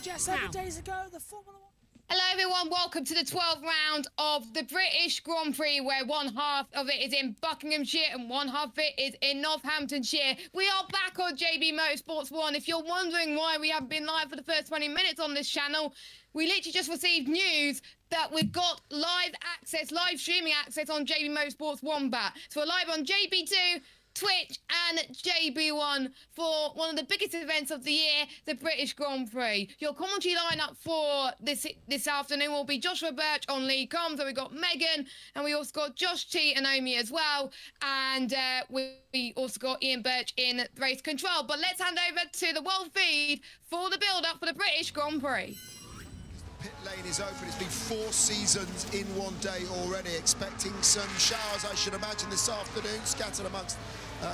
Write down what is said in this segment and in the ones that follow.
Just 7 days ago, the Formula 1. Hello everyone, welcome to the 12th round of the British Grand Prix, where one half of it is in Buckinghamshire and one half of it is in Northamptonshire. We are back on JBMotorsports 1. If you're wondering why we haven't been live for the first 20 minutes on this channel, we literally just received news that we've got live streaming access on JBMotorsports 1 back. So we're live on JB2, Twitch and JB1 for one of the biggest events of the year, the British Grand Prix. Your commentary lineup for this afternoon will be Joshua Birch on lead comms, and we've got Megan, and we also got Josh T and Omi as well, and we also got Ian Birch in race control. But let's hand over to the world feed for the build-up for the British Grand Prix. Pit lane is open. It's been 4 seasons in one day already. Expecting some showers, I should imagine, this afternoon. Scattered amongst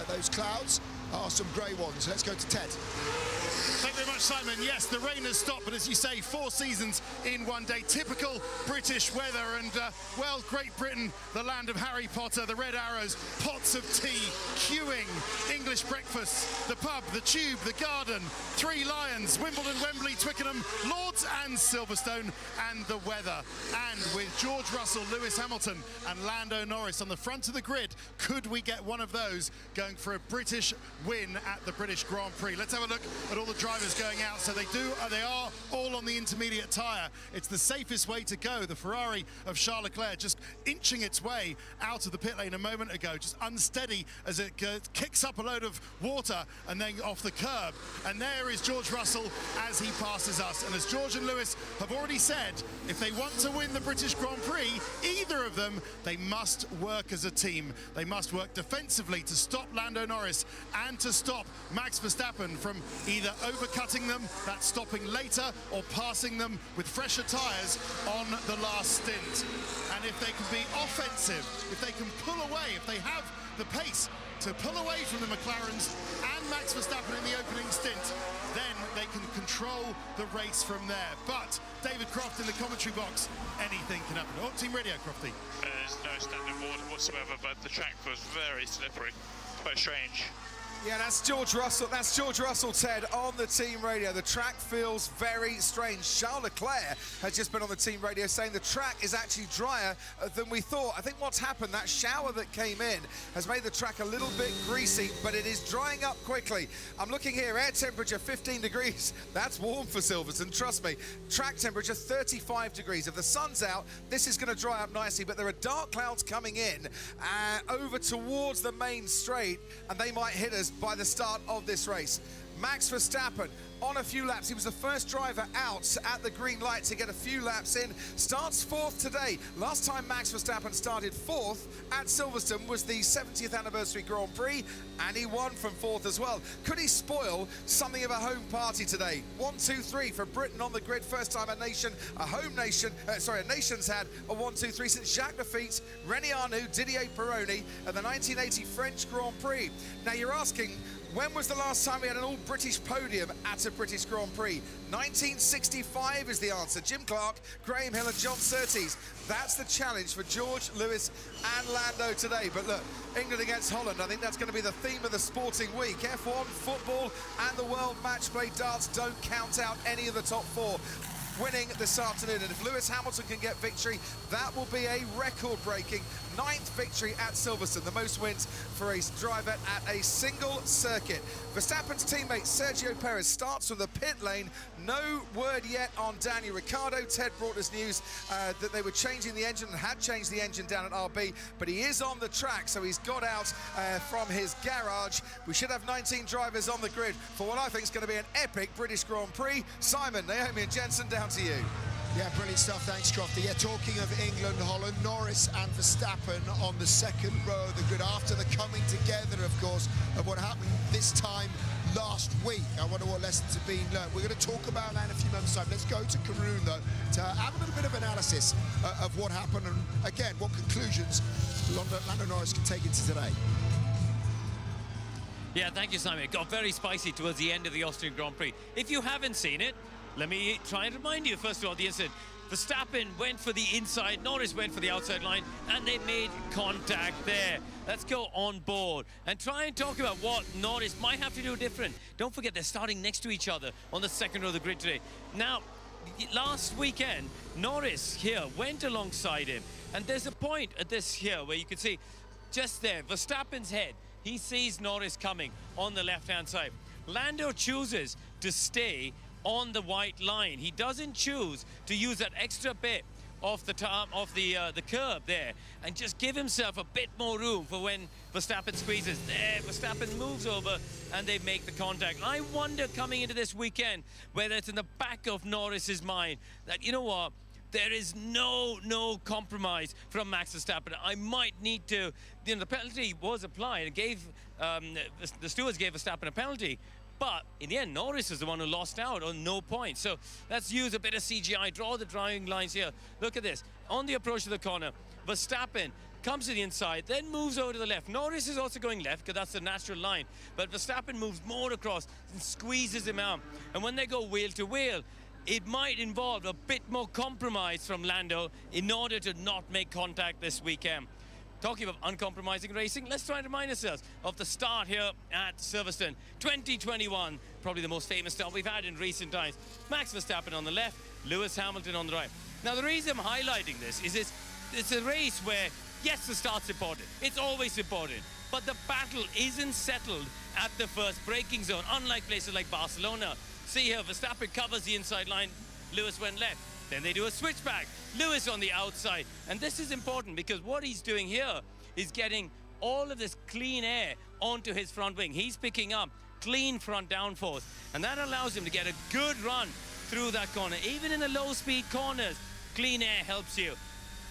those clouds are some grey ones. Let's go to Ted. Thank you very much, Simon. Yes, the rain has stopped, but as you say, 4 seasons in one day. Typical British weather, and well, Great Britain, the land of Harry Potter, the Red Arrows, pots of tea, queuing, English breakfast, the pub, the tube, the garden, 3 Lions, Wimbledon, Wembley, Twickenham, Lords and Silverstone, and the weather. And with George Russell, Lewis Hamilton and Lando Norris on the front of the grid, could we get one of those going for a British win at the British Grand Prix? Let's have a look at all the drivers going out. So they are all on the intermediate tyre. It's the safest way to go. The Ferrari of Charles Leclerc just inching its way out of the pit lane a moment ago, just unsteady as it kicks up a load of water and then off the curb. And there is George Russell as he passes us. And as George and Lewis have already said, if they want to win the British Grand Prix, either of them, they must work as a team. They must work defensively to stop Lando Norris and to stop Max Verstappen from either overcutting them, that's stopping later, or passing them with fresher tyres on the last stint. And if they can be offensive, if they can pull away, if they have the pace to pull away from the McLarens and Max Verstappen in the opening stint, then they can control the race from there. But David Croft in the commentary box, anything can happen. Oh, Team Radio, Crofty. There's no standard water whatsoever, but the track was very slippery, quite strange. Yeah, that's George Russell. That's George Russell, Ted, on the team radio. The track feels very strange. Charles Leclerc has just been on the team radio saying the track is actually drier than we thought. I think what's happened, that shower that came in has made the track a little bit greasy, but it is drying up quickly. I'm looking here, air temperature 15 degrees. That's warm for Silverstone, trust me. Track temperature 35 degrees. If the sun's out, this is going to dry up nicely, but there are dark clouds coming in over towards the main straight, and they might hit us by the start of this race. Max Verstappen on a few laps. He was the first driver out at the green light to get a few laps in. Starts 4th today. Last time Max Verstappen started 4th at Silverstone was the 70th anniversary Grand Prix, and he won from 4th as well. Could he spoil something of a home party today? 1, 2, 3 for Britain on the grid. First time a nation's had a 1, 2, 3 since Jacques Lafitte, René Arnoux, Didier Pironi at the 1980 French Grand Prix. Now you're asking, when was the last time we had an all-British podium at a British Grand Prix? 1965 is the answer. Jim Clark, Graham Hill and John Surtees. That's the challenge for George, Lewis and Lando today. But look, England against Holland, I think that's going to be the theme of the sporting week. F1, football and the World Match Play darts don't count out any of the top 4 winning this afternoon. And if Lewis Hamilton can get victory, that will be a record-breaking 9th victory at Silverstone, the most wins for a driver at a single circuit. Verstappen's teammate Sergio Perez starts from the pit lane. No word yet on Daniel Ricciardo. Ted brought us news that they were changing the engine and had changed the engine down at RB, but he is on the track, so he's got out from his garage. We should have 19 drivers on the grid for what I think is going to be an epic British Grand Prix. Simon, Naomi and Jensen, down to you. Yeah, brilliant stuff. Thanks, Crofty. Yeah, talking of England, Holland, Norris and Verstappen on the second row of the grid after the coming together, of course, of what happened this time last week. I wonder what lessons have been learned. We're going to talk about that in a few moments' time. Let's go to Cameroon, though, to have a little bit of analysis of what happened and, again, what conclusions Lando Norris can take into today. Yeah, thank you, Simon. It got very spicy towards the end of the Austrian Grand Prix. If you haven't seen it, let me try and remind you, first of all, the incident. Verstappen went for the inside, Norris went for the outside line, and they made contact there. Let's go on board and try and talk about what Norris might have to do different. Don't forget, they're starting next to each other on the second row of the grid today. Now, last weekend, Norris here went alongside him, and there's a point at this here where you can see just there, Verstappen's head. He sees Norris coming on the left-hand side. Lando chooses to stay on the white line. He doesn't choose to use that extra bit off the curb there and just give himself a bit more room for when Verstappen squeezes. There, Verstappen moves over and they make the contact. I wonder coming into this weekend whether it's in the back of Norris's mind that, you know what, there is no compromise from Max Verstappen. I might need to, you know, the penalty was applied. It gave, the stewards gave Verstappen a penalty. But in the end, Norris is the one who lost out on no points. So let's use a bit of CGI, draw the driving lines here. Look at this. On the approach to the corner, Verstappen comes to the inside, then moves over to the left. Norris is also going left because that's the natural line. But Verstappen moves more across and squeezes him out. And when they go wheel to wheel, it might involve a bit more compromise from Lando in order to not make contact this weekend. Talking about uncompromising racing, let's try and remind ourselves of the start here at Silverstone. 2021, probably the most famous start we've had in recent times. Max Verstappen on the left, Lewis Hamilton on the right. Now, the reason I'm highlighting this is it's a race where, yes, the start's important. It's always important. But the battle isn't settled at the first braking zone, unlike places like Barcelona. See here, Verstappen covers the inside line, Lewis went left. Then they do a switchback. Lewis on the outside. And this is important because what he's doing here is getting all of this clean air onto his front wing. He's picking up clean front downforce. And that allows him to get a good run through that corner. Even in the low-speed corners, clean air helps you.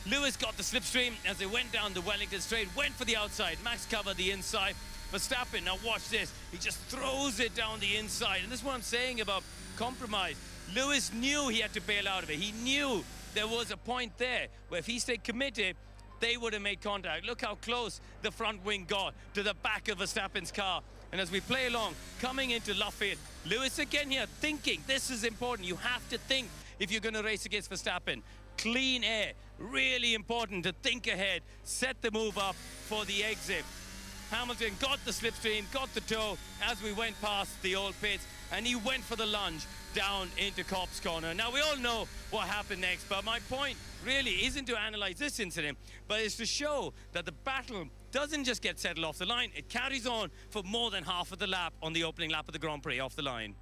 Lewis got the slipstream as they went down the Wellington straight, went for the outside. Max covered the inside. Verstappen, now watch this. He just throws it down the inside. And this is what I'm saying about compromise. Lewis knew he had to bail out of it. He knew there was a point there where if he stayed committed, they would have made contact. Look how close the front wing got to the back of Verstappen's car. And as we play along, coming into Luffield, Lewis again here thinking, this is important. You have to think if you're going to race against Verstappen. Clean air, really important to think ahead, set the move up for the exit. Hamilton got the slipstream, got the toe as we went past the old pits, and he went for the lunge down into Cobb's corner. Now, we all know what happened next, but my point really isn't to analyze this incident, but it's to show that the battle doesn't just get settled off the line. It carries on for more than half of the lap on the opening lap of the Grand Prix off the line.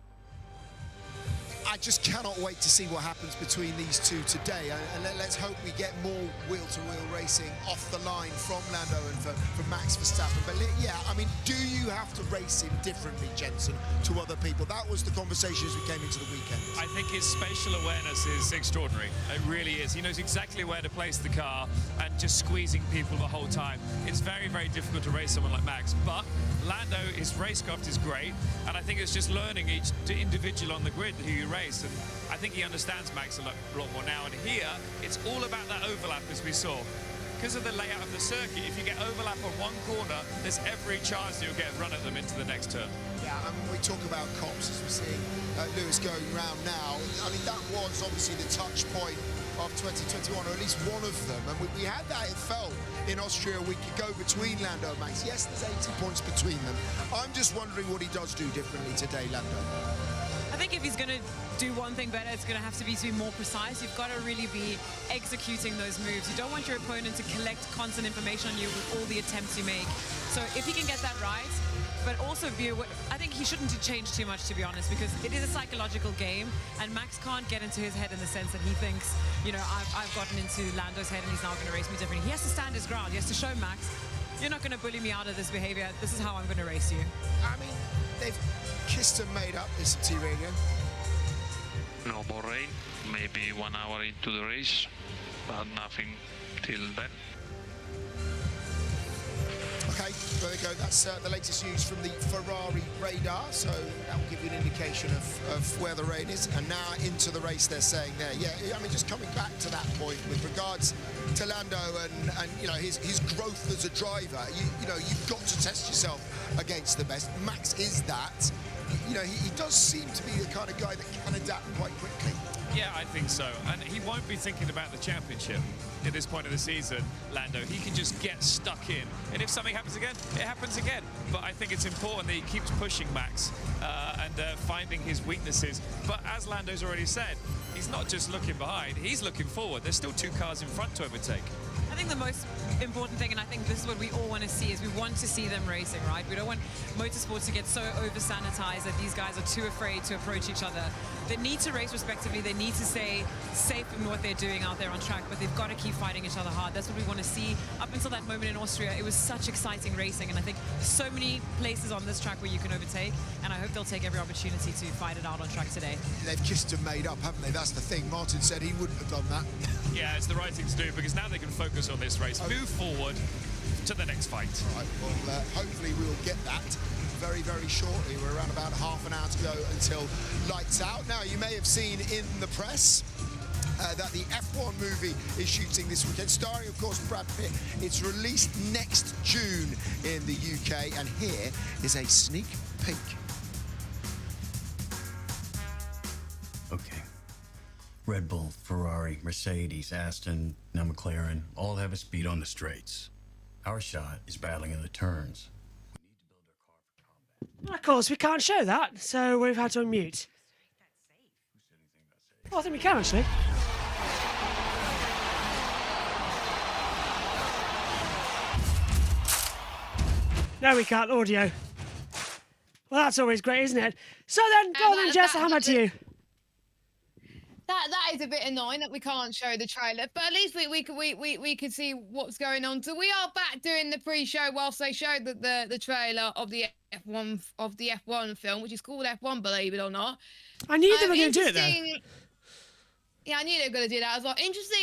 I just cannot wait to see what happens between these two today, and let's hope we get more wheel-to-wheel racing off the line from Lando and from Max Verstappen. But yeah, I mean, do you have to race him differently, Jensen, to other people? That was the conversation as we came into the weekend. I think his spatial awareness is extraordinary. It really is. He knows exactly where to place the car and just squeezing people the whole time. It's very, very difficult to race someone like Max, but Lando, his racecraft is great, and I think it's just learning each individual on the grid who you race, and I think he understands Max a lot more now. And here, it's all about that overlap, as we saw. Because of the layout of the circuit, if you get overlap on one corner, there's every chance you'll get a run at them into the next turn. Yeah, I mean, we talk about cops as we're seeing Lewis going round now. I mean, that was obviously the touch point of 2021, or at least one of them. And we had that, it felt, in Austria a week ago between Lando and Max. Yes, there's 80 points between them. I'm just wondering what he does do differently today, Lando. I think if he's going to do one thing better, it's going to have to be more precise. You've got to really be executing those moves. You don't want your opponent to collect constant information on you with all the attempts you make. So if he can get that right, but also I think he shouldn't change too much, to be honest, because it is a psychological game, and Max can't get into his head in the sense that he thinks, you know, I've gotten into Lando's head and he's now going to race me differently. He has to stand his ground. He has to show Max, you're not going to bully me out of this behavior. This is how I'm going to race you. I mean, they've kissed and made up, SMT Radio. No more rain, maybe 1 hour into the race, but nothing till then. Okay, there we go. That's the latest news from the Ferrari radar. So that will give you an indication of where the rain is. And now into the race, they're saying there. Yeah, I mean, just coming back to that point with regards to Lando and you know, his growth as a driver. You know, you've got to test yourself against the best. Max is that. You know, he does seem to be the kind of guy that can adapt quite quickly. Yeah, I think so. And he won't be thinking about the championship at this point of the season, Lando. He can just get stuck in. And if something happens again, it happens again. But I think it's important that he keeps pushing Max and finding his weaknesses. But as Lando's already said, he's not just looking behind, he's looking forward. There's still 2 cars in front to overtake. I think the most important thing, and I think this is what we all want to see, is we want to see them racing, right? We don't want motorsports to get so over-sanitized that these guys are too afraid to approach each other. They need to race respectively. They need to stay safe in what they're doing out there on track, but they've got to keep fighting each other hard. That's what we want to see. Up until that moment in Austria, it was such exciting racing, and I think so many places on this track where you can overtake, and I hope they'll take every opportunity to fight it out on track today. They've kissed and made up, haven't they? That's the thing. Martin said he wouldn't have done that. Yeah, it's the right thing to do, because now they can focus on this race, move forward to the next fight. Right, well, hopefully we will get that very, very shortly. We're around about half an hour to go until lights out. Now, you may have seen in the press that the F1 movie is shooting this weekend, starring, of course, Brad Pitt. It's released next June in the UK, and here is a sneak peek. Okay. Red Bull, Ferrari, Mercedes, Aston, now McLaren, all have a speed on the straights. Our shot is battling in the turns. We need to build our car for combat. Of course, we can't show that, so we've had to unmute. Oh, I think we can, actually. No, we can't. Audio. Well, that's always great, isn't it? So then, go on then, Jess, I'll hand that to you. That is a bit annoying that we can't show the trailer, but at least we could see what's going on. So we are back doing the pre-show whilst they showed the trailer of the F1 film, which is called F1, believe it or not. I knew they were going to do it though. Yeah, I knew they were going to do that as well. Interesting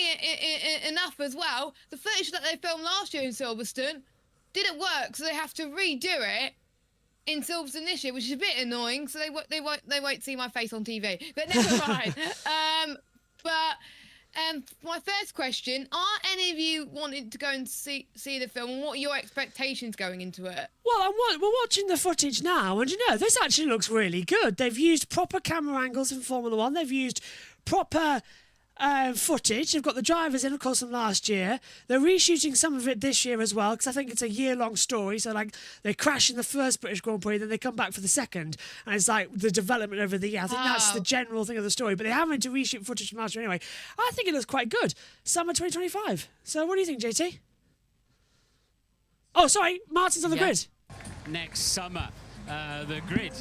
enough as well, the footage that they filmed last year in Silverstone didn't work, so they have to redo it in Silverstone this year, which is a bit annoying. So they won't see my face on TV. But never mind. My first question: are any of you wanting to go and see the film, and what are your expectations going into it? Well, we're watching the footage now, and you know, this actually looks really good. They've used proper camera angles in Formula One. They've used proper footage. They've got the drivers in, of course, from last year. They're reshooting some of it this year as well, because I think it's a year-long story. So, like, they crash in the first British Grand Prix, then they come back for the second, and it's like the development over the year. I think that's the general thing of the story. But they're having to reshoot footage from last year anyway. I think it looks quite good. Summer 2025. So, what do you think, JT? Oh, sorry, Martin's on the grid. Next summer, the grid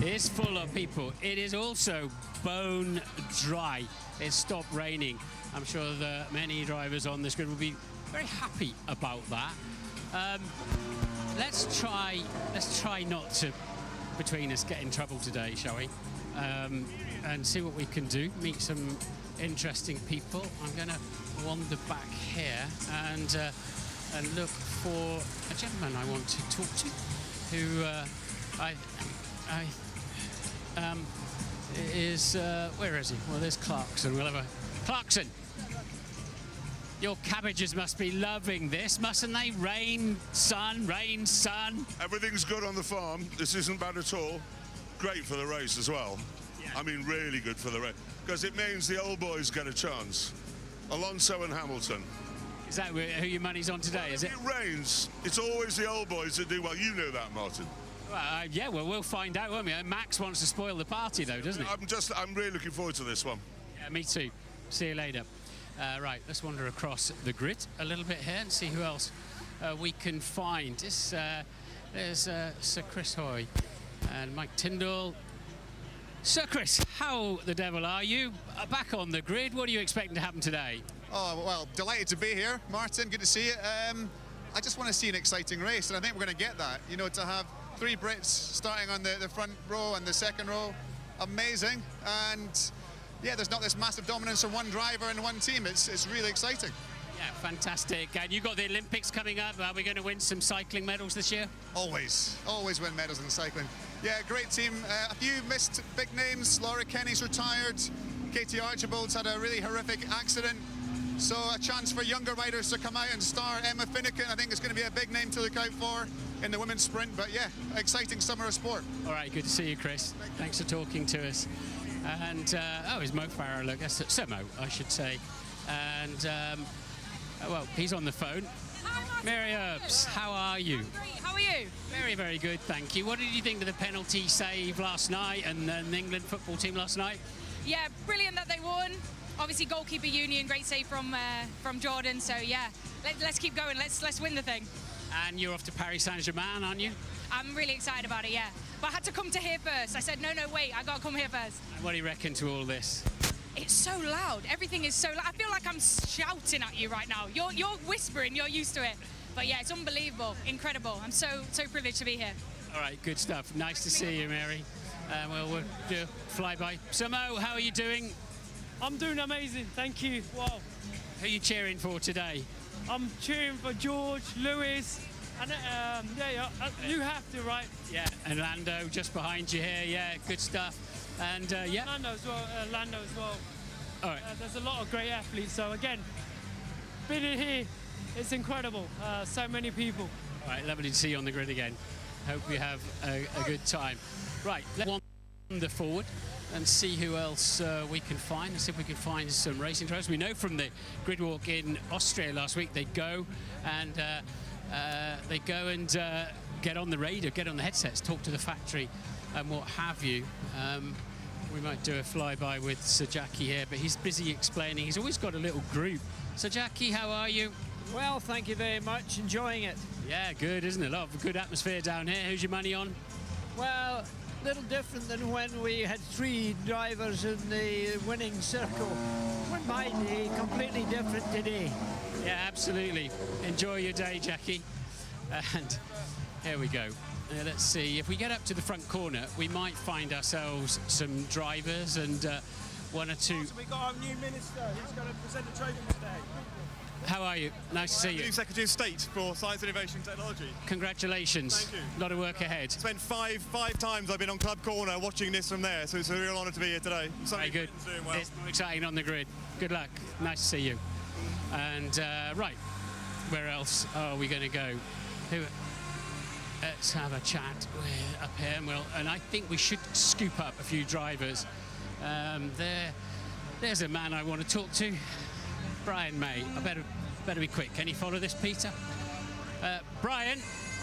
is full of people. It is also bone dry. It's stopped raining. I'm sure that many drivers on this grid will be very happy about that. Let's try not to, between us, get in trouble today, shall we? And see what we can do. Meet some interesting people. I'm going to wander back here and look for a gentleman I want to talk to, who where is he? Well, there's Clarkson. We'll have a Clarkson. Your cabbages must be loving this, mustn't they? Rain, sun. Everything's good on the farm. This isn't bad at all. Great for the race as well. Yeah. I mean, really good for the race, because it means the old boys get a chance. Alonso and Hamilton. Is that who your money's on today? Is it? It rains. It's always the old boys that do well. You know that, Martin. Yeah, well, we'll find out, won't we? Max wants to spoil the party, though, doesn't he? I'm really looking forward to this one. Yeah, me too. See you later. Right, let's wander across the grid a little bit here and see who else we can find. There's Sir Chris Hoy and Mike Tyndall. Sir Chris, how the devil are you? Back on the grid. What are you expecting to happen today? Oh, well, delighted to be here, Martin. Good to see you. I just want to see an exciting race, and I think we're going to get that. You know, to have 3 Brits starting on the front row and the second row, amazing. And yeah, there's not this massive dominance of one driver and one team. It's really exciting. Yeah, fantastic. And you've got the Olympics coming up. Are we going to win some cycling medals this year? Always win medals in cycling. Yeah, great team. A few missed big names. Laura Kenny's retired. Katie Archibald's had a really horrific accident. So a chance for younger riders to come out and star. Emma Finnegan, I think, is going to be a big name to look out for in the women's sprint. But yeah, exciting summer of sport. All right, good to see you, Chris. Thanks for talking to us. And, oh, it's Mo Farah, look, that's Mo, I should say. And, well, he's on the phone. Hi, Mary Earps, how are you? I'm great. How are you? Very, very good, thank you. What did you think of the penalty save last night and the England football team last night? Yeah, brilliant that they won. Obviously, goalkeeper union, great save from Jordan. So yeah, let's keep going. Let's win the thing. And you're off to Paris Saint-Germain, aren't you? I'm really excited about it. Yeah, but I had to come to here first. I said no, wait, I gotta come here first. And what do you reckon to all this? It's so loud. Everything is so loud. I feel like I'm shouting at you right now. You're whispering. You're used to it. But yeah, it's unbelievable, incredible. I'm so privileged to be here. All right, good stuff. Nice to see you, Mary. Well, we'll do a flyby. So Mo, how are you doing? I'm doing amazing, thank you. Wow. Who are you cheering for today? I'm cheering for George, Lewis, and you have to, right? Yeah, and Lando just behind you here. Yeah, good stuff. And yeah. Lando as well. All right. There's a lot of great athletes. So again, being here, it's incredible. So many people. All right, lovely to see you on the grid again. Hope you have a good time. Right, let's wander forward and see who else we can find, and see if we can find some racing drivers. We know from the grid walk in Austria last week, they go and get on the radio, get on the headsets, talk to the factory and what have you. We might do a flyby with Sir Jackie here, but he's busy explaining. He's always got a little group. Sir Jackie, how are you? Well, thank you very much. Enjoying it. Yeah, good, isn't it? A lot of good atmosphere down here. Who's your money on? Well, a little different than when we had 3 drivers in the winning circle. My day, completely different today. Yeah, absolutely. Enjoy your day, Jackie. And here we go. Let's see, if we get up to the front corner, we might find ourselves some drivers and 1 or 2. We've got our new minister. He's going to present the trophy today. How are you? Nice to see you. New Secretary of State for Science, Innovation and Technology. Congratulations. Thank you. A lot of work ahead. Spent five times I've been on Club Corner watching this from there, so it's a real honour to be here today. Very good. Doing well. It's more exciting on the grid. Good luck. Nice to see you. And right, where else are we going to go? Let's have a chat with up here, and I think we should scoop up a few drivers. There's a man I want to talk to. Brian May. I better be quick. Can you follow this, Peter? Brian.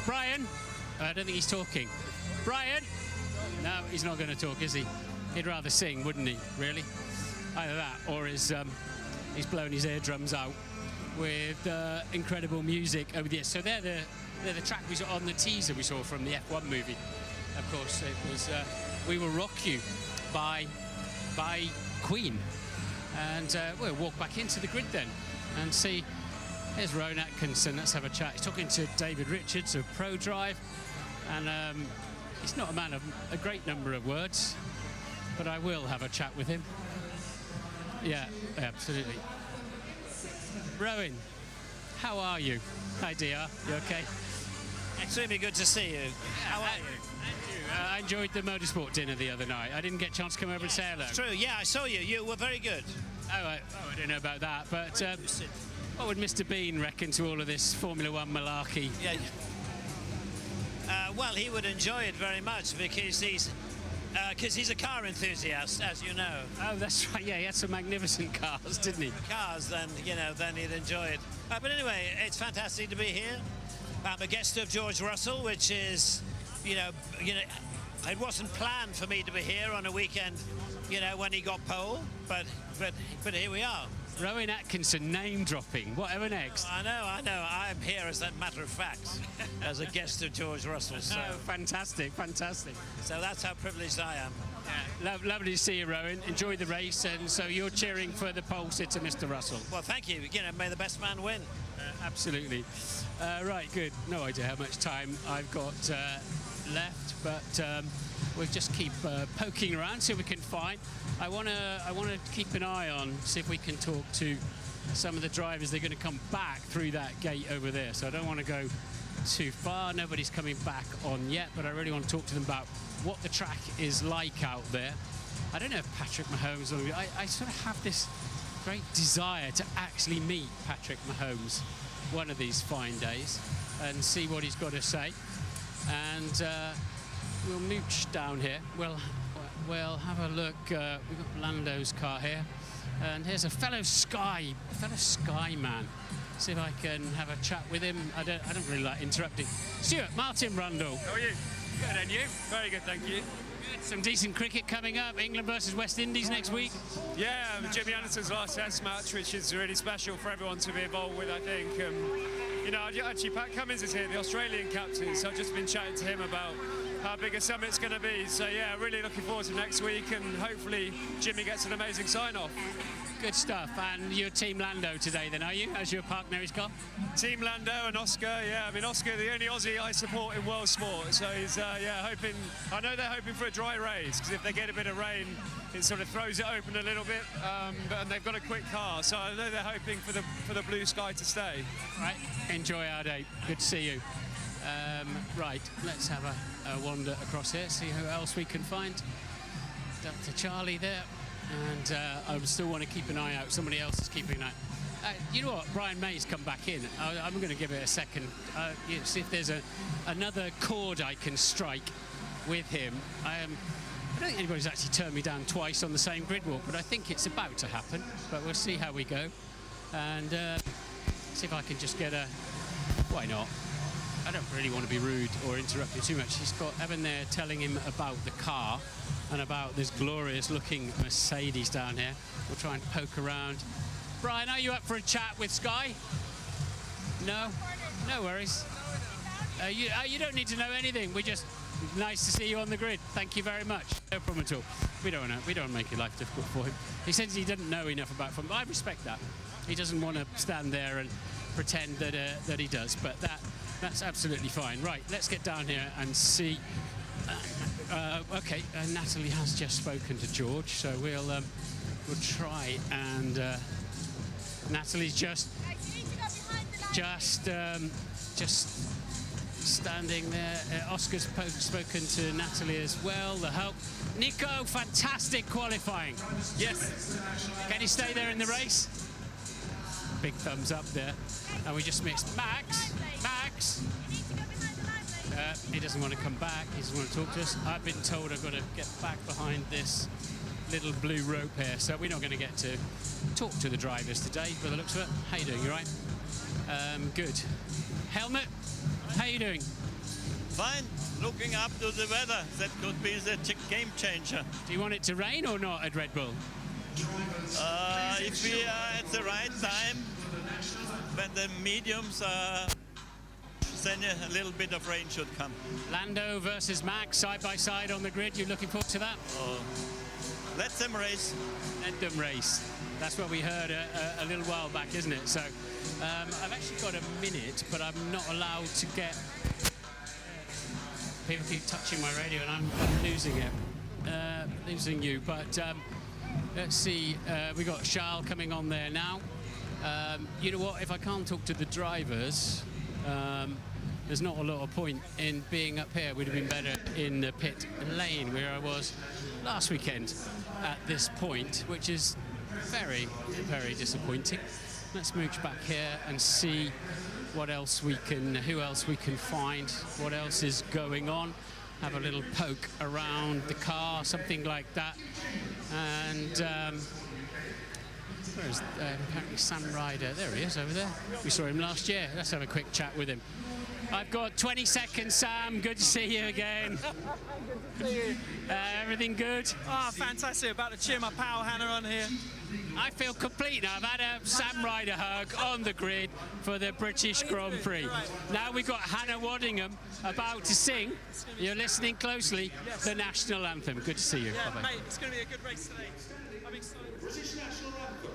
I don't think he's talking. Brian. No, he's not going to talk, is he? He'd rather sing, wouldn't he? Really? Either that, or he's blown his eardrums out with incredible music over the years. So they're the track we saw on the teaser we saw from the F1 movie. Of course, it was "We Will Rock You" by Queen. And we'll walk back into the grid then and see. Here's Rowan Atkinson. Let's have a chat. He's talking to David Richards of ProDrive, and he's not a man of a great number of words, but I will have a chat with him. Yeah, absolutely. Rowan, how are you? Hi, DR. You okay? Extremely good to see you. How are you? I enjoyed the motorsport dinner the other night. I didn't get a chance to come over and say hello. It's true, yeah, I saw you. You were very good. I don't know about that, but what would Mr. Bean reckon to all of this Formula One malarkey? Yeah. Well, he would enjoy it very much because he's a car enthusiast, as you know. Oh, that's right. Yeah, he had some magnificent cars, didn't he? Cars, then he'd enjoy it. But anyway, it's fantastic to be here. I'm a guest of George Russell, which is, it wasn't planned for me to be here on a weekend, when he got pole, but here we are. Rowan Atkinson name dropping. Whatever next. I know. I'm here as a matter of fact, as a guest of George Russell. So. Oh, fantastic. So that's how privileged I am. Yeah, lovely to see you, Rowan. Enjoy the race, and so you're cheering for the pole sitter, Mr. Russell. Well, thank you. May the best man win. Absolutely. Right, good. No idea how much time I've got left, but we'll just keep poking around, see if we can find. I want to keep an eye on, see if we can talk to some of the drivers. They're going to come back through that gate over there, so I don't want to go too far. Nobody's coming back on yet, but I really want to talk to them about what the track is like out there. I don't know if Patrick Mahomes, I sort of have this great desire to actually meet Patrick Mahomes one of these fine days and see what he's got to say. And we'll mooch down here. We'll have a look. We've got Lando's car here, and here's a fellow Sky man. See if I can have a chat with him. I don't really like interrupting. Stuart, Martin Rundle. How are you? Good, and you? Very good, thank you. Good. Some decent cricket coming up. England versus West Indies next week. Yeah, Jimmy Anderson's last Test match, which is really special for everyone to be involved with, I think. You know, actually, Pat Cummins is here, the Australian captain, so I've just been chatting to him about how big a summit's going to be. So, yeah, really looking forward to next week, and hopefully Jimmy gets an amazing sign-off. Good stuff. And you're Team Lando today, then, are you, as your partner is gone? Team Lando and Oscar, yeah. I mean, Oscar, the only Aussie I support in world sport. So he's, yeah, hoping. I know they're hoping for a dry race, because if they get a bit of rain, it sort of throws it open a little bit. And they've got a quick car, so I know they're hoping for the blue sky to stay. Right. Enjoy our day. Good to see you. Right. Let's have a wander across here, see who else we can find. Dr. Charlie there. And I still want to keep an eye out. Somebody else is keeping an eye. You know what? Brian May's come back in. I'm going to give it a second. See if there's another chord I can strike with him. I don't think anybody's actually turned me down twice on the same grid walk, but I think it's about to happen. But we'll see how we go. And see if I can just get a... Why not? I don't really want to be rude or interrupt you too much. He's got Evan there telling him about the car and about this glorious looking Mercedes down here. We'll try and poke around. Brian, are you up for a chat with Sky? No? No worries. You don't need to know anything. We just... Nice to see you on the grid. Thank you very much. No problem at all. We don't want to make your life difficult for him. He says he doesn't know enough about Formula. I respect that. He doesn't want to stand there and pretend that he does, but that's absolutely fine. Right, let's get down here and see. Okay, Natalie has just spoken to George, so we'll try and Natalie's just standing there. Oscar's spoken to Natalie as well. The help. Nico, fantastic qualifying. Yes. Can he stay there in the race? Big thumbs up there. And we just missed Max. He doesn't want to come back. He doesn't want to talk to us. I've been told I've got to get back behind this little blue rope here, so we're not going to get to talk to the drivers today, by the looks of it. How you doing? You right? Good. Helmut, how you doing? Fine. Looking up to the weather. That could be the game changer. Do you want it to rain or not at Red Bull? If we are at the right time, when the mediums are, then a little bit of rain should come. Lando versus Max, side by side on the grid. You looking forward to that? Let them race. Let them race. That's what we heard a little while back, isn't it? So I've actually got a minute, but I'm not allowed to get... People keep touching my radio and I'm losing it. Losing you, but let's see. We got Charles coming on there now. You know what? If I can't talk to the drivers, there's not a lot of point in being up here. We'd have been better in the pit lane where I was last weekend at this point, which is very, very disappointing. Let's mooch back here and see what else we can, who else we can find, what else is going on. Have a little poke around the car, something like that. And where's apparently Sam Ryder? There he is over there. We saw him last year. Let's have a quick chat with him. I've got 20 seconds, Sam. Good to see you again. Good to see you. Everything good? Oh, fantastic. About to cheer my pal Hannah on here. I feel complete now. I've had a Sam Ryder hug on the grid for the British Grand Prix. Right. Now we've got Hannah Waddingham about to sing, you're listening closely, the national anthem. Good to see you. Yeah, Bye-bye. mate, it's going to be a good race today. I'm excited. British national anthem.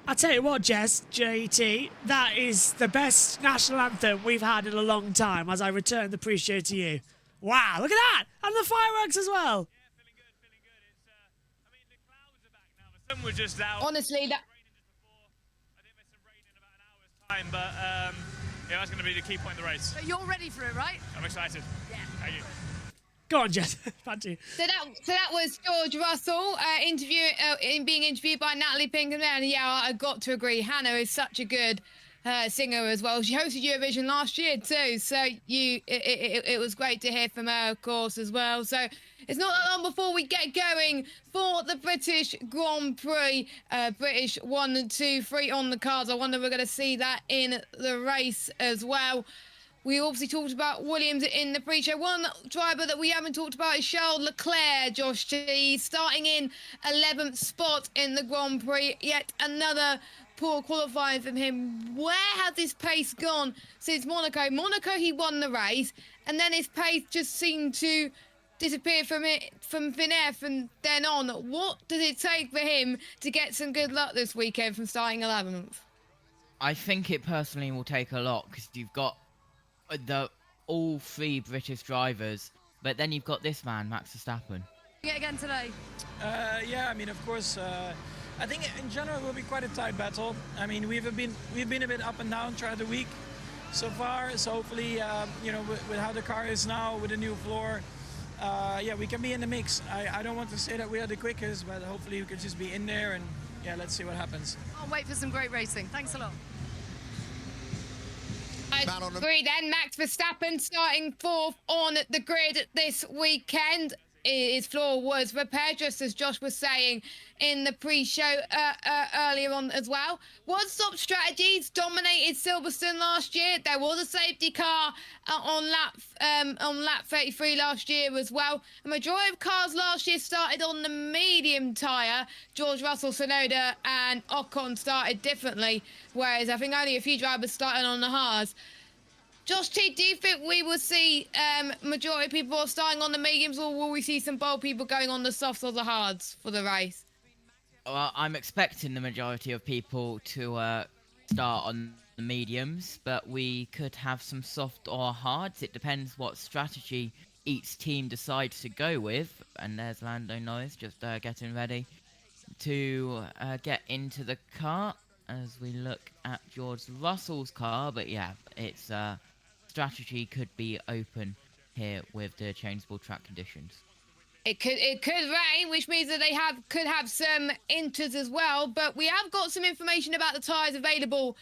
I tell you what, Jess, JT, that is the best national anthem we've had in a long time as I return the Prix show to you. Wow, look at that! And the fireworks as well. The sun was just out. Honestly, that... Time, but yeah, that's going to be the key point of the race. So you're ready for it, right? I'm excited. Yeah. Thank you. Go on, Jess. Back to you. So that was George Russell being interviewed by Natalie Pinkham. And yeah, I got to agree. Hannah is such a good singer as well. She hosted Eurovision last year too. So it was great to hear from her, of course, as well. So it's not that long before we get going for the British Grand Prix. British 1, 2, 3 on the cards. I wonder if we're going to see that in the race as well. We obviously talked about Williams in the pre-show. One driver that we haven't talked about is Charles Leclerc, Josh T, starting in 11th spot in the Grand Prix. Yet another poor qualifying from him. Where has his pace gone since Monaco? Monaco, he won the race, and then his pace just seemed to disappear from thin air from then on. What does it take for him to get some good luck this weekend from starting 11th? I think it personally will take a lot, because you've got all 3 British drivers, but then you've got this man, Max Verstappen. Yet again today. Yeah, I mean, of course, I think in general it will be quite a tight battle. I mean, we've been a bit up and down throughout the week so far. So hopefully, you know, with how the car is now, with the new floor, yeah, we can be in the mix. I don't want to say that we are the quickest, but hopefully we could just be in there, and yeah, let's see what happens. I'll wait for some great racing. Thanks a lot. I agree then. Max Verstappen starting 4th on the grid this weekend. His floor was repaired, just as Josh was saying in the pre-show earlier on as well. One-stop strategies dominated Silverstone last year. There was a safety car on lap 33 last year as well. A majority of cars last year started on the medium tyre. George Russell, Tsunoda and Ocon started differently, whereas I think only a few drivers started on the hards. Josh T, do you think we will see majority of people starting on the mediums, or will we see some bold people going on the softs or the hards for the race? Well, I'm expecting the majority of people to start on the mediums, but we could have some soft or hards. It depends what strategy each team decides to go with. And there's Lando Norris just getting ready to get into the car as we look at George Russell's car. But yeah, it's strategy could be open here with the changeable track conditions. It could rain, which means that they could have some inters as well. But we have got some information about the tyres available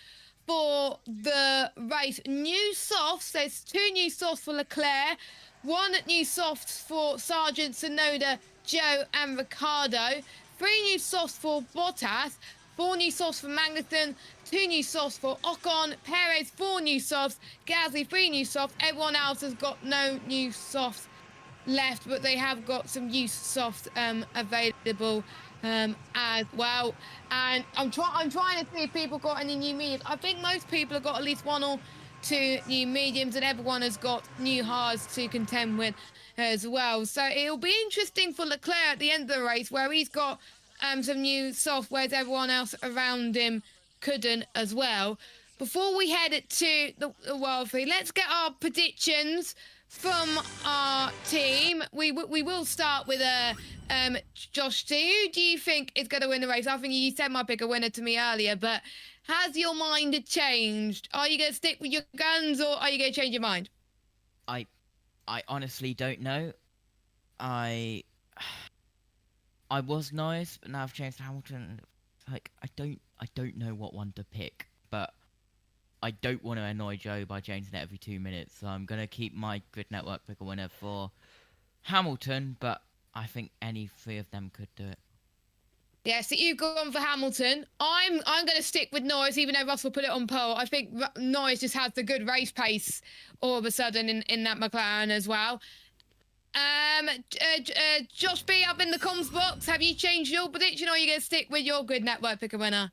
for the race. New softs. There's 2 new softs for Leclerc, 1 new soft for Sargent, Tsunoda, Joe and Ricciardo, 3 new softs for Bottas, 4 new softs for Magnussen, 2 new softs for Ocon, Perez 4 new softs, Gasly 3 new softs. Everyone else has got no new softs left, but they have got some used softs available as well. And I'm trying to see if people got any new mediums. I think most people have got at least 1 or 2 new mediums, and everyone has got new hards to contend with as well. So it'll be interesting for Leclerc at the end of the race, where he's got some new softwares everyone else around him couldn't as well. Before we head to the World Prix, let's get our predictions from our team. We will start with Josh T. Who do you think is going to win the race? I think you said my pick a winner to me earlier, but has your mind changed? Are you going to stick with your guns, or are you going to change your mind? I honestly don't know. I was nice, but now I've changed to Hamilton. Like, I don't know what one to pick, but I don't want to annoy Joe by changing it every 2 minutes, so I'm going to keep my grid network pick a winner for Hamilton, but I think any 3 of them could do it. Yeah, so you've gone for Hamilton. I'm going to stick with Norris, even though Russell put it on pole. I think Norris just has the good race pace all of a sudden in that McLaren as well. Josh B, up in the comms box, have you changed your prediction, or are you going to stick with your grid network pick a winner?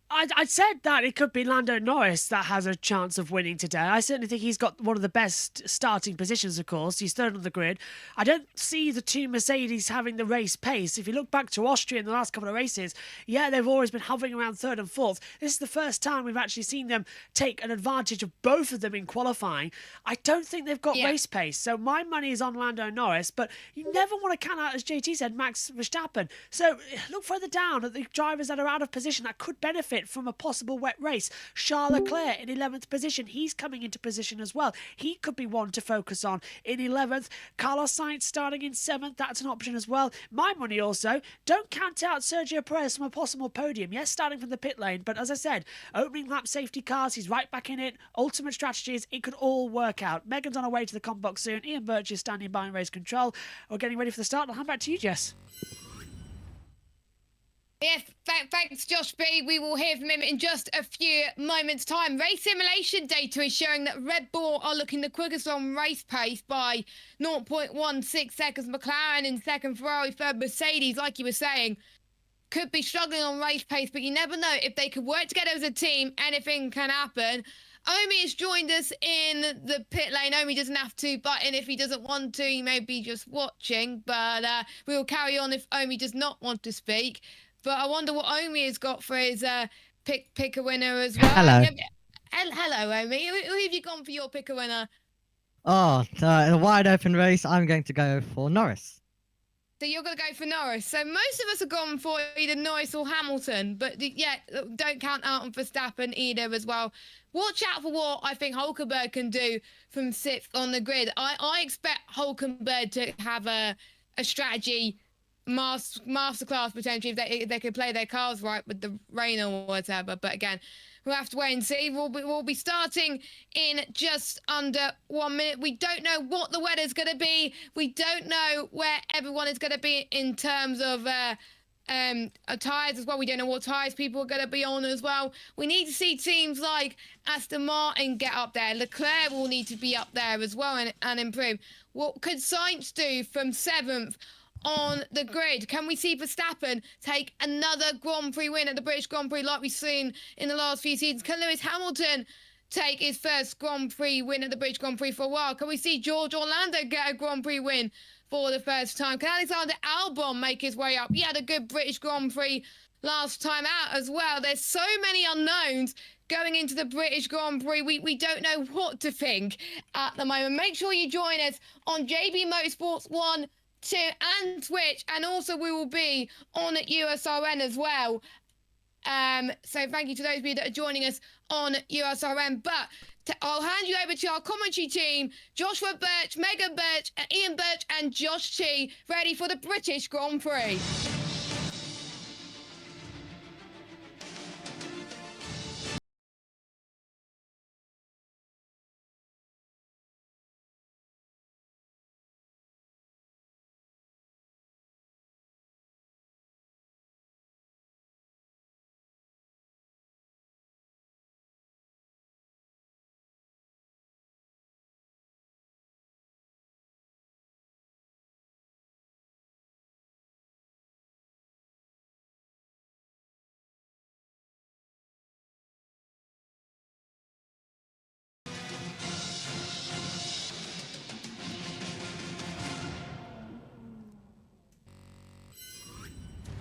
I said that it could be Lando Norris that has a chance of winning today. I certainly think he's got one of the best starting positions, of course. He's third on the grid. I don't see the two Mercedes having the race pace. If you look back to Austria in the last couple of races, yeah, they've always been hovering around third and fourth. This is the first time we've actually seen them take an advantage of both of them in qualifying. I don't think they've got race pace. So my money is on Lando Norris, but you never want to count out, as JT said, Max Verstappen. So look further down at the drivers that are out of position that could benefit from a possible wet race. Charles Leclerc in 11th position. He's coming into position as well. He could be one to focus on in 11th. Carlos Sainz starting in 7th. That's an option as well. My money also, don't count out Sergio Perez from a possible podium. Yes, starting from the pit lane, but as I said, opening lap safety cars, he's right back in it. Ultimate strategies, it could all work out. Megan's on her way to the comp box soon. Ian Birch is standing by in race control. We're getting ready for the start. I'll hand back to you, Jess. Yes, thanks, Josh B. We will hear from him in just a few moments' time. Race simulation data is showing that Red Bull are looking the quickest on race pace by 0.16 seconds. McLaren in second, Ferrari third, Mercedes, like you were saying, could be struggling on race pace, but you never know. If they could work together as a team, anything can happen. Omi has joined us in the pit lane. Omi doesn't have to button if he doesn't want to. He may be just watching, but we will carry on if Omi does not want to speak. But I wonder what Omi has got for his pick a winner as well. Hello. Hello, Omi. Who have you gone for your pick a winner? Oh, in a wide open race, I'm going to go for Norris. So you're going to go for Norris. So most of us have gone for either Norris or Hamilton. But yeah, don't count out on Verstappen either as well. Watch out for what I think Hulkenberg can do from 6th on the grid. I expect Hulkenberg to have a strategy masterclass potentially if they could play their cards right with the rain or whatever. But again, we'll have to wait and see. We'll be starting in just under 1 minute. We don't know what the weather's going to be. We don't know where everyone is going to be in terms of tyres as well. We don't know what tyres people are going to be on as well. We need to see teams like Aston Martin get up there. Leclerc will need to be up there as well and improve. What could Sainz do from 7th on the grid? Can we see Verstappen take another Grand Prix win at the British Grand Prix like we've seen in the last few seasons? Can Lewis Hamilton take his first Grand Prix win at the British Grand Prix for a while? Can we see George Orlando get a Grand Prix win for the first time? Can Alexander Albon make his way up? He had a good British Grand Prix last time out as well. There's so many unknowns going into the British Grand Prix. We don't know what to think at the moment. Make sure you join us on JBMotorsports 1, 2 and Twitch, and also we will be on USRN as well. So thank you to those of you that are joining us on USRN. But I'll hand you over to our commentary team, Joshua Birch, Megan Birch, Ian Birch and Josh T, ready for the British Grand Prix.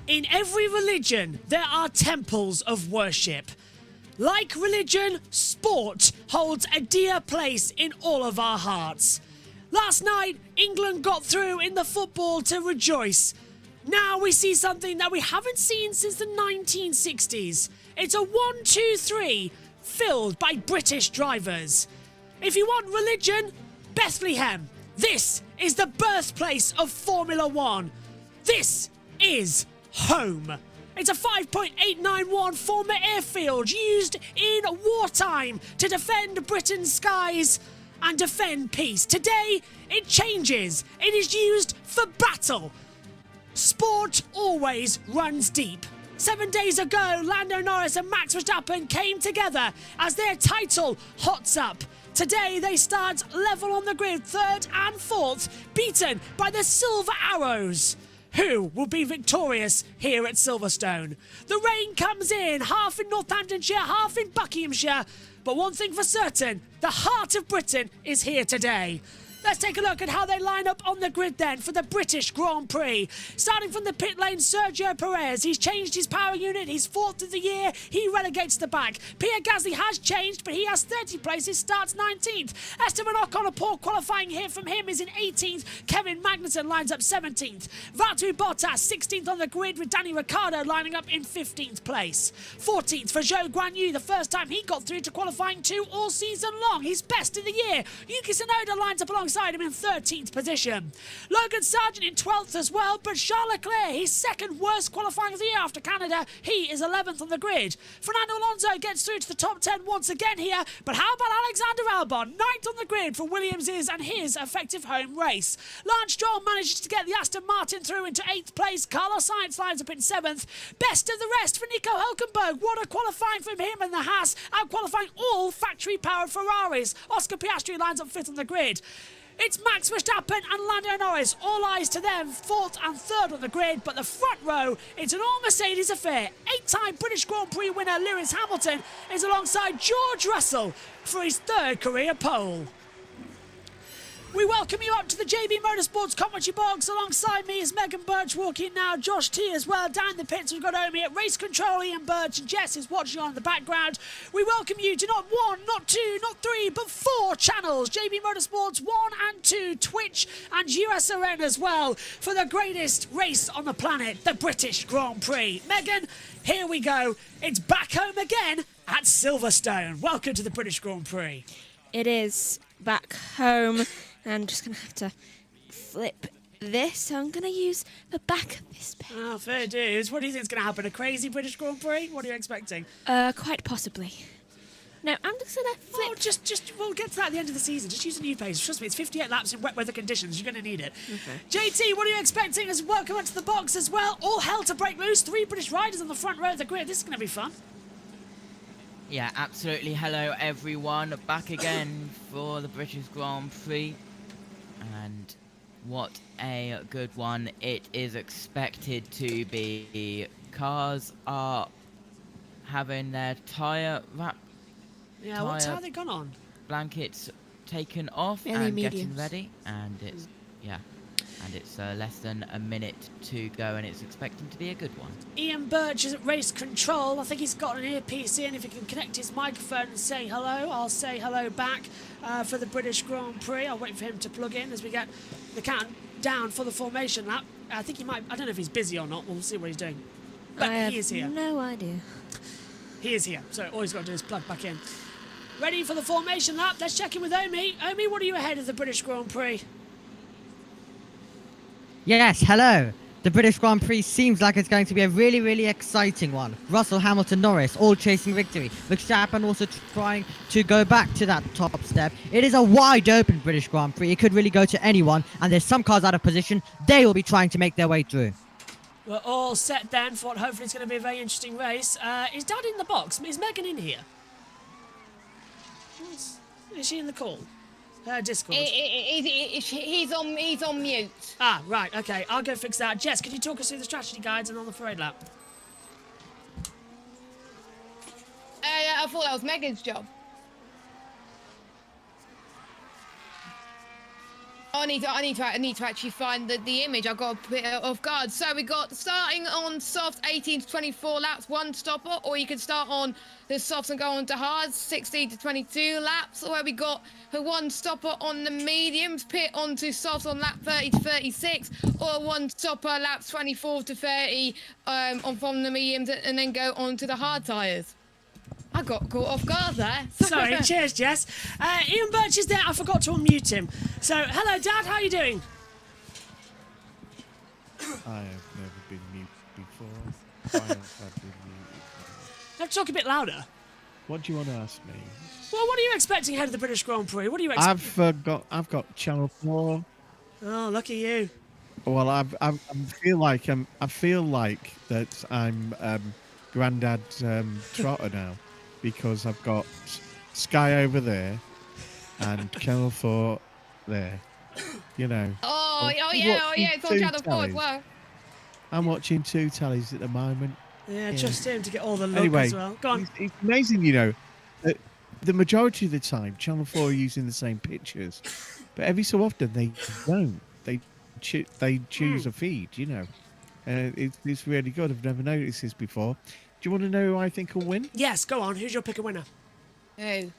In every religion, there are temples of worship. Like religion, sport holds a dear place in all of our hearts. Last night, England got through in the football to rejoice. Now we see something that we haven't seen since the 1960s. It's a 1-2-3 filled by British drivers. If you want religion, Bethlehem. This is the birthplace of Formula One. This is home. It's a 5.891 former airfield used in wartime to defend Britain's skies and defend peace. Today, it changes. It is used for battle. Sport always runs deep. 7 days ago, Lando Norris and Max Verstappen came together as their title hots up. Today, they start level on the grid, 3rd and 4th, beaten by the Silver Arrows. who will be victorious here at Silverstone. The rain comes in, half in Northamptonshire, half in Buckinghamshire, but one thing for certain, the heart of Britain is here today. Let's take a look at how they line up on the grid then for the British Grand Prix. Starting from the pit lane, Sergio Perez. He's changed his power unit. He's 4th of the year. He relegates the back. Pierre Gasly has changed, but he has 30 places, starts 19th. Esteban Ocon, a poor qualifying here from him, is in 18th. Kevin Magnussen lines up 17th. Valtteri Bottas, 16th on the grid, with Danny Ricciardo lining up in 15th place. 14th for Zhou Guanyu, the first time he got through to qualifying 2 all season long. His best of the year. Yuki Tsunoda lines up alongside him in 13th position. Logan Sargent in 12th as well, but Charles Leclerc, his second worst qualifying of the year after Canada, he is 11th on the grid. Fernando Alonso gets through to the top 10 once again here, but how about Alexander Albon, 9th on the grid for Williams' and his effective home race. Lance Stroll manages to get the Aston Martin through into 8th place. Carlos Sainz lines up in 7th. Best of the rest for Nico Hülkenberg. What a qualifying from him and the Haas, out-qualifying all factory-powered Ferraris. Oscar Piastri lines up 5th on the grid. It's Max Verstappen and Lando Norris. All eyes to them, 4th and 3rd on the grid, but the front row, it's an all-Mercedes affair. 8-time British Grand Prix winner Lewis Hamilton is alongside George Russell for his 3rd career pole. We welcome you up to the JBMotorsports commentary box. Alongside me is Megan Birch walking now, Josh T as well. Down in the pits we've got Omi at Race Control, Ian Birch and Jess is watching on in the background. We welcome you to not 1, not 2, not 3, but 4 channels. JB Motorsports 1 and 2, Twitch and USRN as well, for the greatest race on the planet, the British Grand Prix. Megan, here we go. It's back home again at Silverstone. Welcome to the British Grand Prix. It is back home. I'm just going to have to flip this. So I'm going to use the back of this page. Oh, fair dues. What do you think is going to happen? A crazy British Grand Prix? What are you expecting? Quite possibly. No, I'm just going to flip. Oh, we'll get to that at the end of the season. Just use a new page. Trust me, it's 58 laps in wet weather conditions. You're going to need it. Okay. JT, what are you expecting? As welcome into the box as well. All hell to break loose. 3 British riders on the front row of the grid. This is going to be fun. Yeah, absolutely. Hello, everyone. Back again for the British Grand Prix. And what a good one it is expected to be. Cars are having their tyre wrap. Yeah, what tyre have they gone on? Blankets taken off and getting ready. And it's, and it's less than a minute to go, and it's expecting to be a good one. Ian Birch is at Race Control. I think he's got an earpiece in. If he can connect his microphone and say hello, I'll say hello back for the British Grand Prix. I'll wait for him to plug in as we get the countdown for the formation lap. I think he might, I don't know if he's busy or not. We'll see what he's doing. But he is here. No idea. He is here, so all he's got to do is plug back in. Ready for the formation lap? Let's check in with Omi. Omi, what are you ahead of the British Grand Prix? Yes, hello. The British Grand Prix seems like it's going to be a really, really exciting one. Russell, Hamilton, Norris, all chasing victory. Verstappen also trying to go back to that top step. It is a wide open British Grand Prix. It could really go to anyone, and there's some cars out of position. They will be trying to make their way through. We're all set then for what hopefully is going to be a very interesting race. Is Dad in the box? Is Megan in here? Is she in the call? Discord. He's on mute. Ah, right, okay. I'll go fix that. Jess, could you talk us through the strategy guides and on the parade lap? I thought that was Megan's job. I need to actually find the image. I've got a bit off guard. So we got starting on softs 18 to 24 laps, 1 stopper, or you can start on the softs and go on to hards 16 to 22 laps, where we got a 1 stopper on the mediums, pit onto softs on lap 30 to 36, or 1 stopper laps 24 to 30 from the mediums, and then go on to the hard tyres. I got caught off guard there. Sorry, cheers, Jess. Ian Birch is there. I forgot to unmute him. So, hello, Dad. How are you doing? I have never been mute before. I have been muted. Have to talk a bit louder. What do you want to ask me? Well, what are you expecting ahead of the British Grand Prix? What are you expecting? I've got Channel 4. Oh, lucky you. Well, I feel like that I'm Grandad Trotter now, because I've got Sky over there and Channel 4 there. You know. Oh yeah, it's on Channel 4 as well. I'm watching 2 tellies at the moment. Yeah, just him to get all the look Anyway, as well. Go on. it's amazing, you know, that the majority of the time, Channel 4 are using the same pictures, but every so often they don't. They choose a feed, you know. It's really good. I've never noticed this before. Do you want to know who I think will win? Yes, go on. Who's your pick a winner? Who?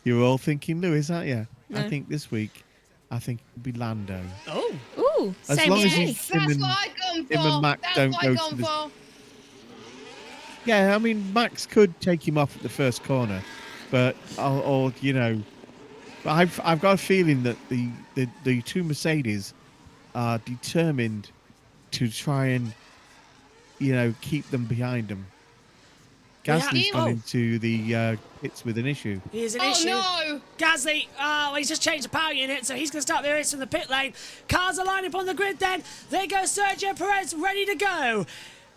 You're all thinking Lewis, aren't you? No. I think this week, I think it'll be Lando. Oh. Ooh, As same long as here. him That's and- what I'd gone him for. and Max That's don't what go I'd to gone the- for. Yeah, I mean, Max could take him off at the first corner, but you know, but I've got a feeling that the 2 Mercedes are determined to try and, you know, keep them behind them. Gasly's gone into the pits with an issue. Here's an issue. No! Gasly, he's just changed the power unit, so he's going to start the race from the pit lane. Cars are lined up on the grid then. There goes Sergio Perez, ready to go.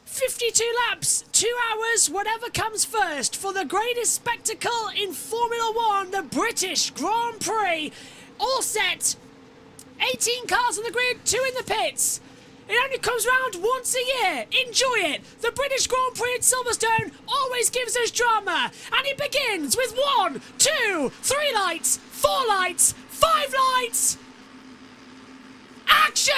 52 laps, 2 hours, whatever comes first for the greatest spectacle in Formula One, the British Grand Prix. All set. 18 cars on the grid, 2 in the pits. It only comes round once a year. Enjoy it. The British Grand Prix at Silverstone always gives us drama. And it begins with 1, 2, 3 lights, 4 lights, 5 lights. Action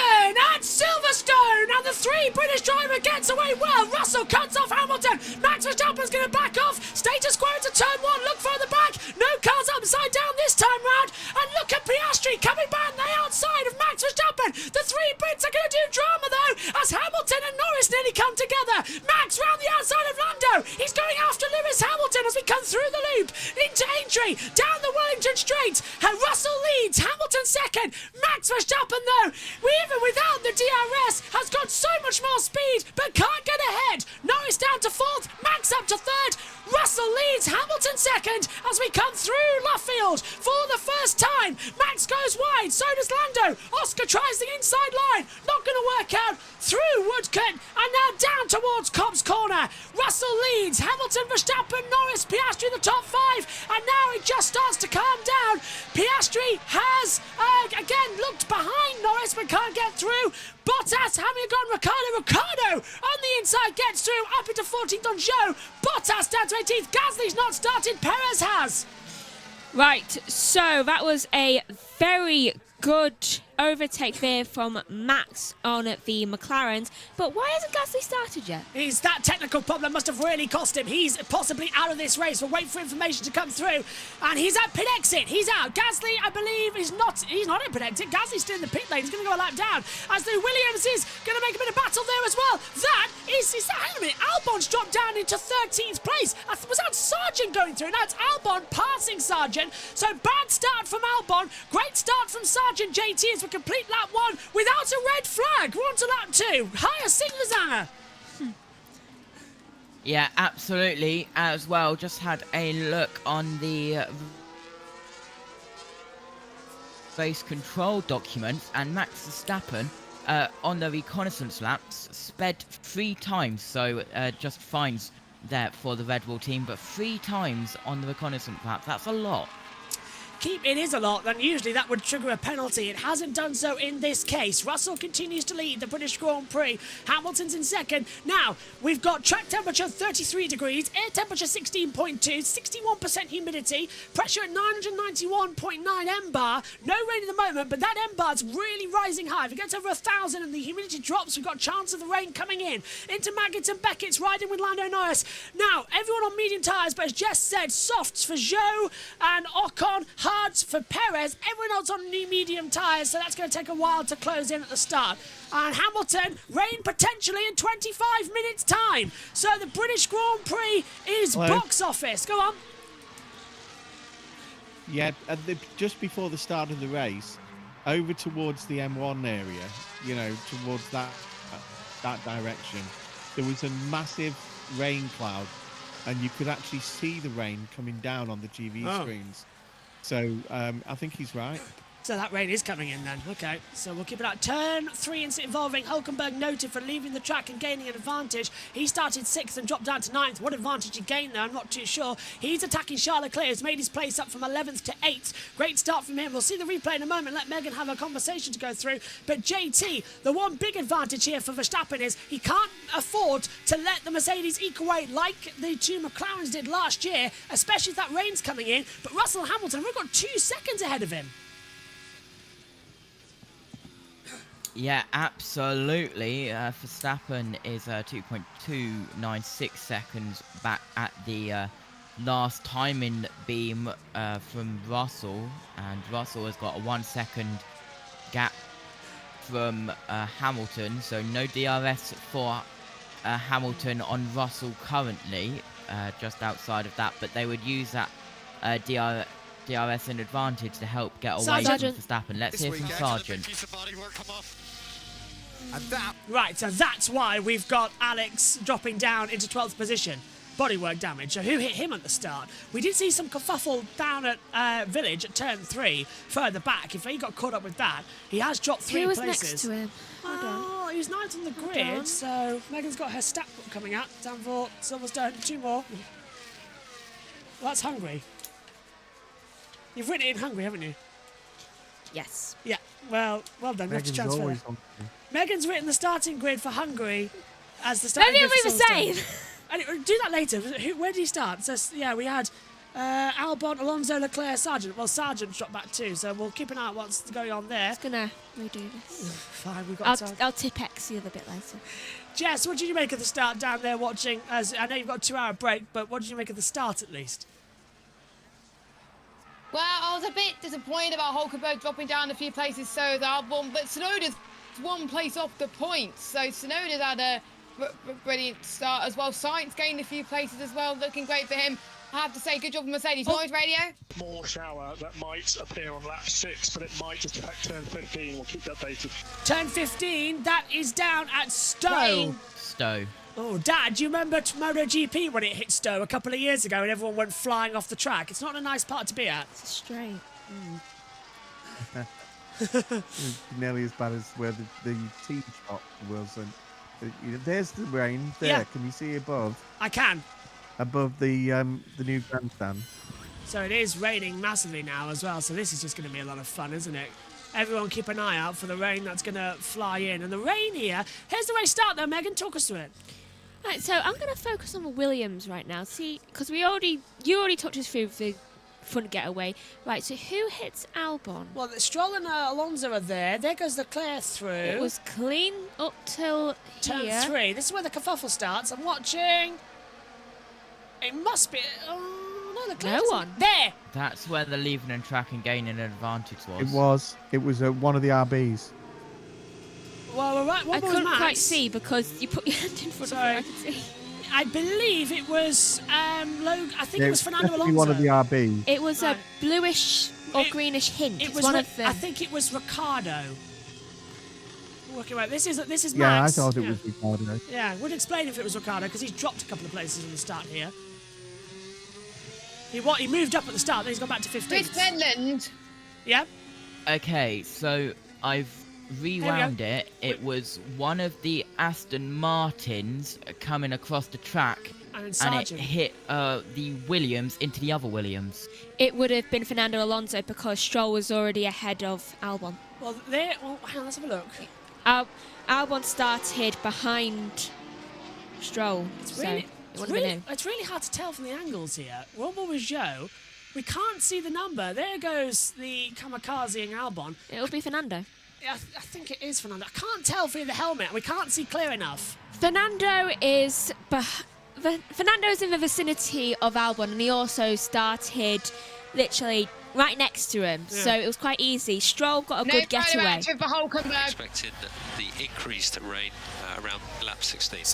at Silverstone, and the 3 British driver gets away well. Russell cuts off Hamilton. Max Verstappen's going to back off. Status quo into turn 1. Look further back. No cars upside down this time round. And look at Piastri coming back on the outside of Max Verstappen. The 3 Brits are going to do drama though, as Hamilton and Norris nearly come together. Max round the outside of Lando. He's going after Lewis Hamilton as we come through the loop into Aintree, down the Wellington Straight. And Russell leads. Hamilton second. Max Verstappen though, even without the DRS, has got so much more speed, but can't get ahead. Norris down to 4th, Max up to 3rd. Russell leads, Hamilton second as we come through Luffield for the first time. Max goes wide, so does Lando. Oscar tries the inside line, not going to work out. Through Woodcote and now down towards Cobb's Corner. Russell leads, Hamilton, Verstappen, Norris, Piastri in the top 5, and now it just starts to calm down. Piastri has again looked behind Norris but can't get through. Bottas having gone Ricardo on the inside gets through, up into 14th on Zhou. Bottas down to 18th. Gasly's not started, Perez has. Right, so that was a very good overtake there from Max on the McLarens, but why hasn't Gasly started yet? That technical problem must have really cost him. He's possibly out of this race. We'll wait for information to come through, and he's at pit exit. He's out. Gasly, I believe, he's not at pit exit. Gasly's still in the pit lane. He's going to go a lap down, as the Williams is going to make a bit of battle there as well. Hang on a minute, Albon's dropped down into 13th place. Was that Sargent going through? Now it's Albon passing Sargent, so bad start from Albon, great start from Sargent. JT is a complete lap 1 without a red flag. We're on to lap 2. Higher Singlerzanger. Yeah, absolutely. As well, just had a look on the race control documents, and Max Verstappen on the reconnaissance laps sped 3 times, so just fines there for the Red Bull team, but 3 times on the reconnaissance lap. That's a lot. It is a lot, and usually that would trigger a penalty. It hasn't done so in this case. Russell continues to lead the British Grand Prix. Hamilton's in second. Now, we've got track temperature 33 degrees, air temperature 16.2, 61% humidity, pressure at 991.9 M-bar. No rain at the moment, but that M-bar's really rising high. If it gets over 1,000 and the humidity drops, we've got a chance of the rain coming in. Into Maggotts and Beckett's riding with Lando Norris. Now, everyone on medium tyres, but as Jess said, softs for Zhou and Ocon, hards for Perez. Everyone else on new medium tyres, so that's going to take a while to close in at the start. And Hamilton, rain potentially in 25 minutes' time. So the British Grand Prix is box office. Go on. Yeah, just before the start of the race, over towards the M1 area, you know, towards that direction, there was a massive rain cloud, and you could actually see the rain coming down on the TV screens. So I think he's right. So that rain is coming in then. Okay, so we'll keep it out. Turn 3 involving Hulkenberg noted for leaving the track and gaining an advantage. He started 6th and dropped down to 9th. What advantage he gained there, I'm not too sure. He's attacking Charles Leclerc, who's made his place up from 11th to 8th. Great start from him. We'll see the replay in a moment. Let Megan have a conversation to go through. But JT, the one big advantage here for Verstappen is he can't afford to let the Mercedes eke away like the 2 McLarens did last year, especially if that rain's coming in. But Russell Hamilton, we've got 2 seconds ahead of him. Yeah, absolutely. Verstappen is 2.296 seconds back at the last timing beam from Russell, and Russell has got a 1 second gap from Hamilton, so no DRS for Hamilton on Russell currently, just outside of that, but they would use that DRS in advantage to help get away from Verstappen. Let's hear from Sargent. Right, so that's why we've got Alex dropping down into 12th position. Bodywork damage. So who hit him at the start? We did see some kerfuffle down at Village at turn 3, further back. If he got caught up with that, he has dropped 3 places. Who was next to him? Oh, he was 9th on the grid, so Megan's got her stat book coming out. Danville, Silverstone, 2 more. Well, that's Hungary. You've written it in Hungary, haven't you? Yes. Yeah, well done. We have to transfer that. Megan's written the starting grid for Hungary as the starting grid for Silverstone. Do that later. Where did he start? So, yeah, we had Albon, Alonso, Leclerc, Sargent. Well, Sargent dropped back too, so we'll keep an eye on what's going on there. Just going to redo this. Fine, we've got time. I'll tip X the other bit later. Jess, what did you make of the start down there watching? As I know you've got a 2-hour break, but what did you make of the start at least? Well, I was a bit disappointed about Hulkenberg dropping down a few places, so the album, but Tsunoda's 1 place off the points, so Tsunoda's had a brilliant start as well. Sainz gained a few places as well, looking great for him. I have to say, good job, Mercedes. Noise radio. More shower that might appear on lap 6, but it might just affect turn 15. We'll keep you updated. Turn 15, that is down at Stowe. Stowe. Oh, Dad, do you remember MotoGP when it hit Stowe a couple of years ago and everyone went flying off the track? It's not a nice part to be at. It's straight. Nearly as bad as where the tee shot was. And there's the rain there. Yeah. Can you see above? I can. Above the new grandstand. So it is raining massively now as well, so this is just going to be a lot of fun, isn't it? Everyone keep an eye out for the rain that's going to fly in. And the rain here, here's the race start though, Megan, talk us through it. Right, so I'm going to focus on the Williams right now. See, because you already talked us through the front getaway. Right, so who hits Albon? Well, Stroll and Alonso are there. There goes Leclerc through. It was clean up till turn here. 3. This is where the kerfuffle starts. I'm watching. It must be. Oh, no, Leclerc. No one. There. That's where the leaving and track and gaining an advantage was. It was one of the RBs. Well, we're right. I couldn't quite see because you put your hand in front of it. I could see. I believe it was I think it was Fernando definitely Alonso. One of the RBs. It was a bluish or greenish hint. It was one of them. I think it was Ricardo. Okay, right. This is Max. Yeah, I thought it was Ricardo. Yeah, would explain if it was Ricardo because he's dropped a couple of places in the start here. He moved up at the start, then he's gone back to 15th. Chris Penland. Yeah. Okay, so I've rewound it. It was one of the Aston Martins coming across the track, and it hit the Williams into the other Williams. It would have been Fernando Alonso because Stroll was already ahead of Albon. Well, hang on, let's have a look. Albon started behind Stroll. It's really hard to tell from the angles here. What was Joe? We can't see the number. There goes the kamikaze-ing Albon. It'll be Fernando. Yeah, I think it is Fernando. I can't tell through the helmet. We can't see clear enough. Fernando is in the vicinity of Albon, and he also started literally right next to him, so it was quite easy. Stroll got a good getaway. Expected the increased rain around lap 16.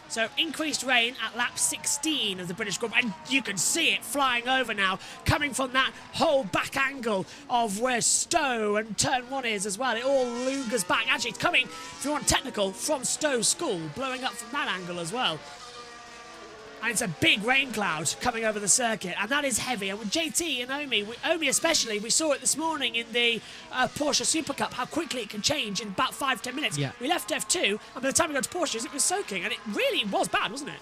So increased rain at lap 16 of the British Grand Prix, and you can see it flying over now, coming from that whole back angle of where Stowe and turn 1 is as well. It all lugers back. Actually, it's coming, if you want technical, from Stowe School, blowing up from that angle as well. And it's a big rain cloud coming over the circuit, and that is heavy. And with JT and Omi especially, we saw it this morning in the Porsche Super Cup, how quickly it can change in about 5-10 minutes. Yeah. We left F2, and by the time we got to Porsches, it was soaking, and it really was bad, wasn't it?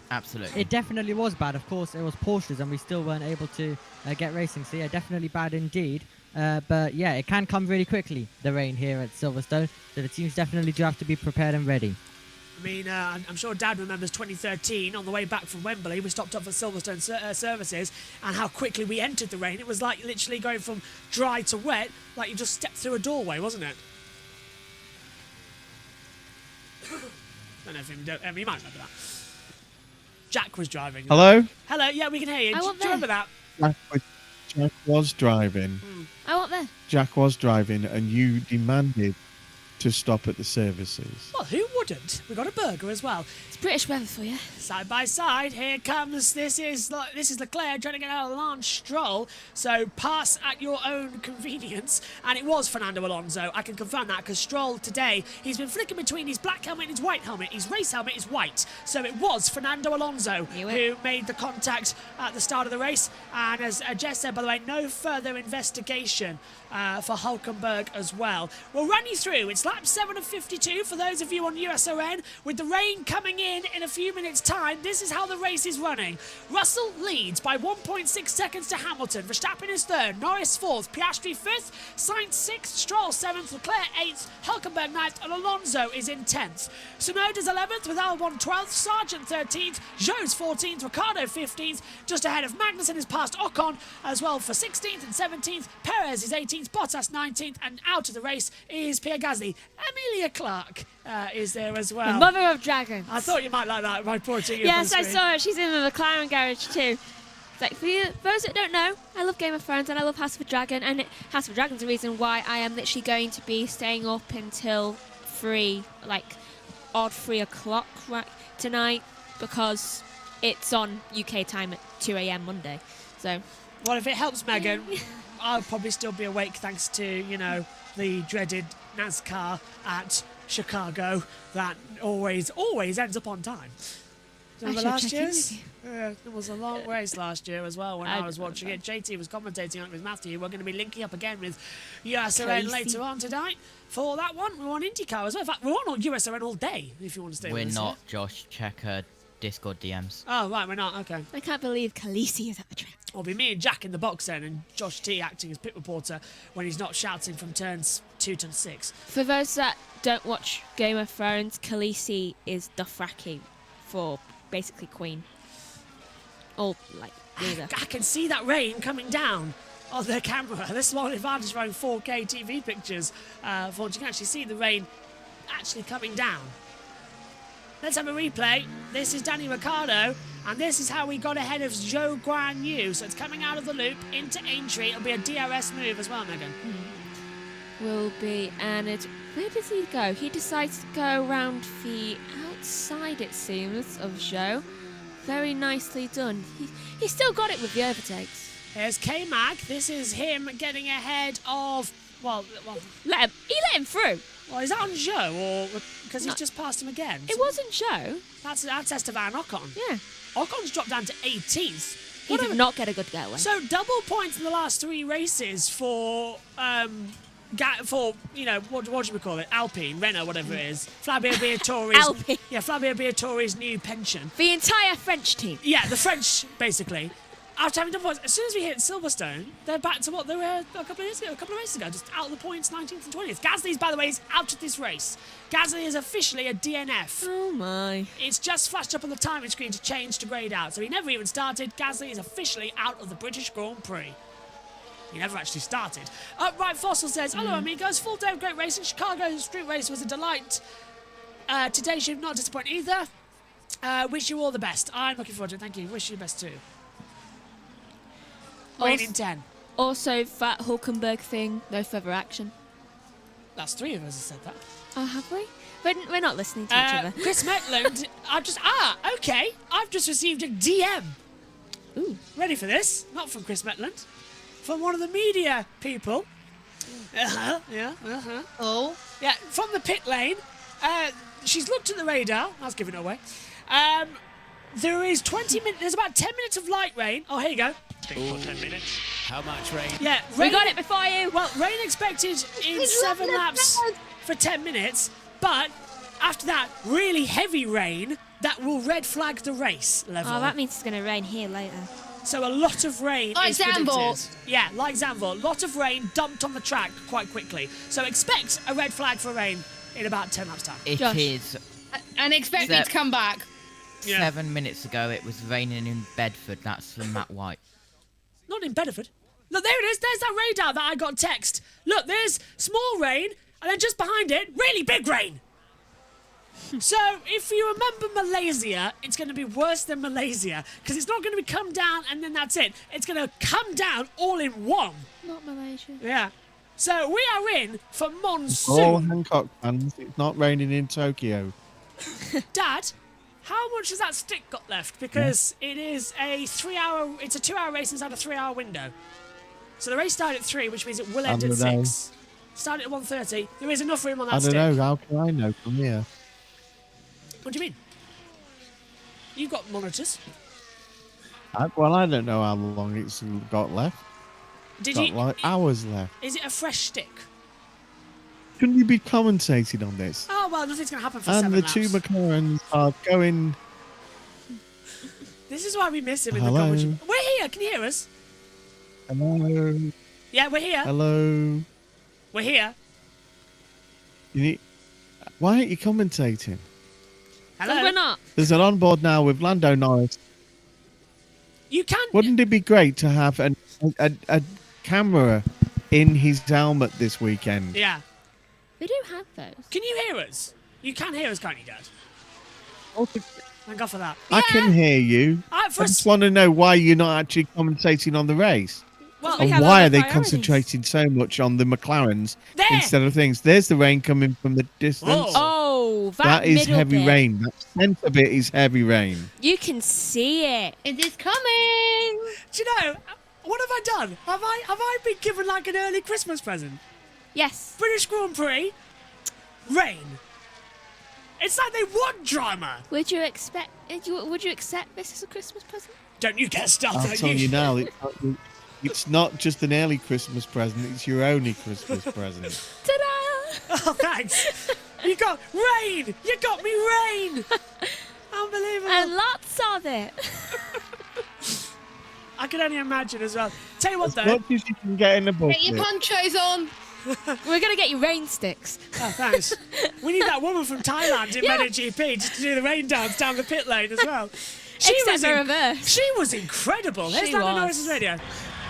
Absolutely. It definitely was bad. Of course, it was Porsches, and we still weren't able to get racing. So yeah, definitely bad indeed. But yeah, it can come really quickly, the rain here at Silverstone. So the teams definitely do have to be prepared and ready. I mean, I'm sure Dad remembers 2013, on the way back from Wembley, we stopped up for Silverstone services, and how quickly we entered the rain. It was like literally going from dry to wet, like you just stepped through a doorway, wasn't it? Don't know if you might remember that. Jack was driving. Hello? Hello, yeah, we can hear you. I Do want you remember that? Jack was driving. I want there. Jack was driving, and you demanded to stop at the services. Well, who wouldn't? We got a burger as well. It's British weather for you. Side by side, here comes. This is Leclerc trying to get out of Lance Stroll. So pass at your own convenience. And it was Fernando Alonso. I can confirm that because Stroll today, he's been flicking between his black helmet and his white helmet. His race helmet is white. So it was Fernando Alonso who made the contact at the start of the race. And as Jess said, by the way, no further investigation for Hulkenberg as well. We'll run you through. It's lap 7 of 52 for those of you on USON. With the rain coming in a few minutes' time, this is how the race is running. Russell leads by 1.6 seconds to Hamilton. Verstappen is third, Norris fourth, Piastri fifth, Sainz sixth, Stroll seventh, Leclerc eighth, Hulkenberg ninth, and Alonso is in 10th. Tsunoda's 11th with Albon 12th, Sargent 13th, Zhou's 14th, Ricciardo 15th, just ahead of Magnussen is past Ocon as well for 16th and 17th. Perez is 18th, Bottas 19th, and out of the race is Pierre Gasly. Emilia Clarke is there as well. The mother of dragons. I thought you might like that by pointing. Yes, I saw her. She's in the McLaren garage too. It's like, for those that don't know, I love Game of Thrones and I love House of the Dragon, and House of the Dragon's the reason why I am literally going to be staying up until 3 o'clock tonight, because it's on UK time at 2 a.m. Monday. So, well, if it helps Megan, I'll probably still be awake thanks to, the dreaded NASCAR at Chicago that always ends up on time. Remember last year's? Yeah, it was a long race last year as well when I was watching it. JT was commentating on it with Matthew. We're going to be linking up again with USON later on tonight for that one. We're on IndyCar as well. In fact, we're on USON all day if you want to stay with us. We're not, Josh. Check Discord DMs. Oh, right, we're not. Okay. I can't believe Khaleesi is at the track. It'll be me and Jack in the box then, and Josh T acting as pit reporter when he's not shouting from turns 2 to 6. For those that don't watch Game of Thrones, Khaleesi is Dothraki for basically Queen. Or, leader. I can see that rain coming down on the camera. This is one advantage for having 4K TV pictures. For you can actually see the rain actually coming down. Let's have a replay. This is Danny Ricciardo, and this is how we got ahead of Zhou Guan Yu. So it's coming out of the loop into Aintree. It'll be a DRS move as well, Megan. Will be, and where does he go? He decides to go around the outside, it seems, of Zhou. Very nicely done. He still got it with the overtakes. Here's K-Mag. This is him getting ahead of, well, he let him through. Well, is that on Zhou, or because he's just passed him again? It wasn't Zhou. That's Esteban Ocon. Yeah. Ocon's dropped down to 18th. He did not get a good getaway. So double points in the last 3 races for what do we call it? Alpine, Renault, whatever it is. Flavio Briatore's Alpine. Yeah, Flavio Briatore's new pension. The entire French team. Yeah, the French basically. After having done points, as soon as we hit Silverstone, they're back to what they were a couple of races ago, just out of the points, 19th and 20th. Gasly's, by the way, is out of this race. Gasly is officially a DNF. Oh my. It's just flashed up on the timing screen to change to greyed out, so he never even started. Gasly is officially out of the British Grand Prix. He never actually started. Right, Fossil says, hello amigos, full day of great racing. Chicago street race was a delight. Today should not disappoint either. Wish you all the best. I'm looking forward to it, thank you. Wish you the best too. Waiting 10. Also, that Hulkenberg thing, no further action. That's 3 of us have said that. Oh, have we? We're not listening to each other. Chris Metland, I've just received a DM. Ooh. Ready for this? Not from Chris Metland. From one of the media people. Oh. Yeah, from the pit lane. She's looked at the radar. I was giving it away. There is 20 minutes. There's about 10 minutes of light rain. Oh, here you go. For 10 minutes. How much rain? Yeah, We got it before you. Well, rain expected in 7 laps for 10 minutes, but after that, really heavy rain that will red flag the race level. Oh, that means it's going to rain here later. So a lot of rain Like is predicted. Zandvoort. Yeah, like Zandvoort. A lot of rain dumped on the track quite quickly. So expect a red flag for rain in about 10 laps' time. It is And expect me to come back. 7 minutes ago. It was raining in Bedford. That's from Matt White. Not in Bedford. Look, there it is. There's that radar that I got text. Look, there's small rain, and then just behind it, really big rain. So, if you remember Malaysia, it's going to be worse than Malaysia, because it's not going to be come down and then that's it. It's going to come down all in one. Not Malaysia. Yeah. So, we are in for All monsoon. Hancock fans, it's not raining in Tokyo. Dad, how much has that stick got left? Because it is a 2-hour race inside a 3-hour window. So the race started at 3, which means it will end I at don't know. 6. Started at 1:30. There is enough room on that I don't stick. know. How can I know from here? What do you mean? You've got monitors. I don't know how long it's got left. Did got you? like hours left. Is it a fresh stick? Shouldn't you be commentating on this? Oh well, nothing's going to happen for And 7 the laps. two McLarens are going. This is why we miss him in Hello? the commentary. We're here. Can you hear us? Hello. Yeah, we're here. Hello. We're here. You need, why aren't you commentating? Hello. We're not. There's an onboard now with Lando Norris. You can. Wouldn't it be great to have a camera in his helmet this weekend? Yeah. We do have those. Can you hear us? You can hear us, can't you, Dad? Thank God for that. I can hear you. I just want to know why you're not actually commentating on the race. Well, And why are they concentrating so much on the McLarens There! instead of things? There's the rain coming from the distance. Oh, that is middle heavy bit. rain. That centre bit is heavy rain. You can see it. It is coming. Do you know, what have I done? Have I been given like an early Christmas present? Yes. British Grand Prix, rain. It's like they want drama. Would you accept this as a Christmas present? Don't you get started. I'll tell you now, it's not just an early Christmas present, it's your only Christmas present. Ta-da! Oh, thanks. You got rain. You got me rain. Unbelievable. And lots of it. I can only imagine as well. Tell you what, As though. much as you can get in a bucket. Get your ponchos on. We're going to get you rain sticks. Oh, thanks. We need that woman from Thailand in MotoGP just to do the rain dance down the pit lane as well. Except the reverse. She was incredible. Here's She Lando was. Norris's radio.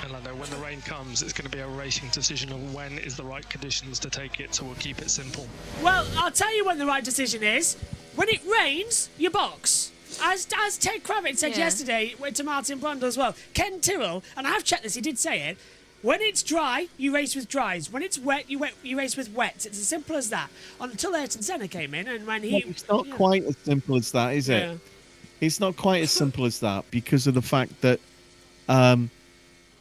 And Lando, when the rain comes, it's going to be a racing decision of when is the right conditions to take it, so we'll keep it simple. Well, I'll tell you when the right decision is. When it rains, you box. As Ted Kravitz said Yeah. yesterday to Martin Brundle as well. Ken Tyrrell, and I have checked this, he did say it. When it's dry, you race with dries. When it's wet, you race with wets. It's as simple as that. Until Ayrton Senna came in, and when he... It's not quite as simple as that, is it? Yeah. It's not quite as simple as that because of the fact that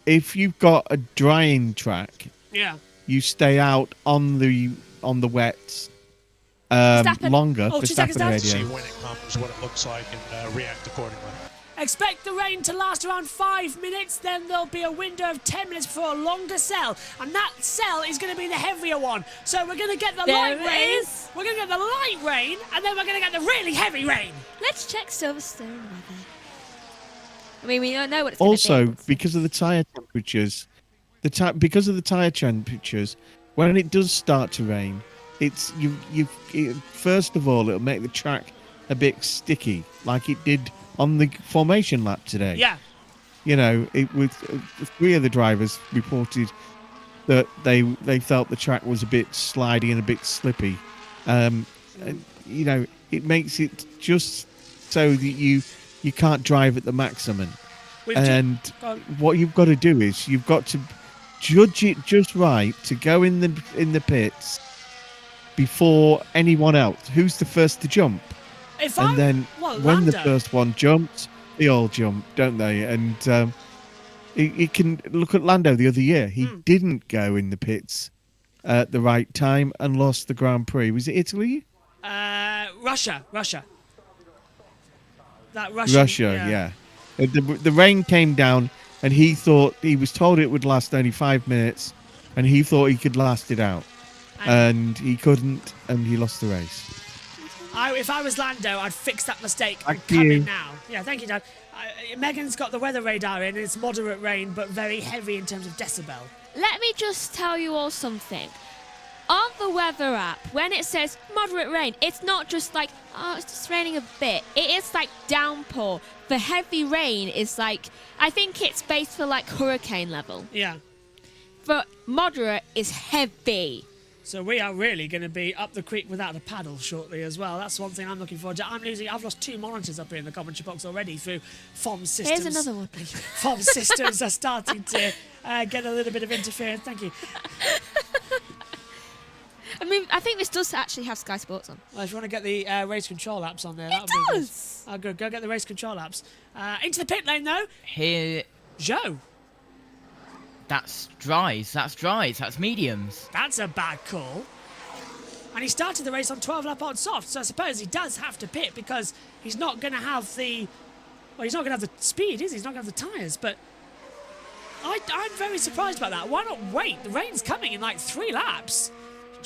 if you've got a drying track, Yeah. you stay out on the wets Verstappen. longer. Oh, 2 seconds, Dad. See Radio. when it comes, what it looks like, and react accordingly. Expect the rain to last around 5 minutes, then there'll be a window of 10 minutes for a longer cell, and that cell is going to be the heavier one. So we're going to get the There light it rain, is. we're going to get the light rain, and then we're going to get the really heavy rain. Let's check Silverstone weather. I mean, we don't know what it's going to Also, be. because of the tire temperatures, when it does start to rain, it's first of all it'll make the track a bit sticky, like it did on the formation lap today. Yeah. You know, it was 3 of the drivers reported that they felt the track was a bit slidey and a bit slippy. And, you know, it makes it just so that you can't drive at the maximum. And what you've got to do is you've got to judge it just right to go in the pits before anyone else. Who's the first to jump? Then when the Lando. first one jumps, they all jump, don't they? And you can look at Lando the other year. He didn't go in the pits at the right time and lost the Grand Prix. Was it Italy? Russia. That Russian, Russia, yeah. The rain came down, and he was told it would last only 5 minutes, and he thought he could last it out, and he couldn't, and he lost the race. If I was Lando, I'd fix that mistake and Thank come you. in now. Yeah, thank you, Dad. Megan's got the weather radar in, and it's moderate rain, but very heavy in terms of decibel. Let me just tell you all something. On the weather app, when it says moderate rain, it's not just like, oh, it's just raining a bit. It is like downpour. The heavy rain is like, I think it's based for like hurricane level. Yeah. But moderate is heavy. So we are really going to be up the creek without a paddle shortly as well. That's one thing I'm looking forward to. I've lost 2 monitors up here in the commentary box already through FOM systems. Here's another one. FOM systems are starting to get a little bit of interference. Thank you. I mean, I think this does actually have Sky Sports on. Well, if you want to get the race control apps on there, that It would does. be good. Go get the race control apps. Into the pit lane though. Here. Joe. That's dries. That's mediums. That's a bad call. And he started the race on 12 lap on soft, so I suppose he does have to pit because he's not going to have the... Well, he's not going to have the speed, is he? He's not going to have the tyres, but... I'm very surprised about that. Why not wait? The rain's coming in like 3 laps.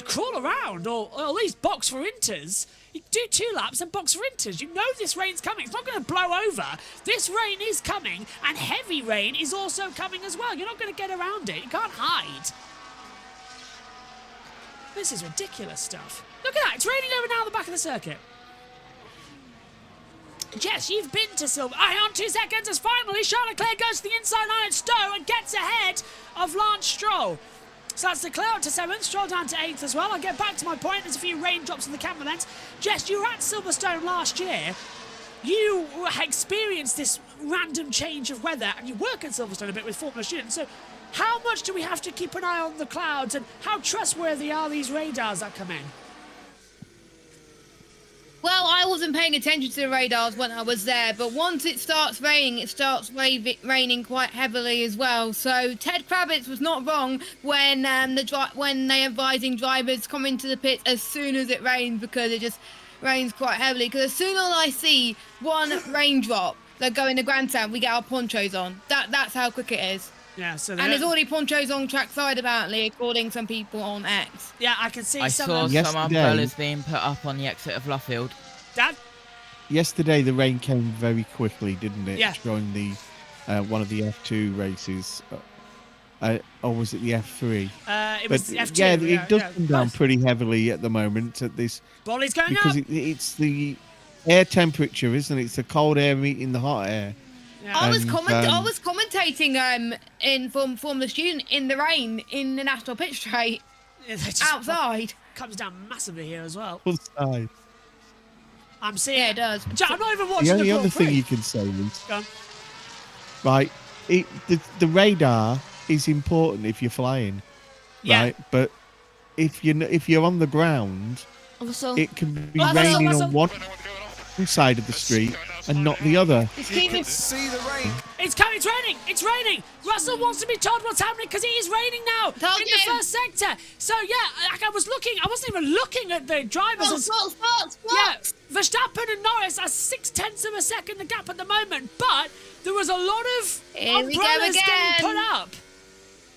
Crawl around, or at least box for inters. You do 2 laps and box for inters. You know this rain's coming. It's not going to blow over. This rain is coming, and heavy rain is also coming as well. You're not going to get around it. You can't hide. This is ridiculous stuff. Look at that. It's raining over now at the back of the circuit. Jess, you've been to Silver. On 2 seconds as finally Charles Leclerc goes to the inside line at Stowe and gets ahead of Lance Stroll. So that's Leclerc up to 7th, Stroll down to 8th as well. I'll get back to my point. There's a few raindrops in the camera lens. Jess, you were at Silverstone last year. You experienced this random change of weather, and you work at Silverstone a bit with Formula students. So how much do we have to keep an eye on the clouds, and how trustworthy are these radars that come in? Well, I wasn't paying attention to the radars when I was there, but once it starts raining, it starts raining quite heavily as well. So Ted Kravitz was not wrong when when they're advising drivers come into the pit as soon as it rains, because it just rains quite heavily. Because as soon as I see one raindrop that go in the grandstand, we get our ponchos on. That's how quick it is. Yeah, so and there's already ponchos on trackside apparently, according to some people on X. Yeah, I can see I saw some umbrellas being put up on the exit of Luffield. Dad? Yesterday the rain came very quickly, didn't it? Yeah. During the one of the F2 races. Or was it the F3? It was the F2. Yeah, it does come down pretty heavily at the moment at this. Bolly's going because up. It's the air temperature, isn't it? It's the cold air meeting the hot air. Yeah. I was commentating in from the student in the rain in the national pit straight outside. Comes down massively here as well. Outside. I'm seeing. Yeah, it does. I'm not even watching The only other Grand Prix. thing you can say is, Go on. right, the radar is important if you're flying, Yeah. right? But if you're on the ground, Also, it can be raining on one side of the street and not the other. You can see the rain. It's coming. It's raining. It's raining. Russell wants to be told what's happening because it is raining now in the first sector. So yeah, like I wasn't even looking at the drivers. Yeah, Verstappen and Norris are 0.6 of a second the gap at the moment, but there was a lot of umbrellas getting put up.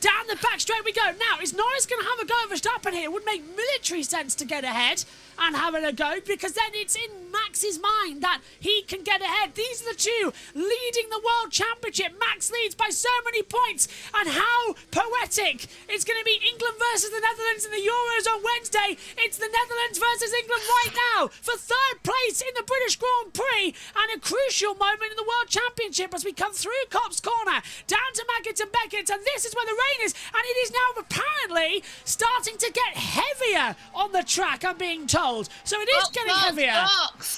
Down the back straight we go. Now, is Norris going to have a go at Verstappen here? It would make military sense to get ahead and have a go, because then it's in Max's mind that he can get ahead. These are the two leading the World Championship. Max leads by so many points, and how poetic. It's going to be England versus the Netherlands in the Euros on Wednesday. It's the Netherlands versus England right now for 3rd place in the British Grand Prix, and a crucial moment in the World Championship as we come through Copse Corner, down to Maggott and Beckett, and this is where the rain is, and it is now apparently starting to get heavier on the track, I'm being told. So it is getting heavier.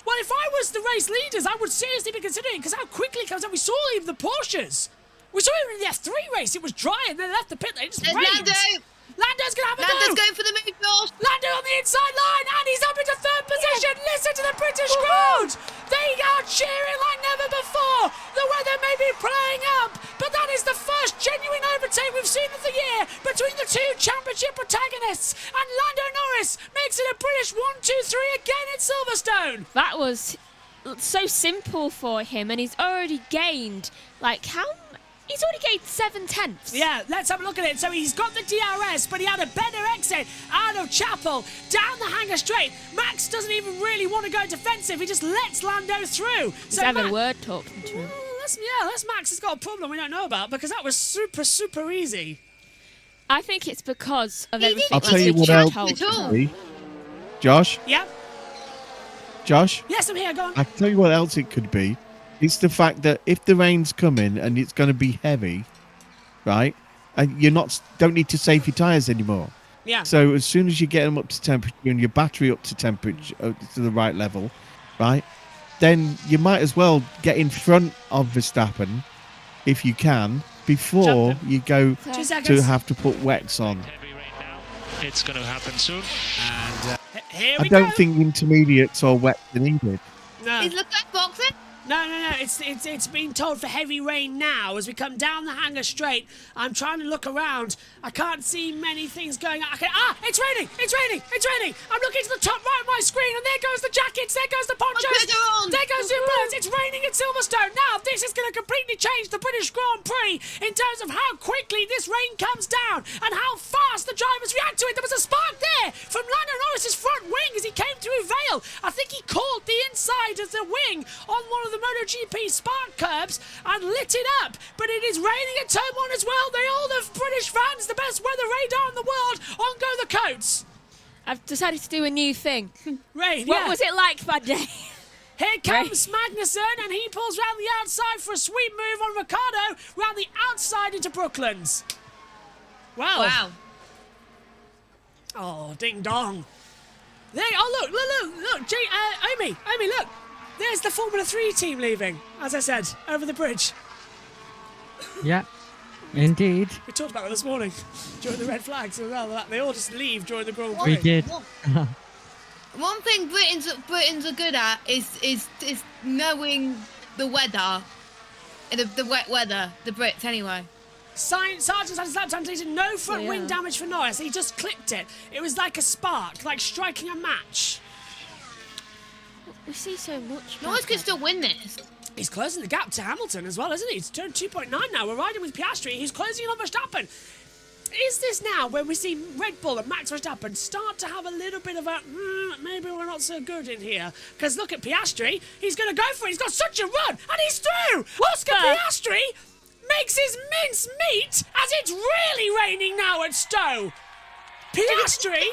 Well, if I was the race leaders, I would seriously be considering, because how quickly it comes down. We saw even the Porsches. We saw even in the F3 race, it was dry, and then left the pit lane. It just rained. Lando's going to have a go. Lando's going for the move, Josh. Lando on the inside line, and he's up into 3rd position. Listen to the British crowd. They are cheering like never before. The weather may be playing up, but that is the first genuine overtake we've seen of the year between the two championship protagonists. And Lando Norris makes it a British 1-2-3 again at Silverstone. that was so simple for him, and he's already gained, like, he's already gained 7/10. Yeah, let's have a look at it. So he's got the DRS, but he had a better exit out of Chapel, down the hanger straight. Max doesn't even really want to go defensive. He just lets Lando through. He's having a word talking to him. Unless Max has got a problem we don't know about, because that was super, super easy. I think it's because of everything. I'll tell you what else it could be. Josh? Yeah? Josh? Yes, I'm here, go on. I can tell you what else it could be. It's the fact that if the rain's coming and it's going to be heavy, right, and don't need to save your tyres anymore. Yeah. So as soon as you get them up to temperature and your battery up to temperature, to the right level, right, then you might as well get in front of Verstappen, if you can, before you go to have to put wets on. It's going to happen soon. And here I we go. don't think intermediates or wets are needed. No. Is Leclerc boxing? No. It's been told for heavy rain now as we come down the hanger straight. I'm trying to look around. I can't see many things going on. It's raining! It's raining! It's raining! I'm looking to the top right of my screen, and there goes the jackets, there goes the ponchos, there goes the umbrellas. It's raining in Silverstone. Now, this is going to completely change the British Grand Prix in terms of how quickly this rain comes down and how fast the drivers react to it. There was a spark there from Lando Norris's front wing as he came through Vale. I think he caught the inside of the wing on one of the MotoGP spark curbs and lit it up. But it is raining at Turn 1 as well. They all the British fans, the best weather radar in the world. On go the coats. I've decided to do a new thing. Rain, What was it like that day? Here comes Magnussen, and he pulls round the outside for a sweet move on Ricciardo, round the outside into Brooklands. Wow. Oh, ding dong. There, look, Omi, look. There's the Formula 3 team leaving, as I said, over the bridge. Yeah, indeed. We talked about that this morning, during the red flags as well. They all just leave during the Grand Prix. We did. One thing Britons are good at is knowing the weather, the wet weather. The Brits anyway. Sargent's had his lap time deleted. No front wing damage for Norris. He just clipped it. It was like a spark, like striking a match. We see so much. Norris could still win this. He's closing the gap to Hamilton as well, isn't he? It's turned 2.9 now. We're riding with Piastri. He's closing on Verstappen. Is this now when we see Red Bull and Max Verstappen start to have a little bit of a maybe we're not so good in here? Because look at Piastri. He's going to go for it. He's got such a run. And he's through. Oscar Piastri makes his mince meat as it's really raining now at Stowe. Piastri.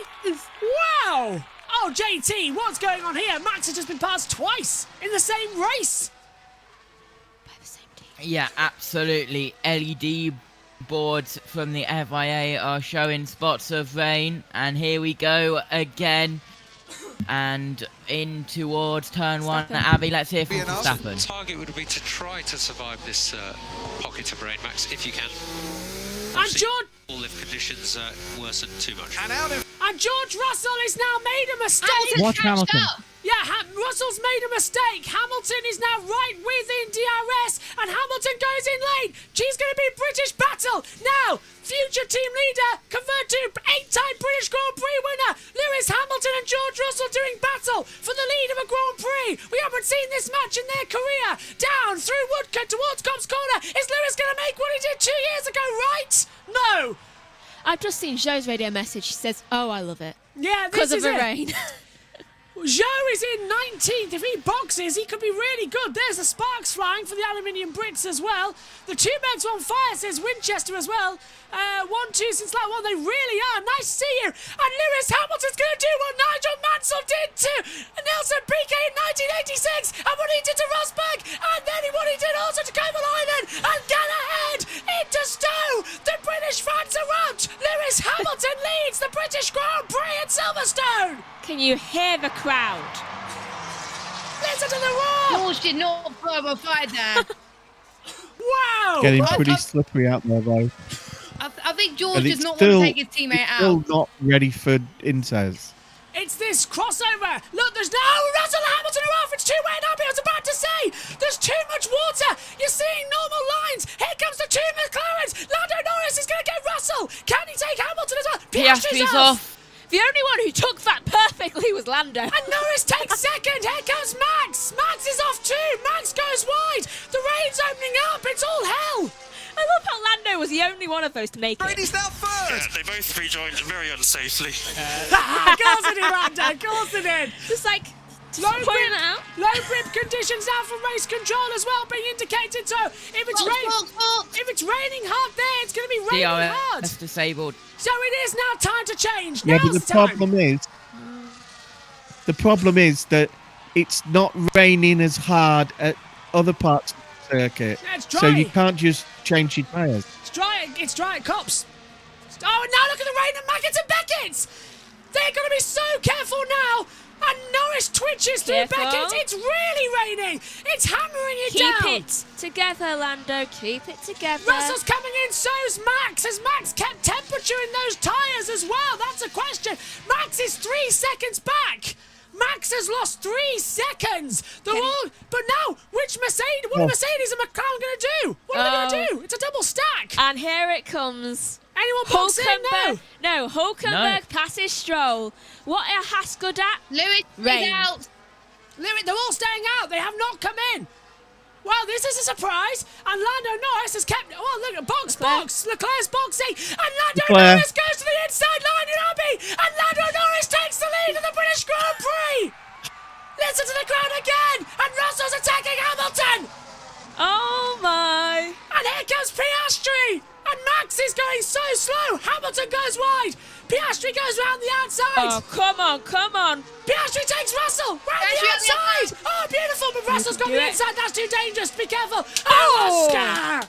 Wow. Oh, JT, what's going on here? Max has just been passed twice in the same race. By the same team. Yeah, absolutely. LED boards from the FIA are showing spots of rain, and here we go again. And in towards turn 1. Abby, let's hear from Verstappen. The target would be to try to survive this pocket of rain, Max, if you can. And George... All if conditions worsen too much. And George Russell has now made a mistake. Watch Hamilton. Yeah, Russell's made a mistake. Hamilton is now right within DRS, and Hamilton goes in lane. She's going to be British battle. Now, future team leader, convert to 8-time British Grand Prix winner, Lewis Hamilton and George Russell doing battle for the lead of a Grand Prix. We haven't seen this match in their career. Down through Woodcote towards Cobb's Corner. Is Lewis going to make what he did 2 years ago right? No. I've just seen Joe's radio message. She says, "Oh, I love it." Yeah, because of the rain. Joe is in 19th. If he boxes, he could be really good. There's the sparks flying for the aluminium Brits as well. The two megs on fire, says Winchester as well. 1-2 since lap 1. They really are. Nice to see you. And Lewis Hamilton's going to do what Nigel Mansell did to Nelson Piquet in 1986, and what he did to Rosberg, and then what he did also to Kovalainen, and get ahead into Stowe. The British fans erupt. Lewis Hamilton leads the British Grand Prix at Silverstone. Can you hear the crowd? Listen to the roar! George did not throw a fight there. Wow! Getting pretty slippery out there, though. I think George And does it's not still- want to take his teammate it's still out. not ready for Intez. It's this crossover. Look, there's no Russell and Hamilton are off. It's two-way up. I was about to say, there's too much water. You're seeing normal lines. Here comes the two McLarens. Lando Norris is going to get Russell. Can he take Hamilton as well? Piastri's off. The only one who took that perfect specifically was Lando. And Norris takes second. Here comes Max. Max is off too. Max goes wide. The rain's opening up. It's all hell. I love how Lando was the only one of those to make it. Brady's now third. Yeah, they both rejoined very unsafely. Of course it did, Lando. Of course it did. Just like... Low grip conditions now from race control as well being indicated. So if it's raining hard there, it's going to be raining hard. DRS disabled. So it is now time to change. Yeah, Now's but the problem is that it's not raining as hard at other parts of the circuit. Yeah, it's dry. So you can't just change your tyres. It's dry at Cops. Oh, and now look at the rain at Mackett's and Beckett's. They're going to be so careful now. And Norris twitches through Beckett. It's really raining. It's hammering it down. Keep it together, Lando. Keep it together. Russell's coming in. So's Max. Has Max kept temperature in those tyres as well? That's a question. Max is 3 seconds back. Max has lost 3 seconds. They're all. But now, which Mercedes? What are Mercedes and McLaren going to do? What are they going to do? It's a double stack. And here it comes. Anyone box in? No, Hulkenberg passes Stroll. What are Haas good at? Lewis is out. They're all staying out. They have not come in. Well, this is a surprise. And Lando Norris has kept... Oh, look at box. Leclerc's boxing. And Lando Norris goes to the inside line in Abbey. And Lando Norris takes the lead in the British Grand Prix. Listen to the crowd again. And Russell's attacking Hamilton. Oh, my. And here comes Piastri. And Max is going so slow. Hamilton goes wide. Piastri goes round the outside. Oh, come on. Piastri takes Russell round the outside. Oh, beautiful. But Russell's got the inside. That's too dangerous. Be careful. Oh, Oscar.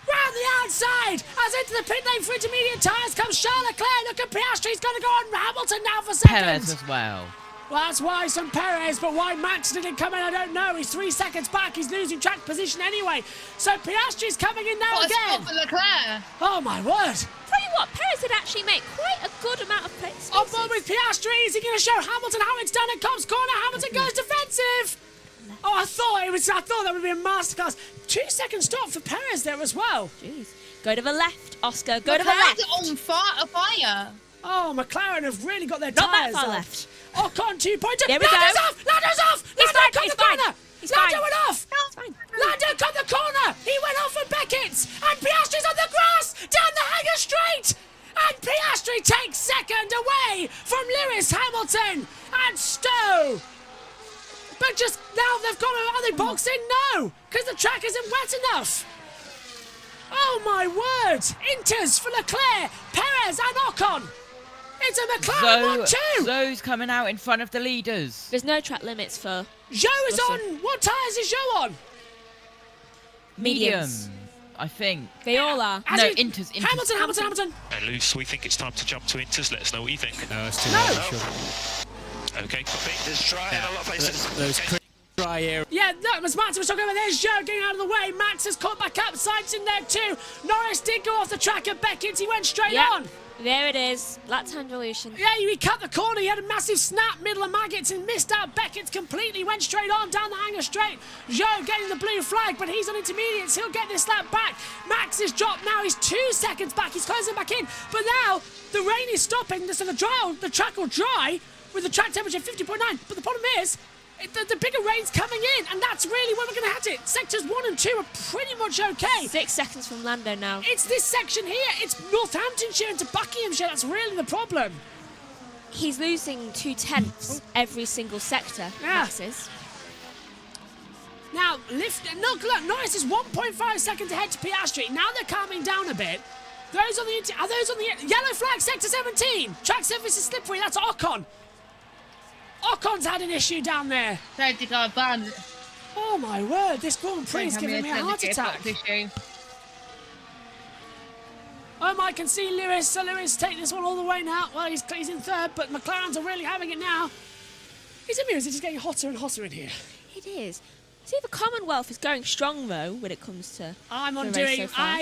Round the outside. As into the pit lane for intermediate tyres comes Charles Leclerc. Look at Piastri. He's going to go on Hamilton now for second. Perez as well. Well, that's why some Perez, but why Max didn't come in, I don't know. He's 3 seconds back. He's losing track position anyway. So Piastri's coming in now again. For Leclerc. Oh, my word. Tell you what, Perez did actually make quite a good amount of place. On board with Piastri. Is he going to show Hamilton how it's done at Cops Corner? Hamilton goes defensive. Oh, I thought that would be a masterclass. 2 second stop for Perez there as well. Jeez. Go to the left, Oscar. Go to the left. On fire. Oh, McLaren have really got their Not tyres that far up. left. Ocon 2.2. There we go. Lando's off! Lando cut the corner! Lando went off! It's fine. Lando cut the corner! He went off at Beckett's! And Piastri's on the grass! Down the hanger straight! And Piastri takes second away from Lewis Hamilton and Stowe! But just now they've got to... Are they boxing? No! Because the track isn't wet enough! Oh my word! Inters for Leclerc, Perez and Ocon! It's a McLaren 1-2! Zoe's coming out in front of the leaders. There's no track limits for... Zhou is on... What tyres is Zhou on? Mediums. I think. They all are. Inters. Hamilton. Luce, we think it's time to jump to Inters. Let us know what you think. No, it's too early. Okay, copy. It's dry in a lot of places. Those dry areas. Yeah, that was Martin was talking about. There's Zhou getting out of the way. Max has caught back up. Sainz in there too. Norris did go off the track at Beckett. He went straight on. There it is. Lap time dilution. Yeah, he cut the corner. He had a massive snap middle of Maggots and missed out Beckett completely. Went straight on down the hanger straight. Zhou getting the blue flag, but he's on intermediates. He'll get this lap back. Max is dropped now. He's 2 seconds back. He's closing back in. But now the rain is stopping. So the track will dry with the track temperature 50.9. But the problem is, the bigger rain's coming in, and that's really where we're going to have it. Sectors 1 and 2 are pretty much okay. 6 seconds from Lando now. It's this section here. It's Northamptonshire into Buckinghamshire. That's really the problem. He's losing 2/10 every single sector. Max is. Now, look, Norris is 1.5 seconds ahead to Piastri. Now they're calming down a bit. Are those on the yellow flag, sector 17? Track surface is slippery. That's Ocon. Ocon's had an issue down there. Oh my word, this Grand Prix is giving me a heart attack. I can see Lewis. So Lewis take this one all the way now. Well, he's in third, but McLaren's are really having it now. It's amusing, it's getting hotter and hotter in here. It is. See, the Commonwealth is going strong though when it comes to. I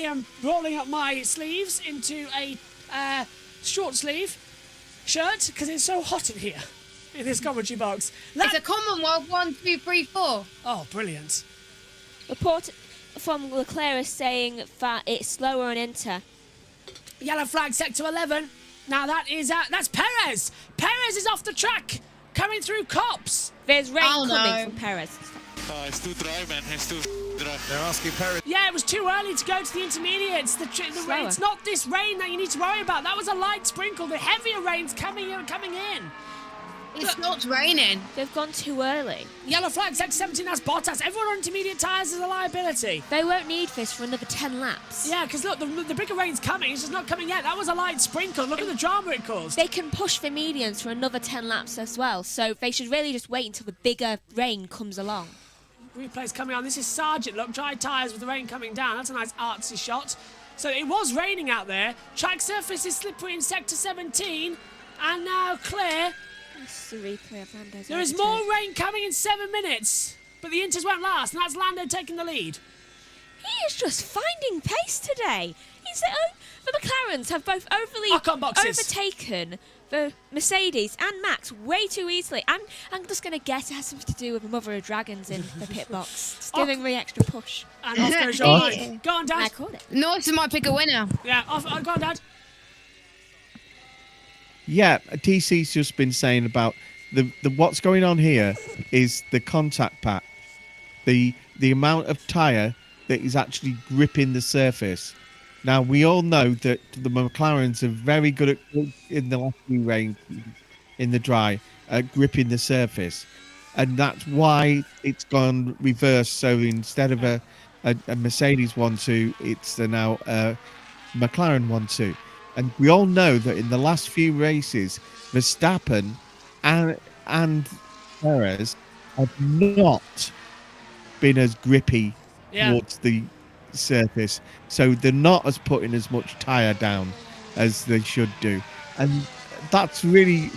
am rolling up my sleeves into a short sleeve shirt because it's so hot in here. In this commentary box. It's a Commonwealth 1, 2, 3, 4. Oh, brilliant. Report from Leclerc is saying that it's slower on Inter. Yellow flag, sector 11. Now that's Perez. Perez Perez is off the track, coming through Cops. There's rain Oh, coming no. from Perez. It's too dry, man. It's too dry. They're asking Perez. Yeah, it was too early to go to the intermediates. It's not this rain that you need to worry about. That was a light sprinkle. The heavier rain's coming in. It's not raining. They've gone too early. Yellow flag, sector 17, that's Bottas. Everyone on intermediate tyres is a liability. They won't need this for another 10 laps. Yeah, because look, the bigger rain's coming. It's just not coming yet. That was a light sprinkle. Look at the drama it caused. They can push for mediums for another 10 laps as well, so they should really just wait until the bigger rain comes along. Replay's coming on. This is Sargent. Look, dry tyres with the rain coming down. That's a nice artsy shot. So it was raining out there. Track surface is slippery in sector 17. And now clear. That's the replay of Lando's There is more rain coming in 7 minutes. But the Inters won't last. And that's Lando taking the lead. He is just finding pace today. The McLarens have both overtaken the Mercedes and Max way too easily. And I'm just going to guess it has something to do with the mother of dragons in the pit box. Just giving me extra push. And off goes your line. Go on, Dad. I called it. Norris might pick a winner. Yeah, go on, Dad. Yeah, TC's just been saying about the what's going on here is the contact pack, the amount of tyre that is actually gripping the surface. Now we all know that the McLarens are very good at in the last few rain, in the dry, at gripping the surface, and that's why it's gone reverse. So instead of a Mercedes 1-2, it's now a McLaren 1-2. And we all know that in the last few races, Verstappen and Perez have not been as grippy towards the surface. So they're not as putting as much tyre down as they should do. And that's really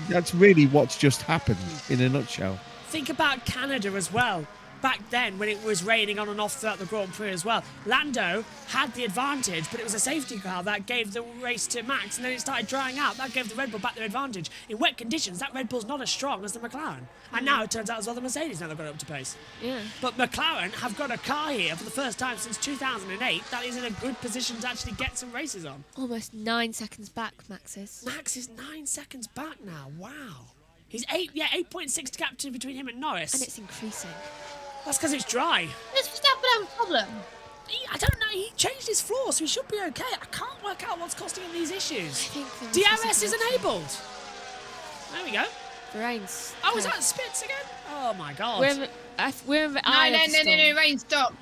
what's just happened in a nutshell. Think about Canada as well. Back then, when it was raining on and off throughout the Grand Prix as well, Lando had the advantage, but it was a safety car that gave the race to Max, and then it started drying out. That gave the Red Bull back their advantage. In wet conditions, that Red Bull's not as strong as the McLaren. And now it turns out as well the Mercedes now they've got up to pace. Yeah. But McLaren have got a car here for the first time since 2008 that is in a good position to actually get some races on. Almost 9 seconds back, Max is. Max is 9 seconds back now. Wow. He's 8.6 gap between him and Norris. And it's increasing. That's because it's dry. Does Verstappen have a problem? I don't know. He changed his floor, so he should be okay. I can't work out what's costing him these issues. DRS is enabled. There we go. The rain's. Oh, is that spits again? Oh my God. We're in the eye of the storm. No, rain stop.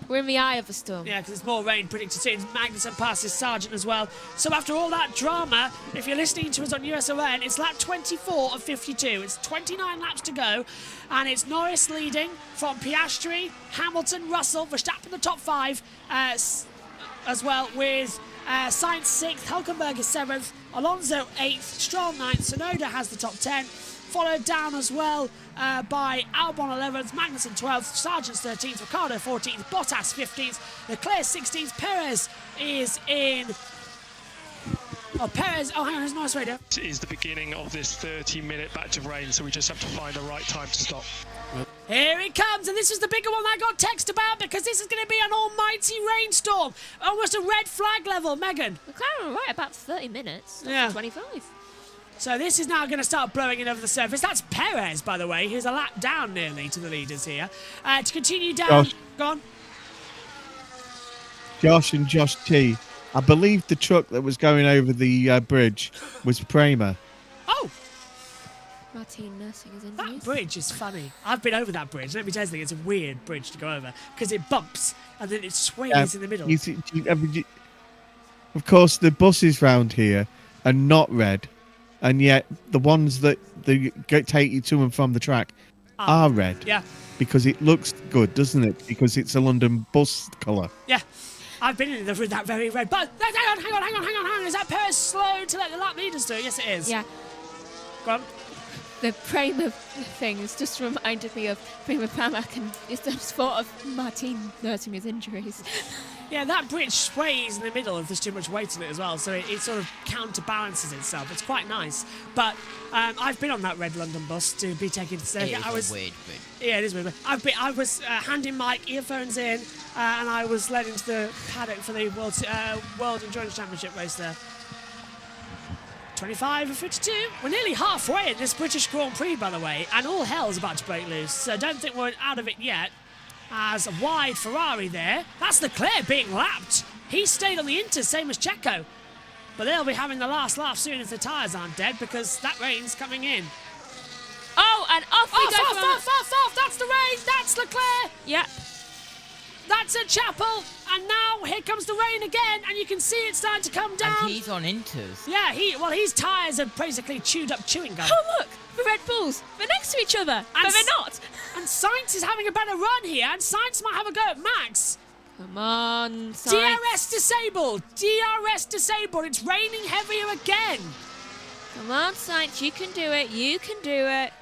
We're in the eye of the storm. Yeah, because there's more rain predicted soon. Magnussen passes Sargent as well. So after all that drama, if you're listening to us on USON, it's lap 24 of 52. It's 29 laps to go. And it's Norris leading from Piastri, Hamilton, Russell, Verstappen the top 5 as well, with Sainz 6th, Hülkenberg is 7th, Alonso 8th, Stroll 9th, Tsunoda has the top 10. Followed down as well by Albon 11th, Magnussen 12th, Sargent's 13th, Ricciardo 14th, Bottas 15th, Leclerc 16th, Perez is in. Perez, hang on, there's no radio. It is the beginning of this 30-minute batch of rain, so we just have to find the right time to stop. Here it comes, and this is the bigger one that I got text about because this is going to be an almighty rainstorm. Almost a red flag level, Megan. McLaren right about 30 minutes. Yeah. 25. So this is now going to start blowing in over the surface. That's Perez, by the way, who's a lap down nearly to the leaders here. To continue down. Josh. Go on. Josh and Josh T. I believe the truck that was going over the bridge was Prima. Oh! Martin nursing his injuries. That bridge is funny. I've been over that bridge. Let me tell you something. It's a weird bridge to go over because it bumps and then it sways in the middle. Of course, the buses round here are not red. And yet, the ones that take you to and from the track are red. Yeah. Because it looks good, doesn't it? Because it's a London bus colour. Yeah. I've been in that very red. But hang on. Is that Perez slow to let the lap leaders do it? Yes, it is. Yeah. Go on. The Prima thing has just reminded me of Prima Pramac, and it's just thought of Martin nursing his injuries. Yeah, that bridge sways in the middle if there's too much weight on it as well, so it sort of counterbalances itself. It's quite nice. But I've been on that red London bus to be taken to circuit. It is a weird bridge. Yeah, it is weird. I was handing my earphones in, and I was led into the paddock for the World Endurance Championship race there. 25 and 52. We're nearly halfway in this British Grand Prix, by the way, and all hell's about to break loose, so don't think we're out of it yet. As a wide Ferrari there. That's Leclerc being lapped. He stayed on the Inter, same as Checo. But they'll be having the last lap soon if the tyres aren't dead, because that rain's coming in. Oh, and off we go. Off! That's the rain! That's Leclerc! Yep. That's at Chapel, and now here comes the rain again, and you can see it starting to come down. And he's on Inters. Yeah, his tyres are basically chewed up chewing gum. Oh, look! The Red Bulls, they're next to each other, but they're not. And Sainz is having a better run here, and Sainz might have a go at Max. Come on, Sainz. DRS disabled. DRS disabled. It's raining heavier again. Come on, Sainz, you can do it. You can do it.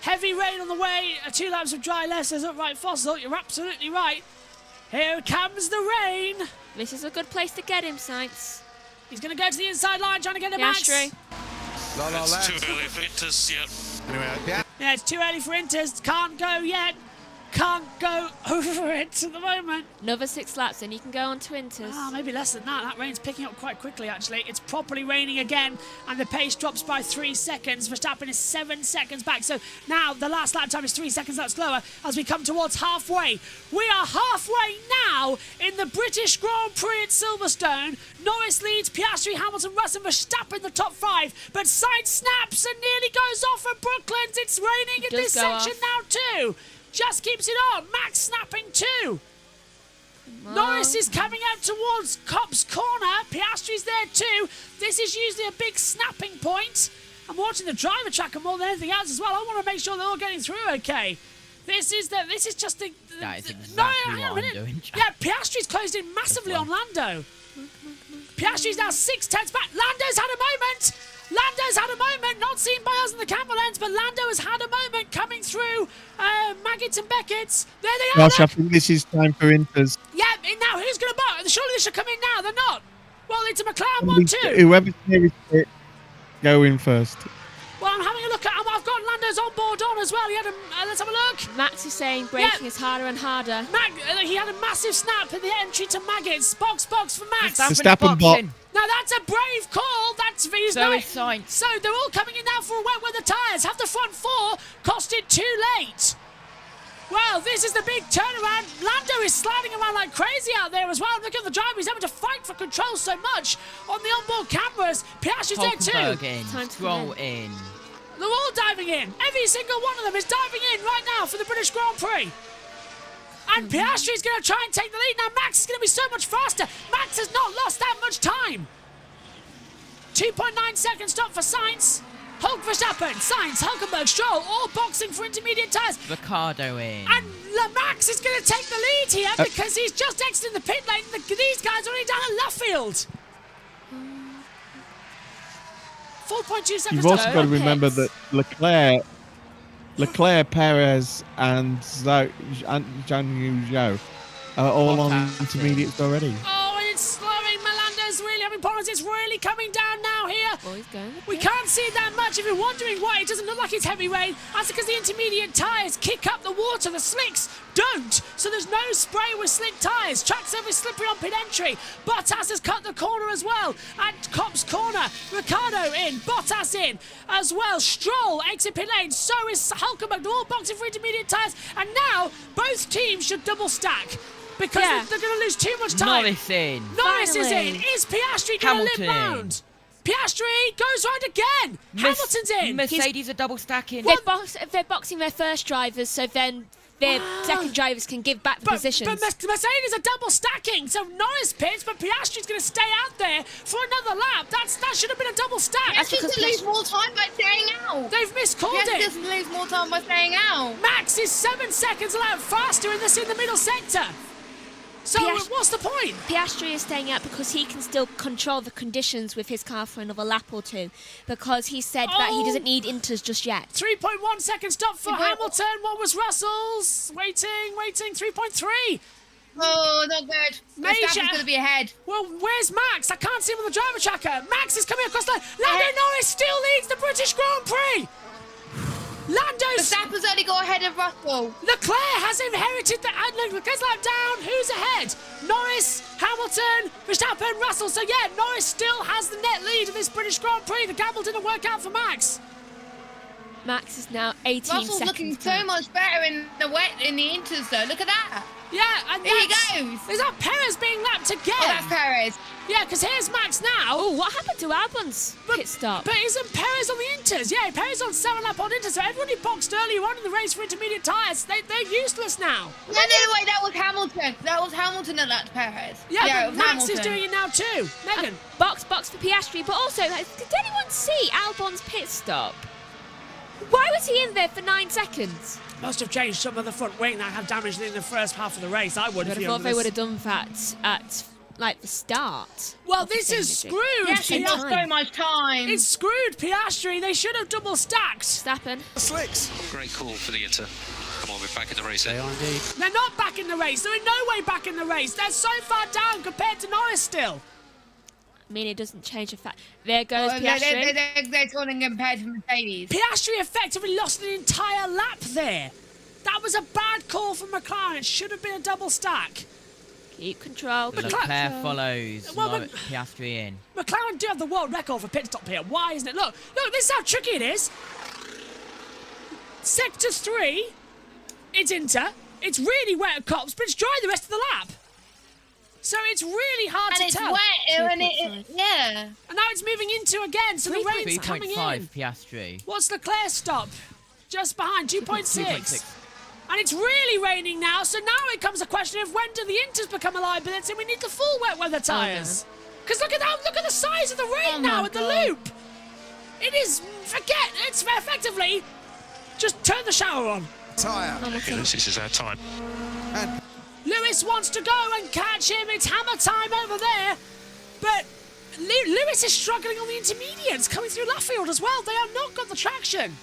Heavy rain on the way. 2 laps of dry left, says Upright Fossil. You're absolutely right. Here comes the rain. This is a good place to get him, Sainz. He's going to go to the inside line, trying to get a Max. It's too early for Inters, yeah. Anyway, yeah, it's too early for Inters. Can't go yet. Can't go over it at the moment. Another 6 laps and you can go on to Inters. Ah, maybe less than that. That rain's picking up quite quickly, actually. It's properly raining again, and the pace drops by 3 seconds. Verstappen is 7 seconds back. So now the last lap time is 3 seconds that slower as we come towards halfway. We are halfway now in the British Grand Prix at Silverstone. Norris leads, Piastri, Hamilton, Russell, Verstappen the top 5. But Sainz snaps and nearly goes off at Brooklands. It's raining in this section now too. Just keeps it on. Max snapping too. Norris is coming out towards Copse Corner. Piastri's there too. This is usually a big snapping point. I'm watching the driver tracker more than anything else as well. I want to make sure they're all getting through okay. This is just the. That is exactly what I'm doing. Yeah, Piastri's closed in massively on Lando. Piastri's now 6 tenths back. Lando's had a moment. Lando's had a moment, not seen by us in the camera lens, but Lando has had a moment coming through Maggots and Beckett's. There they are. Gosh, I think this is time for Inters. Yeah, now who's going to buy? Surely they should come in now. They're not. Well, it's a McLaren 1-2. Whoever's nearest it, go in first. Well, I'm having a look at him. I've got Lando's on board on as well. He had a, let's have a look. Max is saying braking is harder and harder. He had a massive snap in the entry to Maggots. Box for Max. Verstappen bot. Now that's a brave call. That's V's So is Sainz. So they're all coming in now for a wet weather tyres. Have the front 4 cost it too late. Well, this is the big turnaround. Lando is sliding around like crazy out there as well. Look at the driver. He's having to fight for control so much on the onboard cameras. Piastri's there too. In. Stroll in. They're all diving in. Every single one of them is diving in right now for the British Grand Prix. And Piastri's going to try and take the lead. Now Max is going to be so much faster. Max has not lost that much time. 2.9 second stop for Sainz. Hulk Verstappen, Sainz, Hulkenberg, Stroll, all boxing for intermediate tyres. Ricardo in. And Max is going to take the lead here because he's just exiting the pit lane. These guys are already down at Luffield. 4.2 seconds. You've also got to remember that Leclerc, Perez, and Zhang Zhou are all on intermediates already. Oh, and it's slowing. Melander's really having problems. It's really coming down now here. We can't see it that much. If you're wondering why it doesn't look like it's heavy rain, that's because the intermediate tyres kick up the water. The slicks don't. So there's no spray with slick tyres. Track's over slippery on pit entry. Bottas has cut the corner as well. At Copse Corner, Ricardo in. Bottas in as well. Stroll exit pit lane. So is Hulkenberg. They're all boxing for intermediate tyres. And now both teams should double stack. Because they're going to lose too much time. Norris in. Norris is in. Is Piastri going to live round? Piastri goes round again. Hamilton's in. Mercedes are double stacking. They're boxing their first drivers, so then their second drivers can give back the positions. But Mercedes are double stacking, so Norris pits, but Piastri's going to stay out there for another lap. That should have been a double stack. Piastri doesn't lose more time by staying out. They've miscalled it. Piastri doesn't lose more time by staying out. Max is 7 seconds allowed faster in the middle sector. So what's the point? Piastri is staying out because he can still control the conditions with his car for another lap or two. Because he said that he doesn't need Inters just yet. 3.1 second stop for Hamilton. What was Russell's? Waiting. 3.3. Oh, not good. Verstappen's going to be ahead. Well, where's Max? I can't see him on the driver tracker. Max is coming across the line. Lando Norris still leads the British Grand Prix. Lando's... Verstappen's only got ahead of Russell. Leclerc has inherited the... Leclerc's lap down. Who's ahead? Norris, Hamilton, Verstappen, Russell. So, yeah, Norris still has the net lead of this British Grand Prix. The gamble didn't work out for Max. Max is now 18 Russell's seconds looking back. so much better in the inters, though. Look at that. Yeah, and there he goes. Is that Perez being lapped again? Oh, that's Perez. Yeah, because here's Max now. Oh, what happened to Albon's pit stop? But isn't Perez on the inters? Yeah, Perez on 7 lap on inters. So everyone who boxed earlier on in the race for intermediate tyres, they're useless now. No, wait, that was Hamilton. That was Hamilton that lapped Perez. Yeah, it but was Max Hamilton. is doing it now too. Megan. Box for Piastri, but also, did anyone see Albon's pit stop? Why was he in there for 9 seconds? Must have changed some of the front wing that had damaged in the first half of the race. I would have thought they would have done that at like the start. Well, this is screwed. Piastri lost so much time. It's screwed Piastri. They should have double stacked. Verstappen. Slicks. Great call for the Inter. Come on, we're back in the race. They are indeed. They're not back in the race. They're in no way back in the race. They're so far down compared to Norris still. I mean, it doesn't change the fact. There goes Piastri. They're talking compared to Mercedes. Piastri effectively lost an entire lap there. That was a bad call from McLaren. It should have been a double stack. Keep control. Leclerc follows Well, Piastri in. McLaren do have the world record for pit stop here. Why isn't it? Look, this is how tricky it is. Sector 3, it's Inter. It's really wet at Cops, but it's dry the rest of the lap. So it's really hard to tell. And it's wet, and yeah. And now it's moving into again, so the rain's coming in. 3.5 Piastri. What's Leclerc's stop? Just behind, 2.6. And it's really raining now, so now it comes a question of when do the Inters become a liability and we need the full wet weather tyres. Because look at the size of the rain now at the loop. It is, it's effectively, just turn the shower on. Tyre. Okay, this is our time. And Lewis wants to go and catch him. It's hammer time over there. But Lewis is struggling on the intermediates, coming through Lafayette as well. They have not got the traction.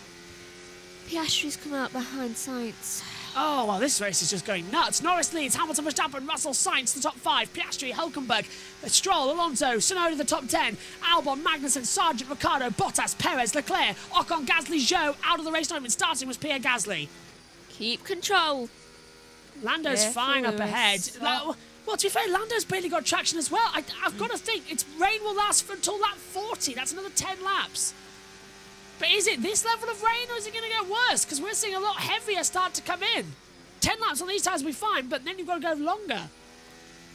Piastri's come out behind Sainz. Oh, well, this race is just going nuts. Norris leads, Hamilton, Verstappen, Russell, Sainz, the top 5, Piastri, Hülkenberg, Stroll, Alonso, Tsunoda, the top 10, Albon, Magnussen, Sargent, Ricciardo, Bottas, Perez, Leclerc, Ocon, Gasly, Zhou. Out of the race, not even starting was Pierre Gasly. Keep control. Lando's fine up ahead. Well, to be fair, Lando's barely got traction as well. I've got to think, rain will last until lap 40. That's another 10 laps. But is it this level of rain or is it going to get worse? Because we're seeing a lot heavier start to come in. 10 laps on these tires will be fine, but then you've got to go longer.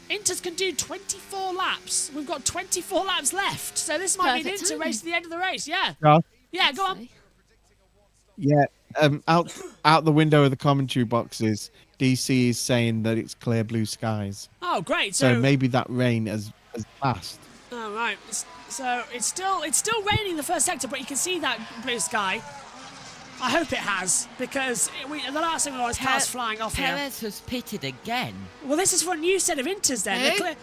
Inters can do 24 laps. We've got 24 laps left. So this might be an Inter race to the end of the race, yeah. Yeah, go on. Yeah, out the window of the commentary boxes, DC is saying that it's clear blue skies. Oh, great. So maybe that rain has passed. Oh, right. So it's still raining in the first sector, but you can see that blue sky. I hope it has, because the last thing we want is cars flying off here. Perez has pitted again. Well, this is for a new set of Inters then.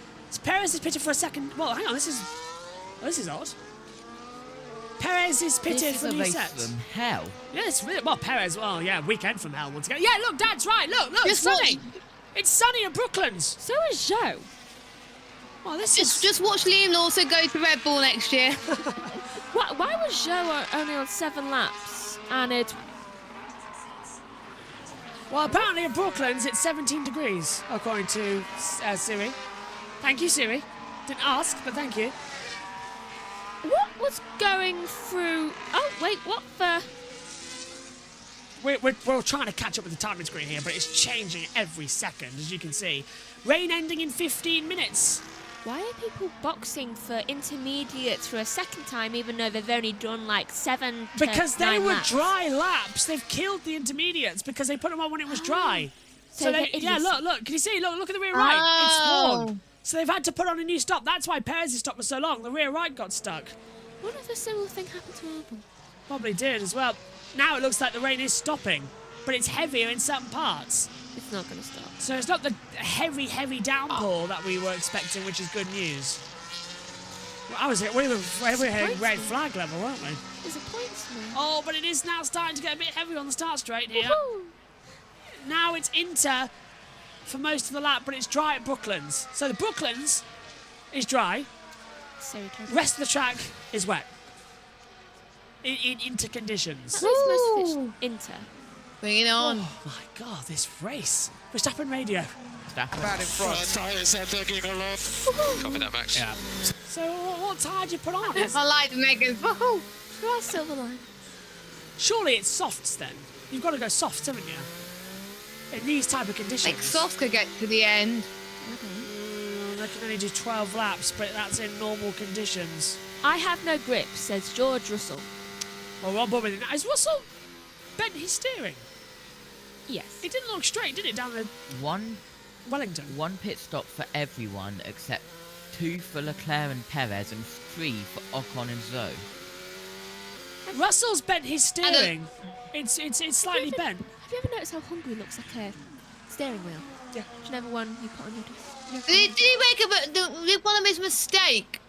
Perez is pitted for a second. Well, hang on, this is odd. Perez is pitted for a new set. This is a race from hell. Yeah, it's really, well, Perez, well, yeah, weekend from hell once again. Yeah, look, Dad's right. Look, it's sunny. It's sunny at Brooklands. So is Zhou. Well, just watch Liam also go to Red Bull next year. Why was Zhou only on 7 laps? And it... Well, apparently at Brooklands it's 17 degrees, according to Siri. Thank you, Siri. Didn't ask, but thank you. What was going through... Oh, wait, what the... We're trying to catch up with the timing screen here, but it's changing every second, as you can see. Rain ending in 15 minutes. Why are people boxing for intermediates for a second time, even though they've only done like 7 to Because they 9 were laps? dry laps. They've killed the intermediates because they put them on when it was dry. So yeah, look. Can you see? Look at the rear right. It's worn. So they've had to put on a new stop. That's why Perez's stop was so long. The rear right got stuck. What if a similar thing happened to Albon? Probably did as well. Now it looks like the rain is stopping, but it's heavier in certain parts. It's not going to stop. So it's not the heavy downpour that we were expecting, which is good news. Well, we were hitting red flag level, weren't we? There's a points now. Oh, but it is now starting to get a bit heavy on the start straight here. Now it's Inter for most of the lap, but it's dry at Brooklands. So the Brooklands is dry. So rest of the track is wet. in inter conditions. That makes most of it inter. Bring it on. Oh my God, this race. Verstappen radio. Bad in front. Tyres are taking a lot. Copy that, Max. Yeah. So what tyre do you put on? I like Megan's. Woohoo! Grass silver line. Surely it's softs then. You've got to go softs, haven't you? In these type of conditions. Like soft could get to the end. They can only do 12 laps, but that's in normal conditions. I have no grip, says George Russell. Well, Rob Bobby, is Russell bent his steering? Yes. It didn't look straight, did it, down the Wellington? One pit stop for everyone except 2 for Leclerc and Perez and 3 for Ocon and Zoe. Russell's bent his steering. It's slightly bent. Have you ever noticed how hungry looks like a steering wheel? Yeah. Whichever one you put on your desk. Did he make one of his mistake?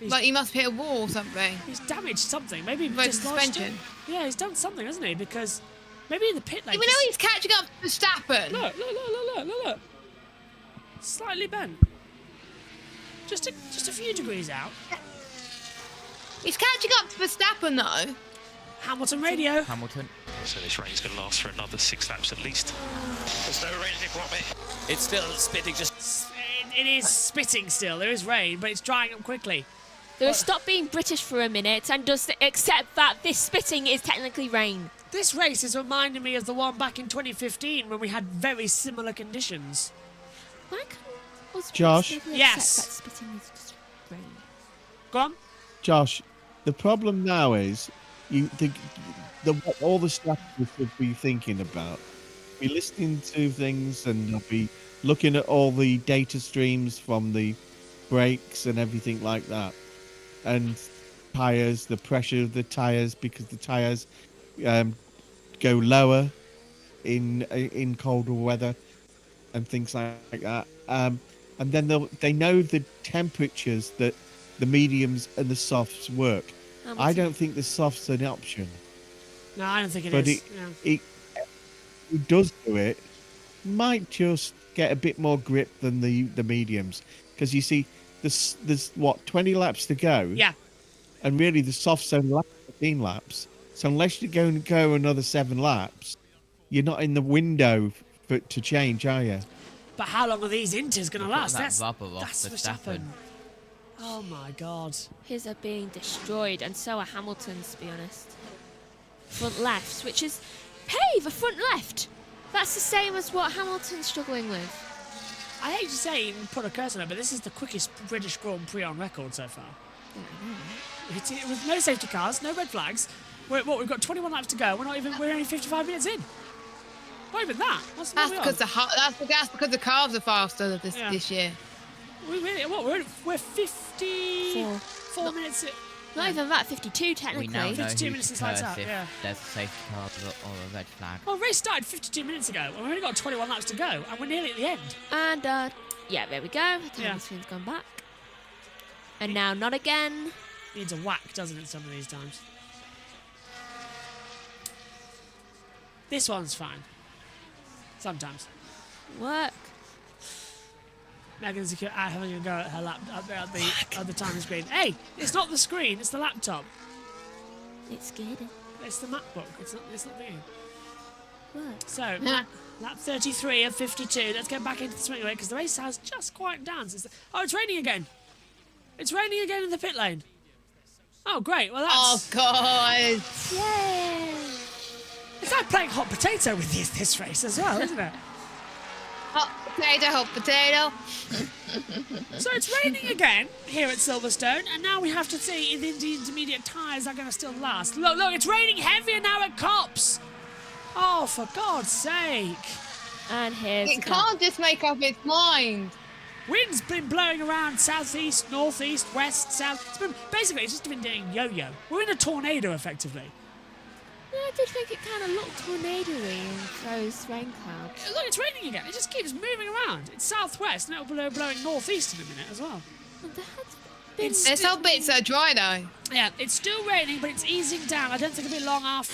Like he must hit a wall or something. He's damaged something. Maybe Like just lost suspension. it. Yeah, he's done something, hasn't he? Because maybe in the pit lane. Even though he's catching up to Verstappen. Look. Slightly bent. Just a few degrees out. He's catching up to Verstappen though. Hamilton radio. Hamilton. So this rain's going to last for another 6 laps at least. There's no rain anymore, mate. It's still spitting just... It is spitting still. There is rain, but it's drying up quickly. They'll stop being British for a minute and just accept that this spitting is technically rain. This race is reminding me of the one back in 2015 when we had very similar conditions. Why can't us Josh? accept Yes. that spitting is just rain? Go on. Josh, the problem now is what all the strategists would be thinking about. Be listening to things and they'll be looking at all the data streams from the brakes and everything like that, and tires, the pressure of the tires, because the tires go lower in colder weather and things like that. And then they know the temperatures that the mediums and the softs work. I don't think the softs are an option. No, I don't think it But is. who does do it might just get a bit more grip than the mediums, because you see there's what, 20 laps to go, Yeah. and really the softs only last 15 laps, so unless you go another 7 laps, you're not in the window to change, are you? But how long are these inters going to last? That That's rubber off Verstappen. Oh my God. His are being destroyed, and so are Hamilton's, to be honest. Front left, which is... Hey, the front left! That's the same as what Hamilton's struggling with. I hate to say even put a curse on it, but this is the quickest British Grand Prix on record so far. With no safety cars, no red flags. We've got 21 laps to go. We're only 55 minutes in. Not even that. That's because the cars are faster this year. We're 54 minutes in. Not even that, 52 technically. We now know 52 who minutes to since lights curse out, if yeah. there's a safety car or a red flag. Well, race started 52 minutes ago, and we've only got 21 laps to go, and we're nearly at the end. And, yeah, there we go. The time screen's gone back. And now not again. Needs a whack, doesn't it, some of these times? This one's fine. Sometimes. Work. Megan's having a go at her at the time screen. Hey, it's not the screen, it's the laptop. It's scared. It's the MacBook. It's not the game. Work. So, lap 33 of 52. Let's get back into the swing away because the race has just quieted down. It's raining again. It's raining again in the pit lane. Oh, great. Well, that's... Oh, God. Yay. It's like playing hot potato with this race as well, isn't it? Hot potato. So it's raining again here at Silverstone, and now we have to see if the intermediate tyres are going to still last. Look, it's raining heavier now at Cops. Oh, for God's sake. And here's... It can't just make up its mind. Wind's been blowing around southeast, northeast, west, south. It's just been doing yo-yo. We're in a tornado, effectively. Yeah, I did think it kind of looked tornado-y in those rain clouds. Look, it's raining again. It just keeps moving around. It's southwest, and it'll be blowing northeast in a minute as well. There's some bits that are dry, though. Yeah, it's still raining, but it's easing down. I don't think it'll be long after...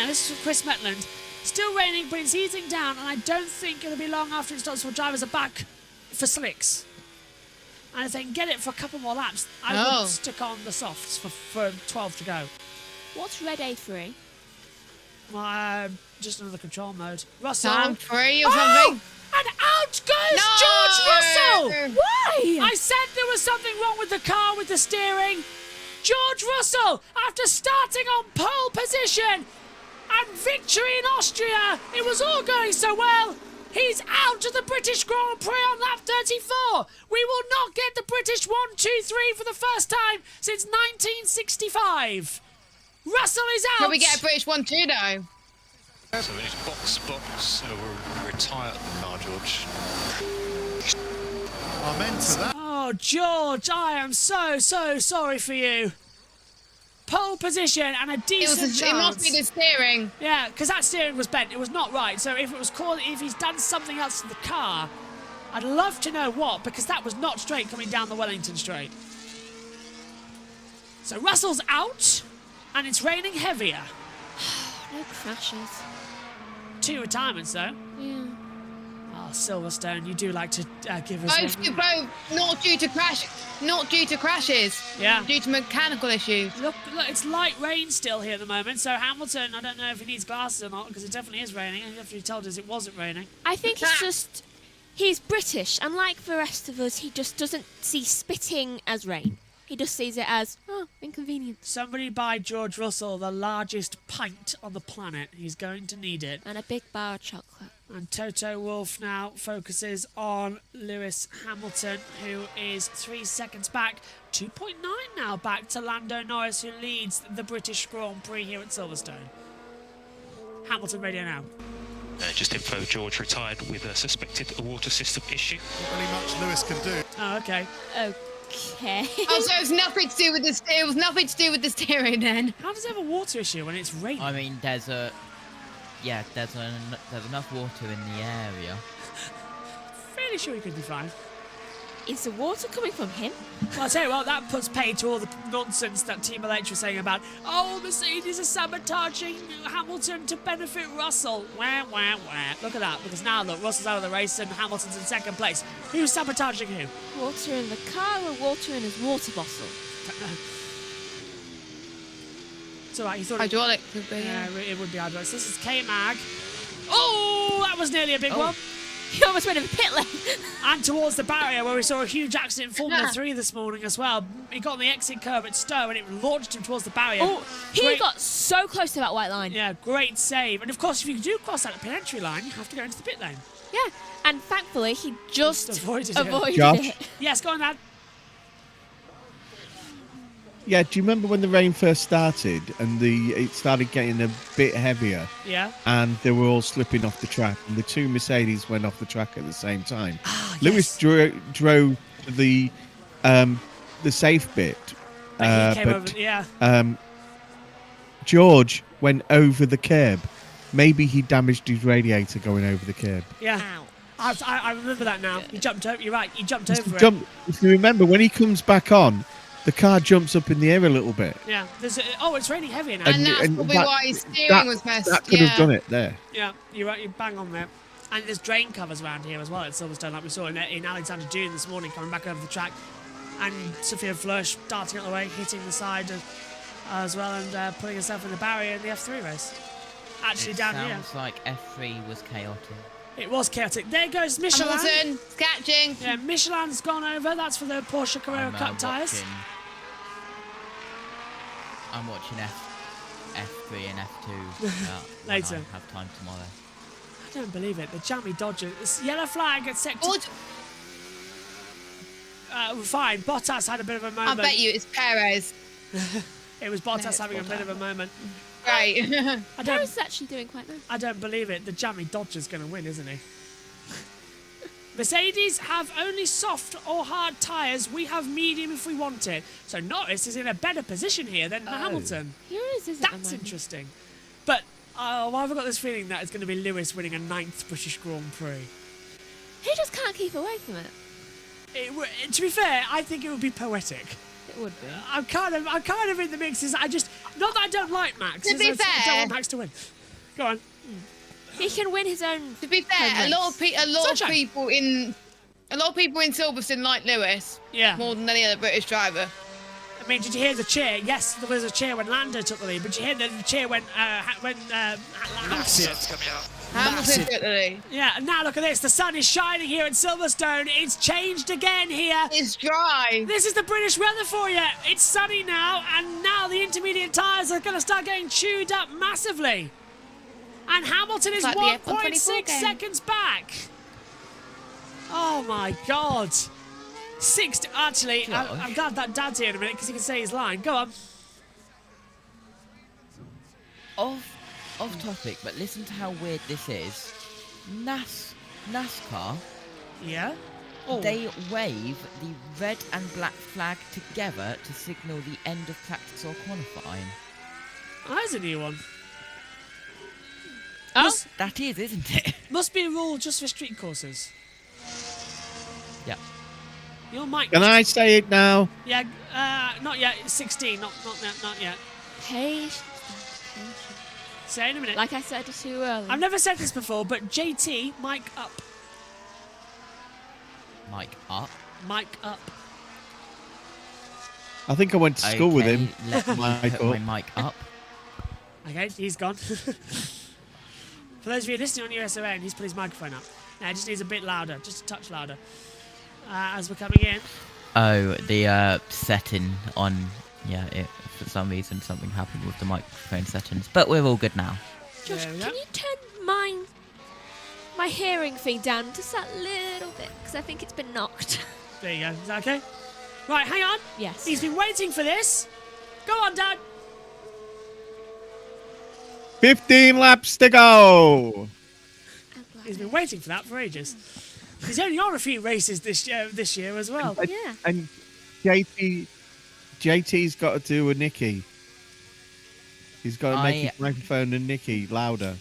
this is from Chris Metland. Still raining, but it's easing down, and I don't think it'll be long after it stops when drivers are back for slicks. And if they can get it for a couple more laps, I would stick on the softs for 12 to go. What's red A3? Well, just another control mode. Russell. Time free or Oh! something. And out goes No! George Russell! Why? I said there was something wrong with the car with the steering. George Russell, after starting on pole position and victory in Austria, it was all going so well. He's out of the British Grand Prix on lap 34. We will not get the British 1, 2, 3 for the first time since 1965. Russell is out. Can we get a British 1, 2 though? So we need box. We'll retire now, George. Amen to that. Oh, George, I am so sorry for you. Pole position and a decent chance. It must be the steering. Yeah, because that steering was bent. It was not right. So if it was if he's done something else to the car, I'd love to know what, because that was not straight coming down the Wellington straight. So Russell's out, and it's raining heavier. No crashes. 2 retirements though. Yeah. Oh, Silverstone, you do like to give us. Both not due to crashes. Yeah. Due to mechanical issues. Look, it's light rain still here at the moment. So Hamilton, I don't know if he needs glasses or not, because it definitely is raining. And after he told us it wasn't raining. I think it's just he's British, and like the rest of us, he just doesn't see spitting as rain. He just sees it as, inconvenient. Somebody buy George Russell the largest pint on the planet. He's going to need it. And a big bar of chocolate. And Toto Wolff now focuses on Lewis Hamilton, who is 3 seconds back. 2.9 now back to Lando Norris, who leads the British Grand Prix here at Silverstone. Hamilton radio now. Just info, George retired with a suspected water system issue. Not really much Lewis can do. Oh, okay. Okay. Oh, so it's nothing to do with the steering. It was nothing to do with the steering then. How does it have a water issue when it's raining? I mean, there's enough water in the area. Fairly sure he could be fine. Is the water coming from him? Well, I'll tell you what, that puts paid to all the nonsense that Team LH was saying about, Mercedes are sabotaging Hamilton to benefit Russell. Wah, wah, wah. Look at that, because now, look, Russell's out of the race and Hamilton's in second place. Who's sabotaging who? Water in the car or water in his water bottle? It's alright, you thought hydraulic could be. Yeah, it would be hydraulic. This is K-Mag. Oh, that was nearly a big one. He almost went in the pit lane. And towards the barrier, where we saw a huge accident in Formula 3 this morning as well. He got on the exit curve at Stowe and it launched him towards the barrier. Oh, he got so close to that white line. Yeah, great save. And of course, if you do cross that pit entry line, you have to go into the pit lane. Yeah, and thankfully, he just avoided Josh? it. Yes, go on, lad. Yeah, do you remember when the rain first started and it started getting a bit heavier? Yeah. And they were all slipping off the track, and the 2 Mercedes went off the track at the same time. Lewis drove the safe bit, He came over, yeah. George went over the curb. Maybe he damaged his radiator going over the curb. Yeah. I remember that now. He jumped over. You're right. He jumped over it. If you remember, when he comes back on, the car jumps up in the air a little bit. Yeah. It's raining heavier now. And that's probably why his steering was messed. That could have done it there. Yeah, you're right. You're bang on there. And there's drain covers around here as well at Silverstone, like we saw in Alexander Dune this morning, coming back over the track. And Sophia Flörsch darting out the way, hitting the side as well, and putting herself in the barrier in the F3 race. Actually, down here. Sounds like F3 was chaotic. It was chaotic. There goes Michelin. Hamilton, catching. Yeah, Michelin's gone over. That's for the Porsche Carrera Cup tyres. I'm watching F3 and F2 later. I have time tomorrow. I don't believe it. The jammy Dodger. This yellow flag at sector. Fine. Bottas had a bit of a moment. I bet you it's Perez. It was Bottas having a bit of a moment. Right. Perez is actually doing quite nice. I don't believe it. The jammy Dodger's going to win, isn't he? Mercedes have only soft or hard tyres. We have medium if we want it. So Norris is in a better position here than Hamilton. He is, That's interesting. But why have I got this feeling that it's going to be Lewis winning a 9th British Grand Prix? He just can't keep away from it. To be fair, I think it would be poetic. It would be. I'm kind of in the mixes. Not that I don't like Max. To be I don't fair, want Max to win. Go on. He can win his own. To be fair, a lot of people in Silverstone like Lewis. Yeah. More than any other British driver. I mean, did you hear the cheer? Yes, there was a cheer when Lando took the lead, but did you hear the cheer when Massive. Coming out. Hamilton took the lead. Yeah, and now look at this. The sun is shining here in Silverstone. It's changed again here. It's dry. This is the British weather for you. It's sunny now, and now the intermediate tyres are going to start getting chewed up massively. And Hamilton is Like the F1 1.6 seconds back. Oh my God. Actually, I'm glad that Dad's here in a minute because he can say his line. Go on. Off topic, but listen to how weird this is. NASCAR. Yeah. Oh. They wave the red and black flag together to signal the end of practice or qualifying. Oh, that's a new one. That is, isn't it? Must be a rule just for street courses. Yeah. Your mic. Can I say it now? Yeah, not yet. It's 16. Not yet. Patience. Say in a minute. Like I said too early. I've never said this before, but JT, mic up. Mic up. Mic up. I think I went to school with him. Let me put my mic up. Okay, he's gone. For those of you listening on USON, he's put his microphone up. Now it just needs a bit louder, just a touch louder. As we're coming in. Oh, the setting on. Yeah, for some reason something happened with the microphone settings, but we're all good now. Josh, can you turn my hearing thing down just that little bit? Because I think it's been knocked. There you go. Is that okay? Right, hang on. Yes. He's been waiting for this. Go on, Dad. 15 laps to go. He's been waiting for that for ages. He's only on a few races this year as well. Yeah. And JT's got to do a Nicky. He's got to make his microphone and Nicky louder.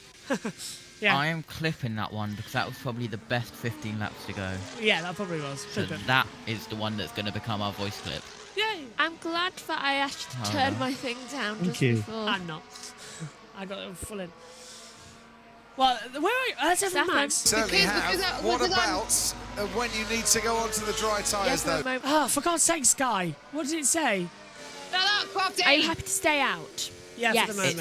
Yeah. I am clipping that one because that was probably the best 15 laps to go. Yeah, that probably was. So that is the one that's going to become our voice clip. Yay! I'm glad that I actually turned my thing down Thank just you. before. I'm not. I got it full in. Well, where are you? Let's have Max. Certainly have. What about when you need to go onto the dry tyres, though? Oh, for God's sake, Sky. What did it say? Are you happy to stay out? Yeah, yes. for the moment.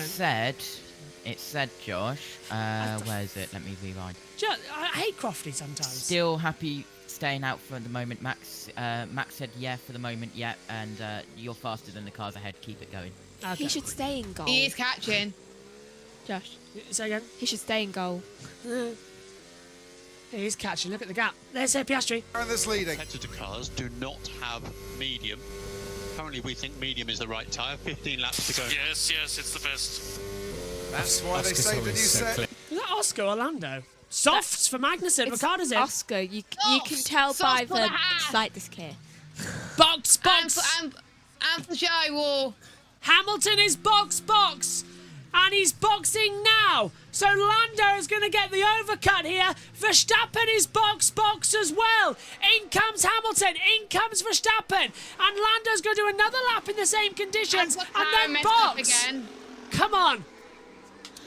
It said, Josh, where is it? Let me rewind. I hate Crofty sometimes. Still happy staying out for the moment, Max. Max said, yeah, for the moment, yeah, and you're faster than the cars ahead. Keep it going. Okay. He should stay in goal. He is catching. Josh. Say again? He should stay in goal. He is catching. Look at the gap. There's Piastri. And this leading. Competitor cars do not have medium. Currently, we think medium is the right tyre. 15 laps to go. Yes, it's the best. That's why they say the new set. Is that Oscar or Lando? Softs for Magnussen. Ricardo's in. Oscar. You can tell by the slight disc here. Box. And for Joe. Hamilton is box. And he's boxing now. So Lando is going to get the overcut here. Verstappen is box as well. In comes Hamilton. In comes Verstappen. And Lando's going to do another lap in the same conditions. And then box. Again. Come on.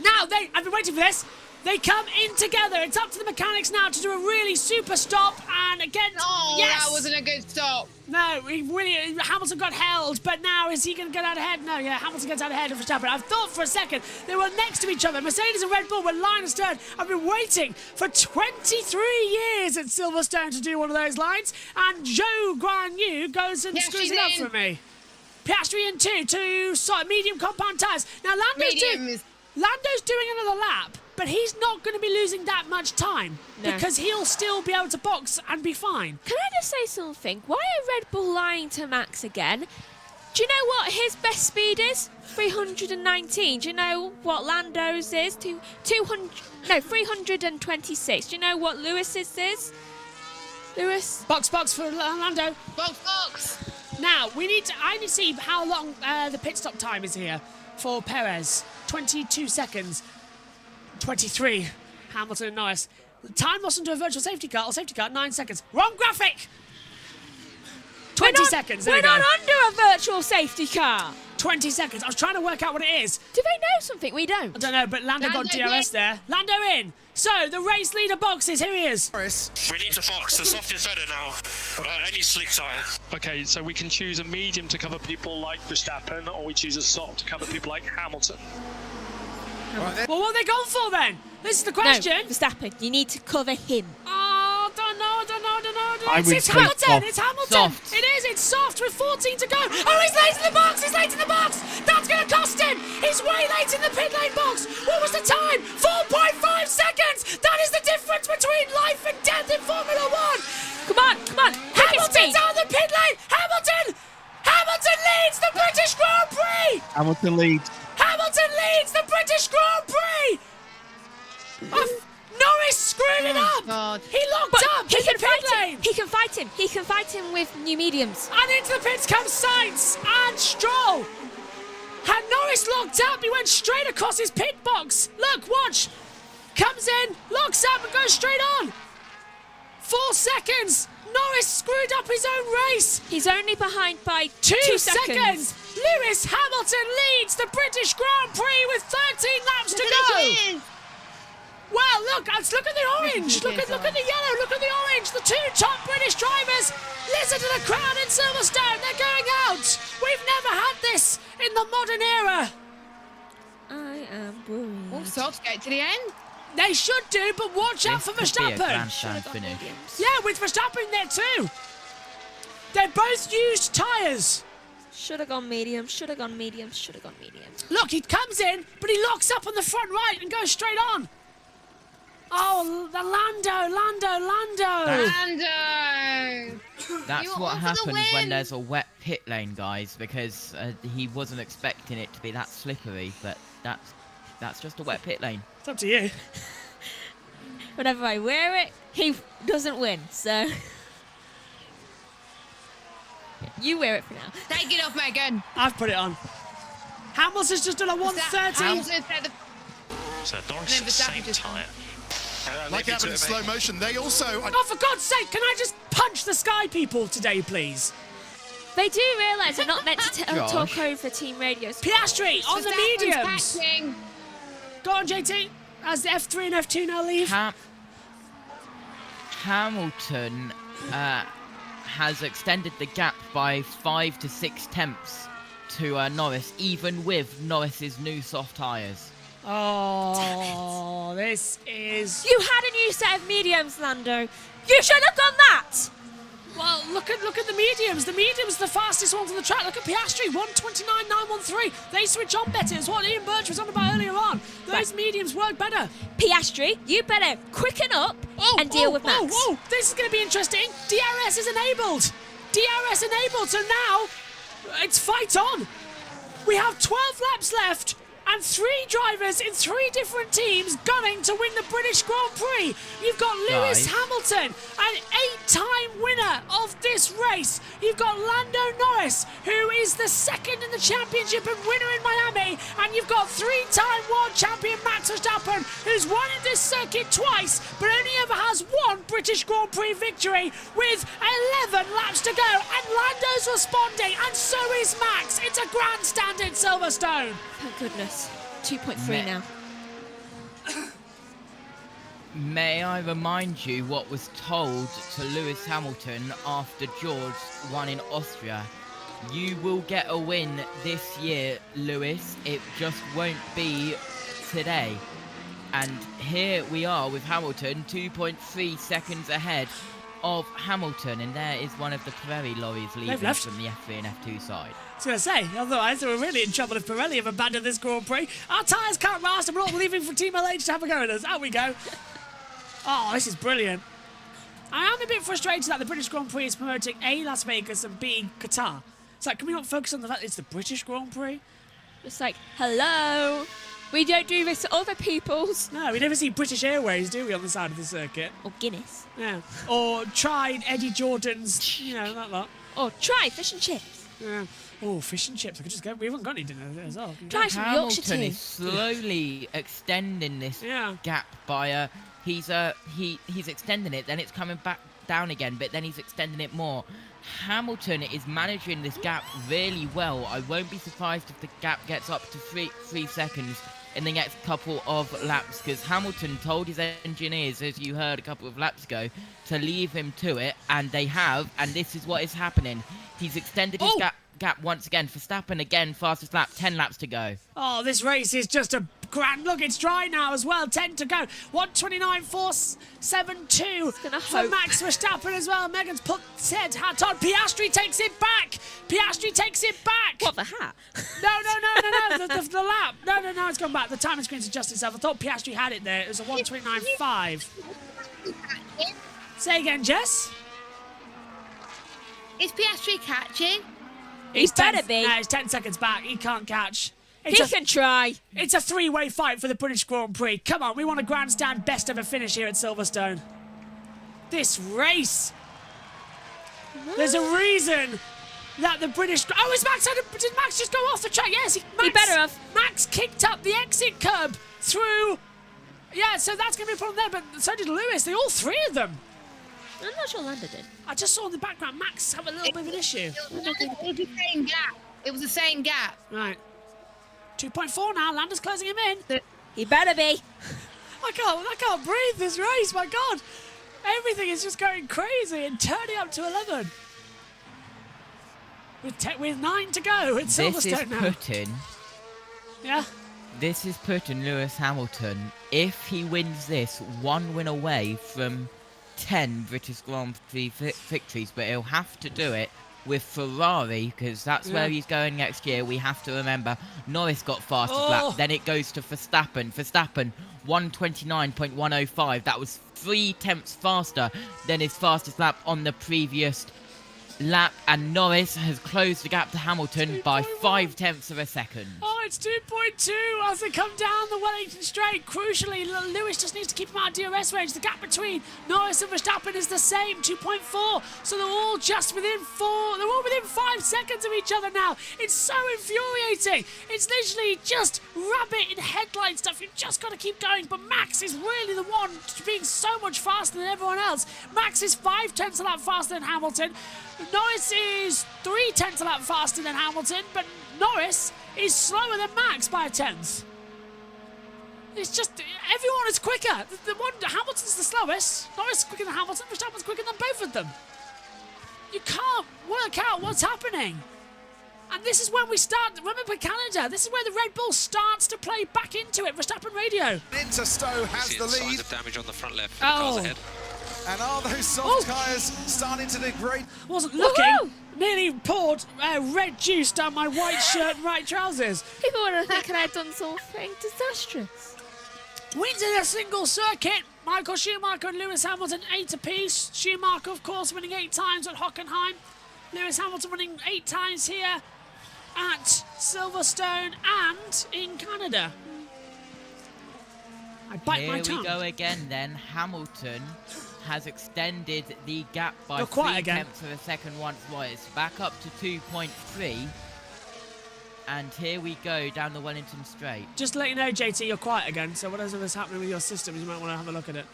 Now, I've been waiting for this. They come in together. It's up to the mechanics now to do a really super stop. And again, yes. That wasn't a good stop. No, Hamilton got held, but now is he going to get out ahead? No, yeah, Hamilton gets out ahead of Verstappen. I thought for a second they were next to each other. Mercedes and Red Bull were line astern. I've been waiting for 23 years at Silverstone to do one of those lines, and Zhou Guanyu goes and screws it up for me. Piastri in two medium compound tyres. Now Lando's doing another lap, but he's not going to be losing that much time because he'll still be able to box and be fine. Can I just say something? Why are Red Bull lying to Max again? Do you know what his best speed is? 319. Do you know what Lando's is? 326. Do you know what Lewis's is? Lewis? Box for Lando. Box. Now, I need to see how long the pit stop time is here for Perez. 22 seconds. 23. Hamilton and Norris. Time lost into a virtual safety car. 9 seconds. Wrong graphic! 20 seconds. There We're we go. not under a virtual safety car. 20 seconds. I was trying to work out what it is. Do they know something we don't? I don't know, but Lando got DRS there. Lando in. So, the race leader boxes. Here he is. We need the box. The soft is better now. Any slick tyre. Okay, so we can choose a medium to cover people like Verstappen, or we choose a soft to cover people like Hamilton. Well, what are they going for then? This is the question. No, Verstappen, you need to cover him. Oh, don't know. I would It's say Hamilton. soft. It's Hamilton. Soft. It is. It's soft with 14 to go. Oh, he's late in the box. He's late in the box. That's going to cost him. He's way late in the pit lane box. What was the time? 4.5 seconds. That is the difference between life and death in Formula One. Come on. Hamilton's out of the pit lane. Hamilton leads the British Grand Prix. Hamilton leads. Hamilton leads the British Grand Prix. Norris screwed it up. God. He locked up. He can pit fight lane. him. He can fight him. He can fight him with new mediums. And into the pits come Sainz and Stroll. Had Norris locked up, he went straight across his pit box. Look, watch. Comes in, locks up and goes straight on. 4 seconds. Norris screwed up his own race. He's only behind by 2 2 seconds. Lewis Hamilton leads the British Grand Prix with 13 laps to go. Well, look at the orange. Look at the yellow. Look at the orange. The two top British drivers. Listen to the crowd in Silverstone. They're going out. We've never had this in the modern era. I am worried. Oh, softs get to the end. They should do, but watch out for This could be a Verstappen. grandstand finish. Yeah, with Verstappen there too. They both used tyres. Should have gone medium. Look, he comes in, but he locks up on the front right and goes straight on. Oh, the Lando. That's You're what on for the happens when win. there's a wet pit lane, guys, because he wasn't expecting it to be that slippery, but that's just a wet pit lane. It's up to you. Whenever I wear it, he doesn't win, so... You wear it for now. Take it off, Megan. I've put it on. Hamilton's just done a 130. Hamilton said the So Norris And at then the Verstappen same just- tyre. Like happened in slow motion, they also... Oh, for God's sake, can I just punch the Sky people today, please? They do realise they're not meant to Josh. talk over team radios. Piastri on the Verstappen's mediums. catching. Go on, JT. As the F3 and F2 now leave. Hamilton has extended the gap by 5 to 6 tenths to Norris, even with Norris's new soft tyres. Oh, this is... You had a new set of mediums, Lando. You should have done that. Well, look at the mediums. The mediums are the fastest ones on the track. Look at Piastri, 1:29.913. They switch on better. It's what Ian Birch was on about earlier on. Those mediums work better. Piastri, you better quicken up and deal with Max. Oh, this is going to be interesting. DRS is enabled. So now it's fight on. We have 12 laps left. And 3 drivers in 3 different teams gunning to win the British Grand Prix. You've got Lewis Hamilton, an 8-time winner of this race. You've got Lando Norris, who is the second in the championship and winner in Miami. And you've got 3-time world champion Max Verstappen, who's won in this circuit twice, but only ever has 1 British Grand Prix victory with 11 laps to go. And Lando's responding, and so is Max. It's a grandstand in Silverstone. Thank goodness. 2.3 now. May I remind you what was told to Lewis Hamilton after George won in Austria? You will get a win this year, Lewis. It just won't be today. And here we are with Hamilton, 2.3 seconds ahead of Hamilton, and there is one of the Pirelli lorries leaving from the F3 and F2 side. I was going to say, otherwise we're really in trouble if Pirelli have abandoned this Grand Prix. Our tyres can't last and we're all leaving for Team LH to have a go at us. Out we go. Oh, this is brilliant. I am a bit frustrated that the British Grand Prix is promoting A, Las Vegas, and B, Qatar. It's like, can we not focus on the fact that it's the British Grand Prix? It's like, hello. We don't do this to other people's. No, we never see British Airways, do we, on the side of the circuit? Or Guinness. Yeah. Or try Eddie Jordan's, that lot. Or try fish and chips. Yeah. Oh, fish and chips. I could just go. We haven't got any dinner there as well. Try some Yorkshire Hamilton tea. is slowly extending this gap by he's extending it, then it's coming back down again, but then he's extending it more. Hamilton is managing this gap really well. I won't be surprised if the gap gets up to 3 seconds in the next couple of laps, because Hamilton told his engineers, as you heard a couple of laps ago, to leave him to it, and they have, and this is what is happening. He's extended his gap once again. Verstappen again, fastest lap, 10 laps to go. Oh, this race is just a grand look. It's dry now as well. 10 to go. 1:29.472 for Max Verstappen as well. Megan's put said hat on. Piastri takes it back. Piastri takes it back. What, the hat? No. The lap. No. It's gone back. The timing screen's adjusted itself. I thought Piastri had it there. It was a 1:29.5. Say again, Jess. Is Piastri catching? He better be. No, he's 10 seconds back. He can't catch. He can try. It's a three-way fight for the British Grand Prix. Come on, we want a grandstand best ever finish here at Silverstone. This race. There's a reason that the British... Oh, is Max... Did Max just go off the track? Yes, he better have. Max kicked up the exit curb through... Yeah, so that's going to be a problem there, but so did Lewis. All three of them. I'm not sure Lando did. I just saw in the background Max have a little bit of an issue. It was the same gap. It was the same gap. Right. 2.4 now. Lando's closing him in. He better be. I can't breathe this race. My God. Everything is just going crazy and turning up to 11. With 9 to go. It's Silverstone now. Yeah. This is putting Lewis Hamilton, if he wins this, 1 win away from 10 British Grand Prix victories, but he'll have to do it with Ferrari, because that's where he's going next year. We have to remember Norris got fastest lap, then it goes to Verstappen. 1:29.105. That was 3 tenths faster than his fastest lap on the previous lap, and Norris has closed the gap to Hamilton by 5 tenths of a second. Oh, it's 2.2 as they come down the Wellington Straight. Crucially, Lewis just needs to keep him out of DRS range. The gap between Norris and Verstappen is the same, 2.4. So they're all just within 4. They're all within 5 seconds of each other now. It's so infuriating. It's literally just rabbit in headlight stuff. You've just got to keep going. But Max is really the one being so much faster than everyone else. Max is 5 tenths of a lap faster than Hamilton. Norris is 3 tenths of a lap faster than Hamilton, but Norris is slower than Max by a tenth. It's just, everyone is quicker. The one, Hamilton's the slowest. Norris is quicker than Hamilton, Verstappen's quicker than both of them. You can't work out what's happening. And this is when we start, remember Canada, this is where the Red Bull starts to play back into it. Verstappen radio. Interstow has the lead. Signs of damage on the front left. Oh. Cars ahead. And are those soft tyres starting to degrade? Wasn't looking. Nearly poured red juice down my white shirt and right trousers. People would have thinking I'd done something disastrous. Wins in a single circuit. Michael Schumacher and Lewis Hamilton 8 apiece. Schumacher, of course, winning 8 times at Hockenheim. Lewis Hamilton winning 8 times here at Silverstone and in Canada. I bite my tongue. Here we go again then. Hamilton has extended the gap by 3 tenths of a second once more. It's back up to 2.3. And here we go down the Wellington Straight. Just to let you know, JT, you're quiet again, so whatever's happening with your system, you might want to have a look at it.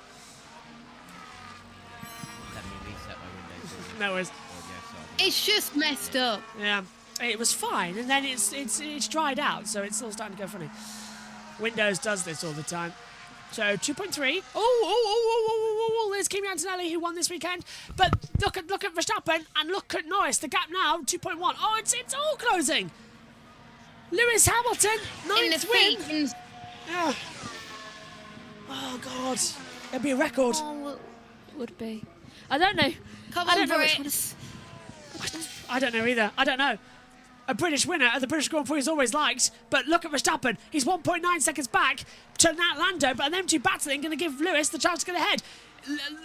Let me reset my windows. No worries. It's just messed up. Yeah, it was fine, and then it's dried out, so it's all starting to go funny. Windows does this all the time. So 2.3. Oh, there's Kimi Antonelli who won this weekend. But look at Verstappen and look at Norris. The gap now 2.1. Oh, it's all closing. Lewis Hamilton, 9th win. Yeah. Oh God, it'd be a record. Oh, it would be. I don't know. Come I on, don't know Brit. which one is. I don't know either. I don't know. A British winner at the British Grand Prix is always liked, but look at Verstappen. He's 1.9 seconds back to Lando, but them two battling going to give Lewis the chance to get ahead.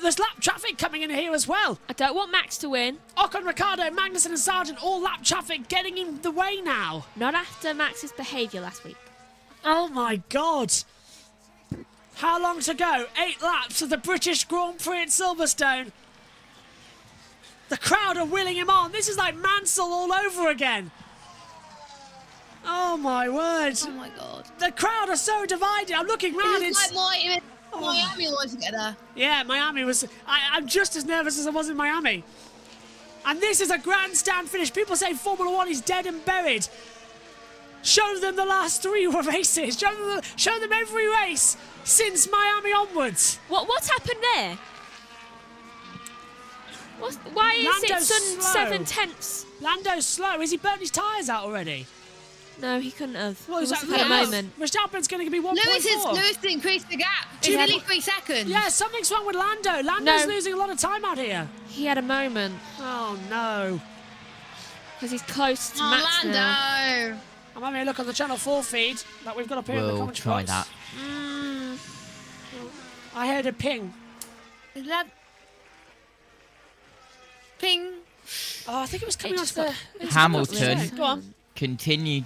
There's lap traffic coming in here as well. I don't want Max to win. Ocon, Ricciardo, Magnussen and Sargent, all lap traffic getting in the way now. Not after Max's behaviour last week. Oh my God. How long to go? 8 laps of the British Grand Prix at Silverstone. The crowd are willing him on. This is like Mansell all over again. Oh my word. Oh my God. The crowd are so divided. I'm looking round. Miami was together. Yeah, Miami was. I'm just as nervous as I was in Miami. And this is a grandstand finish. People say Formula One is dead and buried. Show them the last 3 races. Show them every race since Miami onwards. What's happened there? Why is Lando's it slow. 7/10? Lando's slow. Has he burnt his tyres out already? No, he couldn't have. What He was must that have had a moment. Verstappen's going to be 1.4. Lewis increased the gap. It's nearly 3 seconds. Yeah, something's wrong with Lando. Lando's losing a lot of time out here. He had a moment. Oh, no. Because he's close to Max Lando. now. I'm having a look on the Channel 4 feed that we've got up here in the We'll commentary try box. that. I heard a ping. Ping. Oh, I think it was coming off the... Hamilton Go on. continuing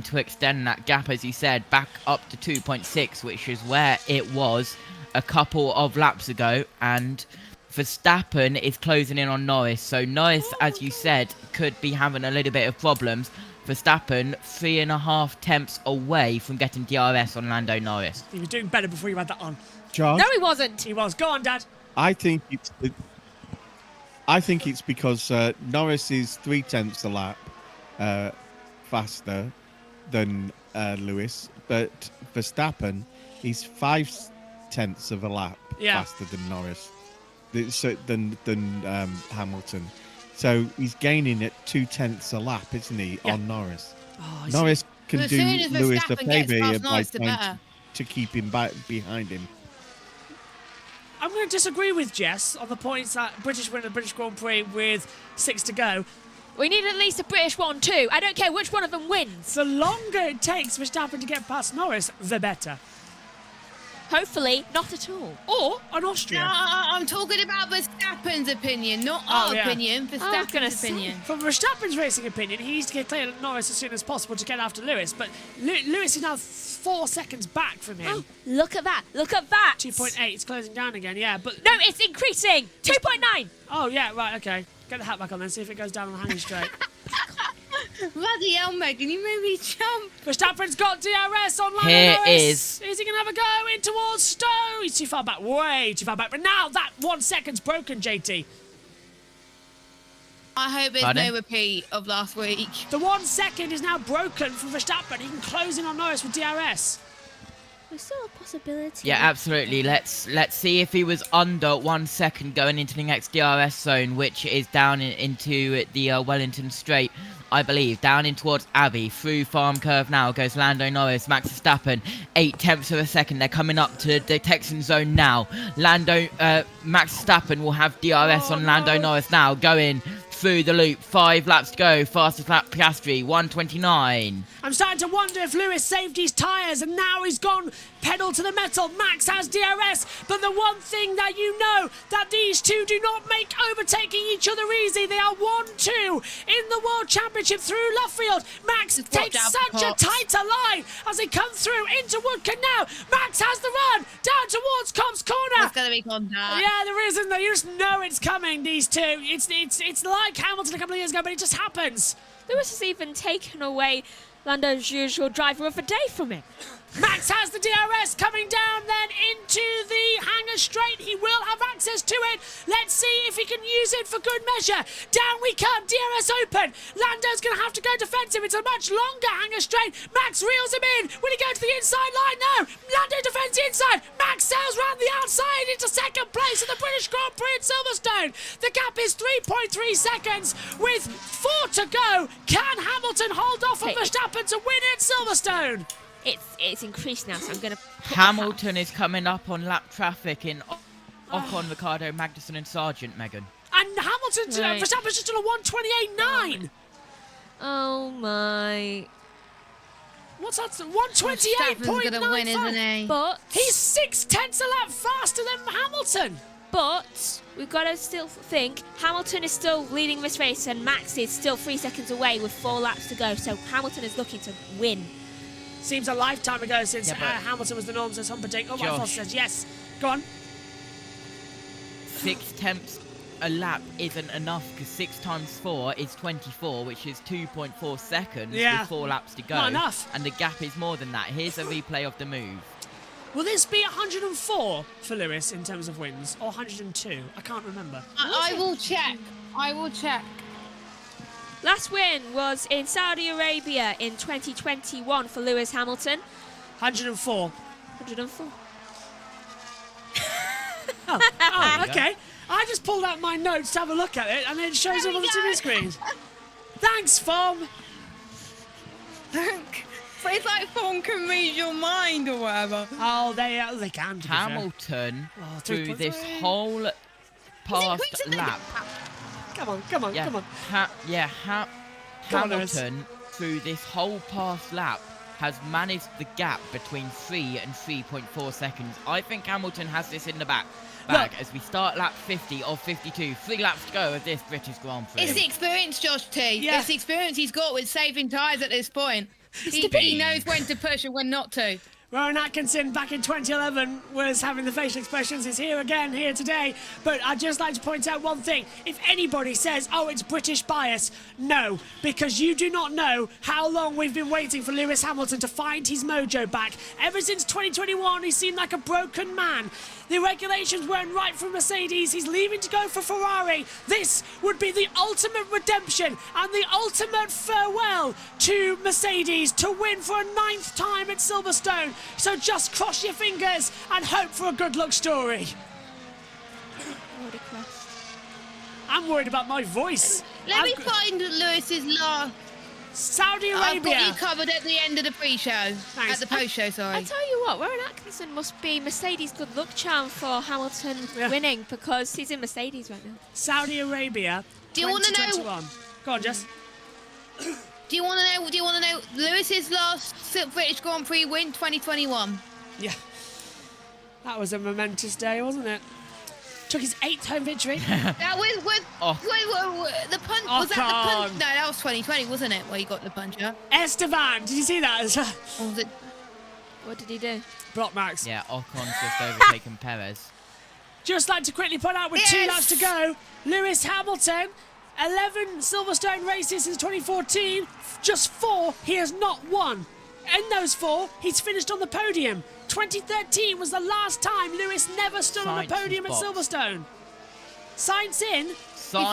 to extend that gap, as you said, back up to 2.6, which is where it was a couple of laps ago, and Verstappen is closing in on Norris. So Norris, as you said, could be having a little bit of problems. Verstappen 3.5 tenths away from getting DRS on Lando Norris. He was doing better before you had that on. John? No, he wasn't. He was. Go on, Dad. I think it's because Norris is 3 tenths a lap faster than Lewis, but Verstappen is 5 tenths of a lap faster than Norris, than Hamilton. So he's gaining at 2 tenths a lap, isn't he, on Norris? Oh, Norris can As do soon as Lewis a Verstappen gets favour past here by Norris, the trying better. to keep him back behind him. I'm going to disagree with Jess on the points that British win the British Grand Prix with 6 to go. We need at least a British one too. I don't care which one of them wins. The longer it takes Verstappen to get past Norris, the better. Hopefully, not at all. Or an Austria. No, I'm talking about Verstappen's opinion, not our opinion. Verstappen's opinion. From Verstappen's racing opinion, he needs to get clear of Norris as soon as possible to get after Lewis. But Lewis is now 4 seconds back from him. Oh, look at that. Look at that. 2.8. It's closing down again, yeah. But no, it's increasing. 2.9. Oh, yeah, right, okay. Get the hat back on then, see if it goes down on the hanging straight. Bloody hell, Megan, you made me jump. Verstappen's got DRS on Lando Here Norris. Is he going to have a go in towards Stowe? He's too far back, way too far back. But now that 1 second's broken, JT. I hope there's no repeat of last week. The 1 second is now broken for Verstappen. He can close in on Norris with DRS. There's still a possibility. Yeah, absolutely. Let's see if he was under 1 second going into the next DRS zone, which is down into the Wellington Straight, I believe. Down in towards Abbey. Through Farm Curve now goes Lando Norris, Max Verstappen. 8 tenths of a second. They're coming up to the Texan zone now. Max Verstappen will have DRS on Lando Norris now, going through the loop. 5 laps to go. Fastest lap Piastri, 1:29. I'm starting to wonder if Lewis saved his tyres and now he's gone pedal to the metal. Max has DRS, but the one thing that you know, that these two do not make overtaking each other easy. They are 1-2 in the World Championship through Luffield. Max takes such a tighter line as they come through into Woodcote now. Max has the run down towards Cobb's Corner. There's going to be contact. Yeah, there isn't there. You just know it's coming, these two. It's like Hamilton a couple of years ago, but it just happens. Lewis has even taken away Lando's usual driver of the day from him. Max has the DRS coming down then into the hangar straight. He will have access to it. Let's see if he can use it for good measure. Down we come, DRS open. Lando's going to have to go defensive. It's a much longer hangar straight. Max reels him in. Will he go to the inside line? No. Lando defends the inside. Max sails round the outside into second place in the British Grand Prix at Silverstone. The gap is 3.3 seconds with 4 to go. Can Hamilton hold off on Verstappen to win at Silverstone? It's increased now, so I'm going to... Hamilton is coming up on lap traffic in Ocon, Ricciardo, Magnussen and Sargent, Megan. And Hamilton's Verstappen's just on a 1:28.9. Oh my... What's that? 1:28.95. going to win, isn't he? But he's 6 tenths a lap faster than Hamilton. But we've got to still think Hamilton is still leading this race and Max is still 3 seconds away with 4 laps to go. So Hamilton is looking to win. Seems a lifetime ago since Hamilton was the norm, says Humperdinck. Oh, my boss says yes. Go on. 6 tenths a lap isn't enough because 6 times 4 is 24, which is 2.4 seconds with 4 laps to go. Not enough. And the gap is more than that. Here's a replay of the move. Will this be 104 for Lewis in terms of wins, or 102? I can't remember. I will check. I will check. Last win was in Saudi Arabia in 2021 for Lewis Hamilton. 104. 104. Oh, okay. I just pulled out my notes to have a look at it, and it shows up on the TV screen. Thanks, Fom. So it's like Fom can read your mind or whatever. Oh, they can. To be Hamilton fair. through this whole past lap. Come on, come on, come on. Hamilton through this whole past lap has managed the gap between 3 and 3.4 seconds. I think Hamilton has this in the bag as we start lap 50 or 52. 3 laps to go of this British Grand Prix. It's the experience, Josh T. Yeah. It's the experience he's got with saving tyres at this point. He knows when to push and when not to. Rowan Atkinson back in 2011 was having the facial expressions. He's here again, here today. But I'd just like to point out one thing. If anybody says, oh, it's British bias, no. Because you do not know how long we've been waiting for Lewis Hamilton to find his mojo back. Ever since 2021, he seemed like a broken man. The regulations weren't right for Mercedes. He's leaving to go for Ferrari. This would be the ultimate redemption and the ultimate farewell to Mercedes to win for a 9th time at Silverstone. So just cross your fingers and hope for a good luck story. I'm worried about my voice. Let me find Lewis's last. Saudi Arabia. I've got you covered at the end of the pre-show. At the post-show, sorry. I tell you what, Rowan Atkinson must be Mercedes' good luck charm for Hamilton winning because he's in Mercedes right now. Saudi Arabia. Do you want to know? Go on, Jess. Do you want to know? Do you want to know Lewis's last British Grand Prix win, 2021? Yeah. That was a momentous day, wasn't it? Took his 8th home victory. That was the punch. Was that the punch? No, that was 2020, wasn't it? Where you got the puncher. Esteban, did you see that? What did he do? Block Max. Yeah, Ocon's just overtaken Perez. Just like to quickly point out, with 2 laps to go, Lewis Hamilton, 11 Silverstone races since 2014, just 4 he has not won. In those 4, he's finished on the podium. 2013 was the last time Lewis never stood on the podium at Silverstone. Sainz in. He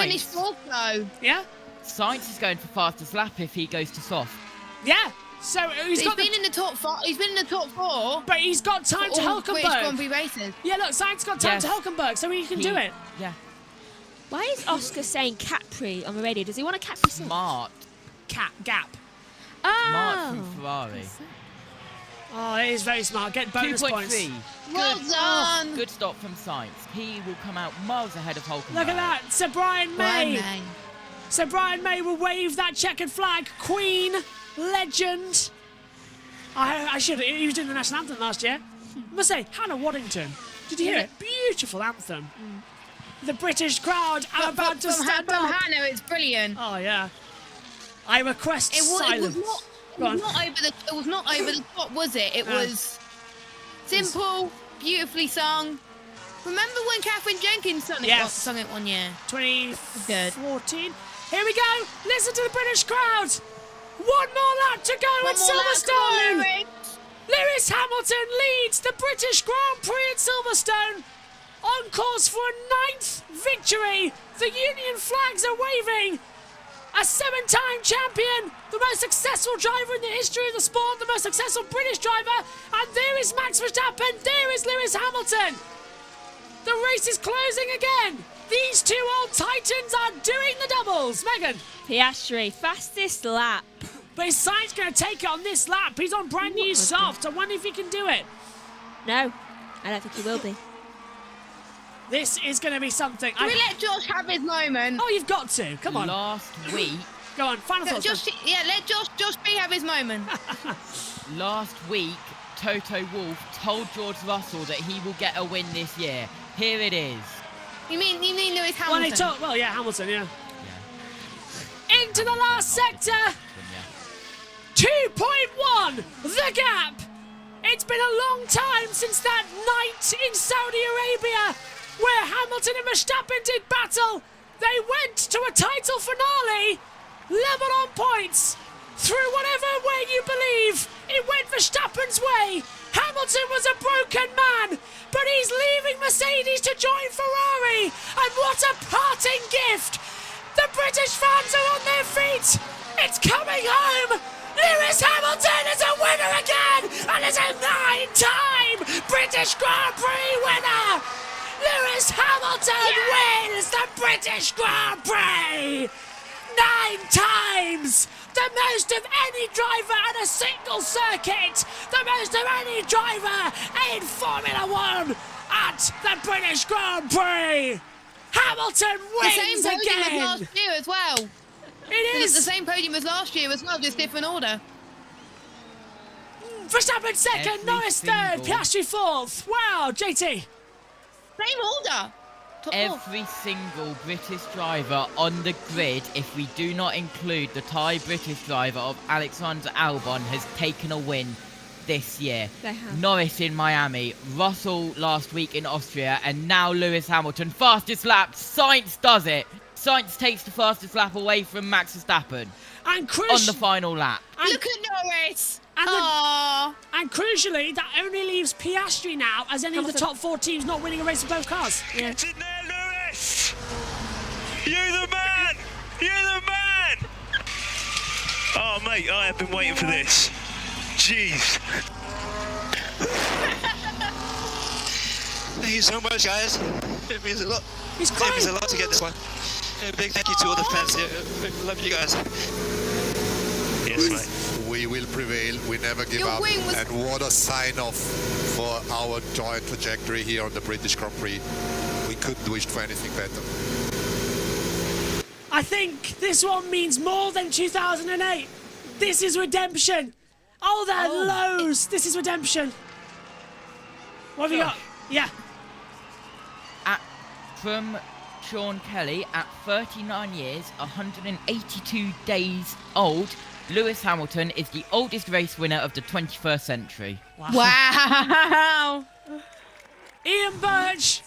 finished 4th though. Yeah? Sainz is going for fastest lap if he goes to soft. Yeah. So he's been in the top 5. He's been in the top 4. But he's got time to British Grand Prix Hülkenberg. races. Yeah, look, Sainz got time to Hülkenberg, so he can do it. Yeah. Why is Oscar saying Capri on the radio? Does he want a Capri sauce? Smart. Gap. Smart from Ferrari. Oh, it is very smart. Get bonus points. 2.3. Well done. Good stop from Sainz. He will come out miles ahead of Hülkenberg. Look at that. Sir Brian May. Sir Brian May will wave that checkered flag. Queen. Legend. I should. He was doing the national anthem last year. I must say, Hannah Waddington. Did you hear it? Beautiful anthem. The British crowd are about to stand up. From Hannah, it's brilliant. Oh, yeah. I request silence. It was not over the top, was it? It was simple, beautifully sung. Remember when Catherine Jenkins sung it one year? 2014. Here we go. Listen to the British crowd. One more lap to go at Silverstone. Lewis Hamilton leads the British Grand Prix at Silverstone. On course for a 9th victory. The Union flags are waving. A 7-time champion, the most successful driver in the history of the sport, the most successful British driver, and there is Max Verstappen, there is Lewis Hamilton. The race is closing again. These 2 old titans are doing the doubles. Megan. Piastri, fastest lap. But is Sainz going to take it on this lap? He's on brand new soft. I wonder if he can do it. No, I don't think he will be. This is going to be something. Can we let Josh have his moment? Oh, you've got to. Come on. Last week. Go on, final thoughts. Let Josh B have his moment. Last week, Toto Wolff told George Russell that he will get a win this year. Here it is. You mean Lewis Hamilton? Hamilton, yeah. Into the last sector. 2.1, the gap. It's been a long time since that night in Saudi Arabia where Hamilton and Verstappen did battle. They went to a title finale, level on points, through whatever way you believe. It went Verstappen's way. Hamilton was a broken man, but he's leaving Mercedes to join Ferrari. And what a parting gift. The British fans are on their feet. It's coming home. Lewis Hamilton is a winner again and is a 9-time British Grand Prix winner. Lewis Hamilton wins the British Grand Prix. 9 times. The most of any driver at a single circuit. The most of any driver in Formula 1 at the British Grand Prix. Hamilton wins the same podium again. as last year as well. It is the same podium as last year as well, just different order. Verstappen second, Norris third, Piastri fourth. Wow, JT. Same order. Every single British driver on the grid, if we do not include the Thai British driver of Alexander Albon, has taken a win this year. They have. Norris in Miami, Russell last week in Austria, and now Lewis Hamilton. Fastest lap, Sainz does it. Sainz takes the fastest lap away from Max Verstappen and on the final lap. Look at Norris. And crucially, that only leaves Piastri now as any of the top 4 teams not winning a race with both cars. Yeah. Get in there, Lewis! You're the man! You're the man! Oh, mate, I have been waiting for this. Jeez. Thank you so much, guys. It means a lot. It means a lot to get this one. A big thank you to all the fans here. Love you guys. Yes, mate. We will prevail. We never give up. And what a sign-off for our joint trajectory here on the British Grand Prix. We couldn't wish for anything better. I think this one means more than 2008. This is redemption. Oh, the lows. This is redemption. What have you got? Yeah. From Sean Kelly, at 39 years, 182 days old, Lewis Hamilton is the oldest race winner of the 21st century. Wow. Ian Birch,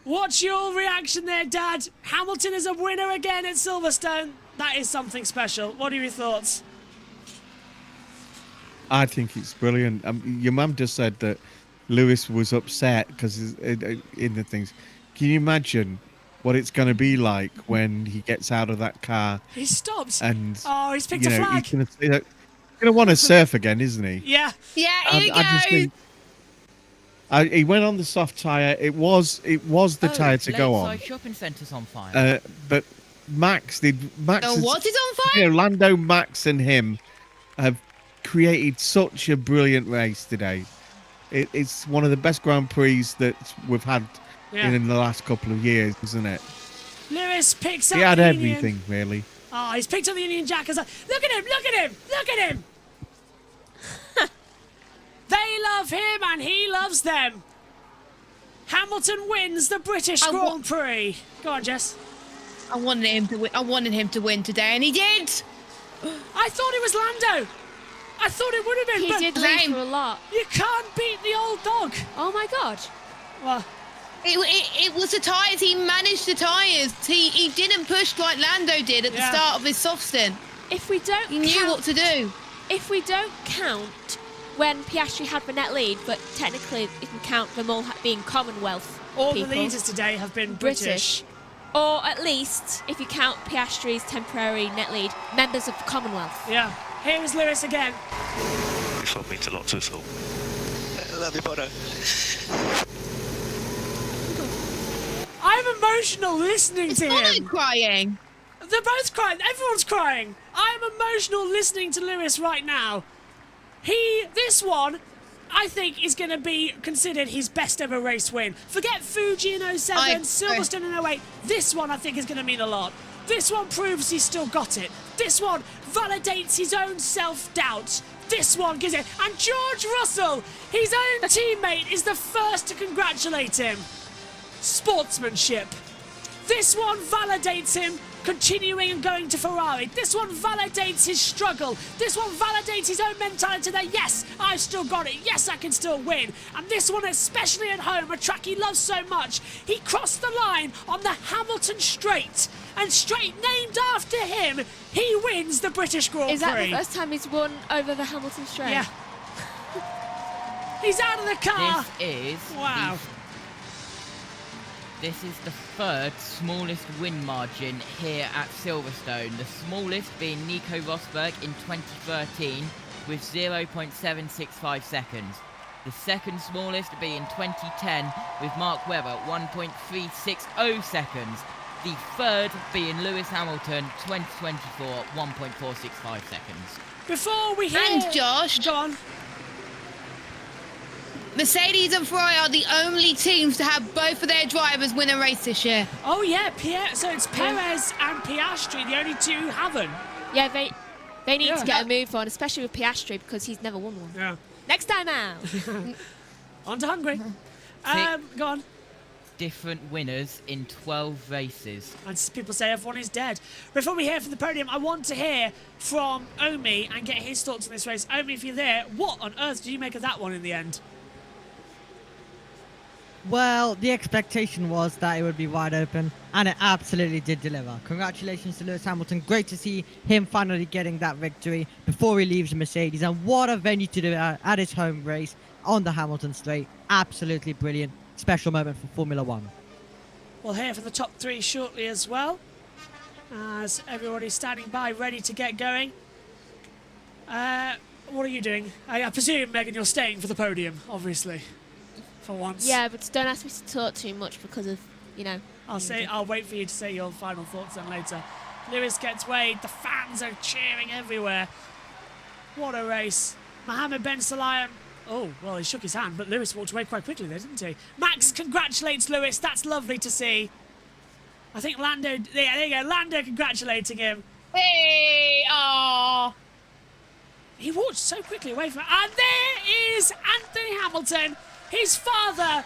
what's your reaction there, Dad? Hamilton is a winner again at Silverstone. That is something special. What are your thoughts? I think it's brilliant. Your mum just said that Lewis was upset because in the things. Can you imagine what it's going to be like when he gets out of that car? He stops. And he's picked a flag. He's going to want to surf again, isn't he? Yeah. Yeah, here he goes. He went on the soft tyre. It was the tyre to go on. Shopping centre's on fire. But Max what is on fire? Lando, Max, and him have created such a brilliant race today. It's one of the best Grand Prix that we've had in the last couple of years, isn't it? Lewis picks up He had the everything, Union. really. Oh, he's picked up the Union Jack. Look at him, look at him, look at him. They love him and he loves them. Hamilton wins the British Grand Prix. Go on, Jess. I wanted him to win today, and he did. I thought it was Lando. I thought it would have been. He did lead for a lot. You can't beat the old dog. Oh my God. Well, it was the tyres. He managed the tyres. He didn't push like Lando did at the start of his soft stint. If we don't, he knew what to do. If we don't count when Piastri had the net lead, but technically you can count them all being Commonwealth all people. The leaders today have been British. Or at least, if you count Piastri's temporary net lead, members of the Commonwealth. Yeah. Here is Lewis again. This one means a lot to us all. I love you, Bono. I'm emotional listening to him. Crying. They're both crying. Everyone's crying. I'm emotional listening to Lewis right now. This one, I think, is going to be considered his best ever race win. Forget Fuji in 07, Silverstone in 08. This one, I think, is going to mean a lot. This one proves he's still got it. This one validates his own self-doubt. This one gives it. And George Russell, his own teammate, is the first to congratulate him. Sportsmanship. This one validates him continuing and going to Ferrari. This one validates his struggle. This one validates his own mentality that, yes, I've still got it. Yes, I can still win. And this one, especially at home, a track he loves so much, he crossed the line on the Hamilton Straight. And straight named after him, he wins the British Grand Prix. Is that the first time he's won over the Hamilton Straight? Yeah. He's out of the car. This is the third smallest win margin here at Silverstone. The smallest being Nico Rosberg in 2013 with 0.765 seconds. The second smallest being 2010 with Mark Webber 1.360 seconds. The third being Lewis Hamilton 2024 1.465 seconds. Before we hear... And Josh, go on. Mercedes and Ferrari are the only teams to have both of their drivers win a race this year. Oh yeah, so it's Perez and Piastri, the only two who haven't. Yeah, they need to get a move on, especially with Piastri, because he's never won one. Yeah. Next time out. On to Hungary. Go on. Different winners in 12 races. And people say everyone is dead. Before we hear from the podium, I want to hear from Omi and get his thoughts on this race. Omi, if you're there, what on earth do you make of that one in the end? Well, the expectation was that it would be wide open, and it absolutely did deliver. Congratulations to Lewis Hamilton. Great to see him finally getting that victory before he leaves Mercedes. And what a venue to do it at his home race on the Hamilton Straight. Absolutely brilliant. Special moment for Formula One. We'll hear from the top three shortly as well, as everybody's standing by, ready to get going. What are you doing? I presume, Megan, you're staying for the podium, obviously, for once. Yeah, but don't ask me to talk too much because of, I'll wait for you to say your final thoughts then later. Lewis gets weighed. The fans are cheering everywhere. What a race. Mohammed Ben Sulayem. Oh, well, he shook his hand, but Lewis walked away quite quickly there, didn't he? Max congratulates Lewis. That's lovely to see. I think Lando... Yeah, there you go. Lando congratulating him. Hey! Aww. He walked so quickly away from... And there is Anthony Hamilton, his father,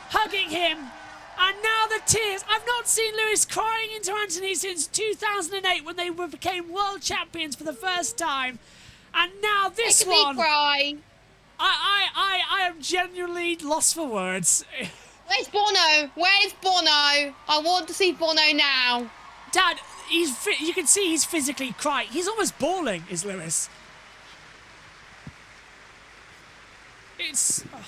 hugging him. And now the tears. I've not seen Lewis crying into Anthony since 2008 when they became world champions for the first time. And now this one... Me cry. I am genuinely lost for words. Where's Bono? Where's Bono? I want to see Bono now. Dad, you can see he's physically crying. He's almost bawling, is Lewis. It's... Oh.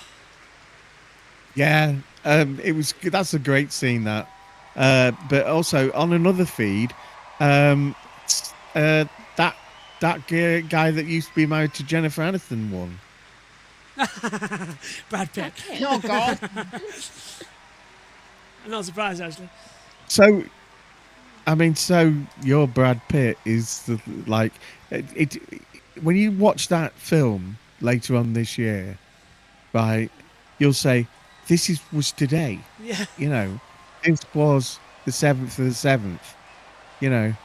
Yeah, it was. That's a great scene, that. But also, on another feed, that guy that used to be married to Jennifer Aniston won. Brad Pitt. Oh, God. I'm not surprised, actually. So your Brad Pitt is it. When you watch that film later on this year, right, you'll say, this was today. Yeah. This was the 7th of the 7th.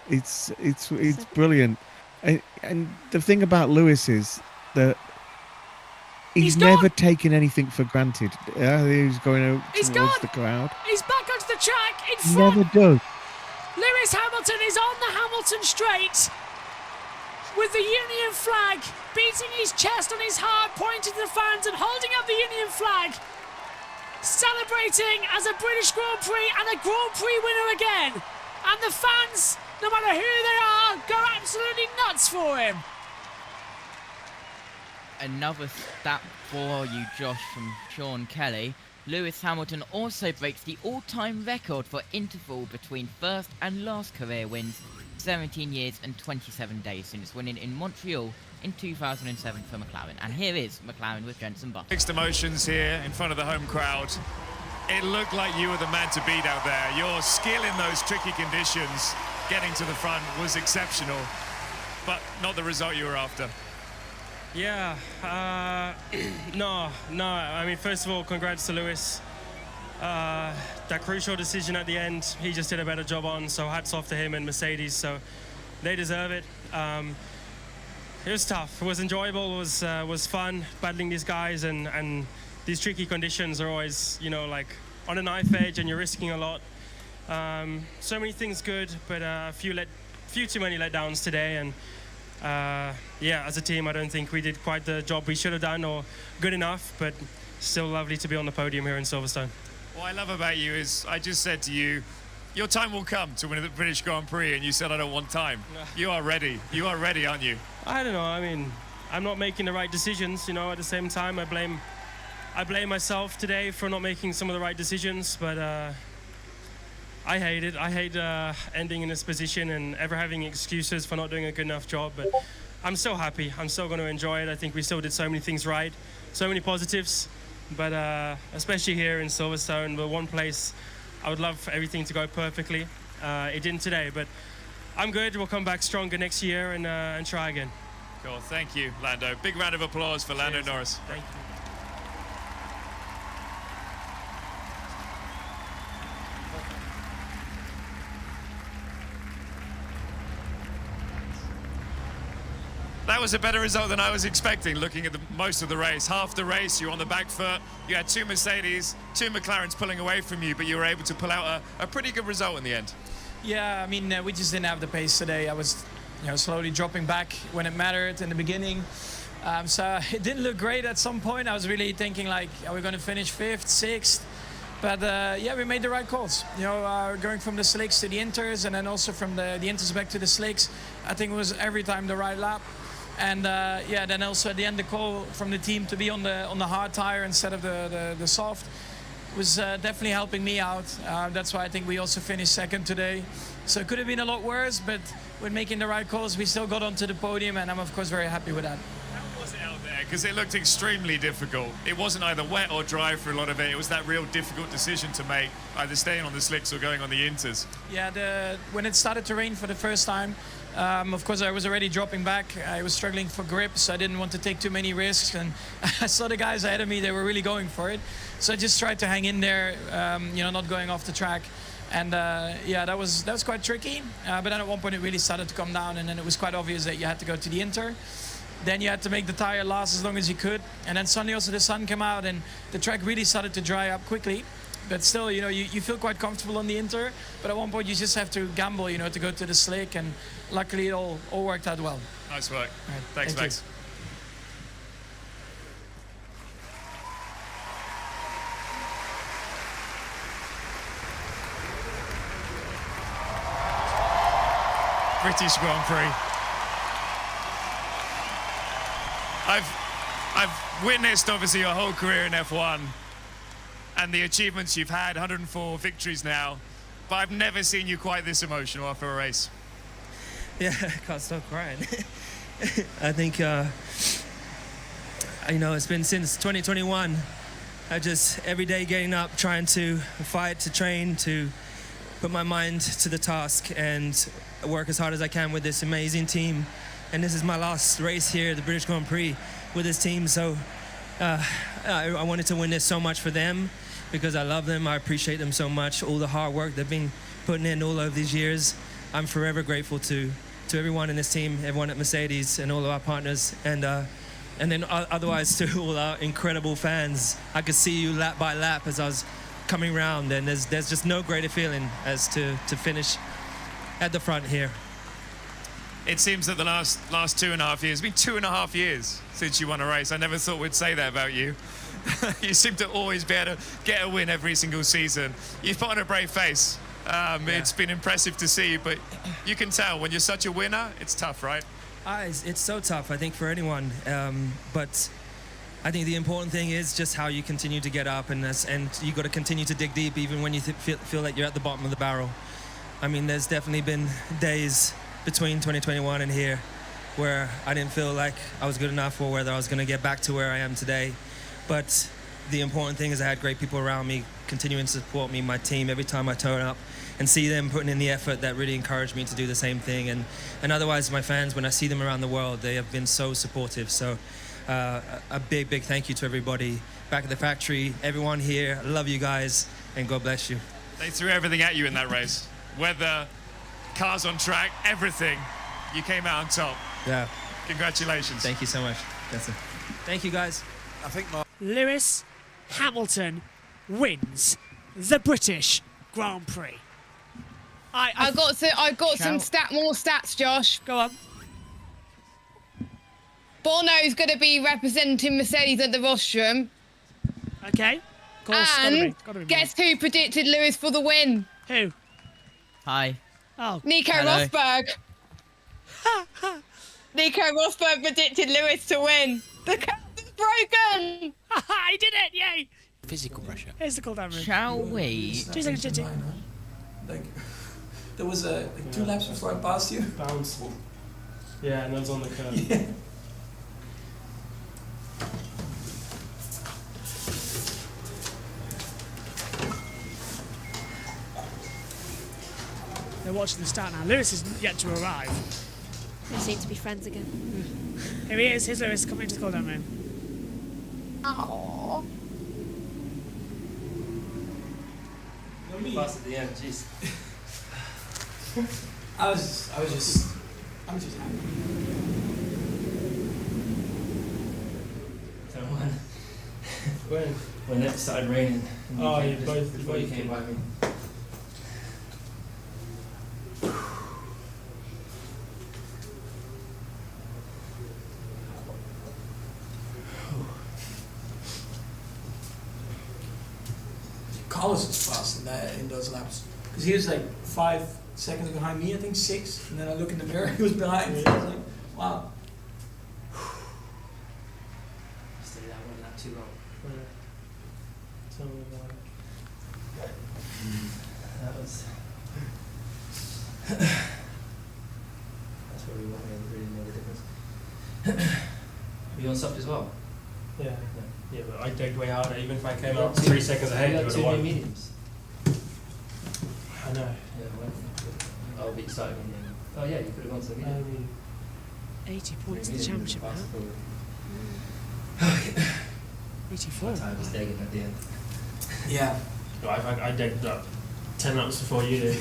It's brilliant. And the thing about Lewis is that he's never taken anything for granted. He's going towards the crowd. He's back onto the track in front. Never does. Lewis Hamilton is on the Hamilton Straight with the Union flag, beating his chest on his heart, pointing to the fans and holding up the Union flag, celebrating as a British Grand Prix and a Grand Prix winner again. And the fans, no matter who they are, go absolutely nuts for him. Another stat for you, Josh, from Sean Kelly. Lewis Hamilton also breaks the all-time record for interval between first and last career wins, 17 years and 27 days since winning in Montreal in 2007 for McLaren. And here is McLaren with Jenson Button. Mixed emotions here in front of the home crowd. It looked like you were the man to beat out there. Your skill in those tricky conditions, getting to the front, was exceptional, but not the result you were after. Yeah, no. I mean, first of all, congrats to Lewis. That crucial decision at the end, he just did a better job on, so hats off to him and Mercedes, so they deserve it. It was tough, it was enjoyable, it was fun battling these guys, and these tricky conditions are always, like on a knife edge and you're risking a lot. So many things good, but a few too many letdowns today. And yeah, as a team, I don't think we did quite the job we should have done or good enough, but still lovely to be on the podium here in Silverstone. What I love about you is I just said to you, your time will come to win the British Grand Prix, and you said I don't want time. You are ready. You are ready, aren't you? I don't know. I mean, I'm not making the right decisions, you know. At the same time, I blame myself today for not making some of the right decisions, but I hate it. I hate ending in this position and ever having excuses for not doing a good enough job, but I'm so happy. I'm still going to enjoy it. I think we still did so many things right, so many positives, but especially here in Silverstone, the one place I would love for everything to go perfectly. It didn't today, but I'm good. We'll come back stronger next year and try again. Cool. Thank you, Lando. Big round of applause for Lando Norris. Thank you. That was a better result than I was expecting, looking at most of the race. Half the race, you were on the back foot. You had 2 Mercedes, 2 McLarens pulling away from you, but you were able to pull out a pretty good result in the end. Yeah, I mean, we just didn't have the pace today. I was, slowly dropping back when it mattered in the beginning. So it didn't look great at some point. I was really thinking, like, are we going to finish 5th, 6th? But yeah, we made the right calls. Going from the slicks to the inters, and then also from the inters back to the slicks. I think it was every time the right lap. And yeah, then also at the end, the call from the team to be on the hard tire instead of the soft was definitely helping me out. That's why I think we also finished 2nd today. So it could have been a lot worse, but with making the right calls, we still got onto the podium, and I'm of course very happy with that. How was it out there? Because it looked extremely difficult. It wasn't either wet or dry for a lot of it. It was that real difficult decision to make, either staying on the slicks or going on the inters. Yeah, when it started to rain for the first time, of course, I was already dropping back. I was struggling for grip, so I didn't want to take too many risks. And I saw the guys ahead of me; they were really going for it. So I just tried to hang in there, not going off the track. And yeah, that was quite tricky. But then at one point, it really started to come down, and then it was quite obvious that you had to go to the inter. Then you had to make the tire last as long as you could. And then suddenly also the sun came out, and the track really started to dry up quickly. But still, you feel quite comfortable on the inter. But at one point, you just have to gamble, to go to the slick. And luckily, it all worked out well. Nice work. Right. Thanks, Thank Max. British Grand Prix. I've witnessed, obviously, your whole career in F1 and the achievements you've had, 104 victories now, but I've never seen you quite this emotional after a race. Yeah, I can't stop crying. I think, it's been since 2021. I just, every day getting up, trying to fight, to train, to put my mind to the task and work as hard as I can with this amazing team. And this is my last race here at the British Grand Prix with this team, so I wanted to win this so much for them because I love them, I appreciate them so much, all the hard work they've been putting in all of these years. I'm forever grateful to everyone in this team, everyone at Mercedes and all of our partners, and then otherwise to all our incredible fans. I could see you lap by lap as I was coming round, and there's just no greater feeling as to finish at the front here. It seems that the last 2.5 years, it's been 2.5 years since you won a race. I never thought we'd say that about you. You seem to always be able to get a win every single season. You've put on a brave face. It's been impressive to see, but you can tell when you're such a winner, it's tough, right? It's so tough, I think, for anyone. But I think the important thing is just how you continue to get up, and you got to continue to dig deep, even when you feel like you're at the bottom of the barrel. I mean, there's definitely been days between 2021 and here where I didn't feel like I was good enough or whether I was going to get back to where I am today. But the important thing is I had great people around me continuing to support me, my team, every time I turn up, and see them putting in the effort that really encouraged me to do the same thing. And otherwise, my fans, when I see them around the world, they have been so supportive. So a big, big thank you to everybody back at the factory, everyone here. I love you guys, and God bless you. They threw everything at you in that race. Weather, cars on track, everything. You came out on top. Yeah. Congratulations. Thank you so much. That's it. Thank you, guys. I think Lewis Hamilton wins the British Grand Prix. I got some more stats, Josh. Go on. Bono's going to be representing Mercedes at the rostrum. Okay. Of course, And gotta be guess who predicted Lewis for the win? Who? Hi. Oh. Nico Hello. Rosberg. Nico Rosberg predicted Lewis to win. The cap is broken. I did it! Yay! Physical pressure. Here's the cool down room. Shall we? 2 seconds, Chitty. Like, there was like 2 laps before I passed you. Bounce. Yeah, and that was on the curb. Yeah. They're watching the start now. Lewis is yet to arrive. They seem to be friends again. Here he is. Here's Lewis coming into the cool down room. Aww. Fast at the end, jeez. I was just happy. So when it started raining, and Oh, came you just both- before you both came by me. Carlos is fast in those laps because he was like 5 seconds behind me, I think 6, and then I look in the mirror, he was behind me. I was like, wow. Stay that one not too long. Tell me about it. That was. That's where we went. We really made a difference. You on soft as well? Yeah. Yeah, but I digged way harder. Even if I came You out got 3 seconds ahead, you you got would 2 have new won. mediums. I know. Yeah, well, oh, but you started medium. Oh yeah, you could have gone to the medium. 80 points in the championship now. 84. I was digging at the end. Yeah. No, I digged up 10 laps before you did.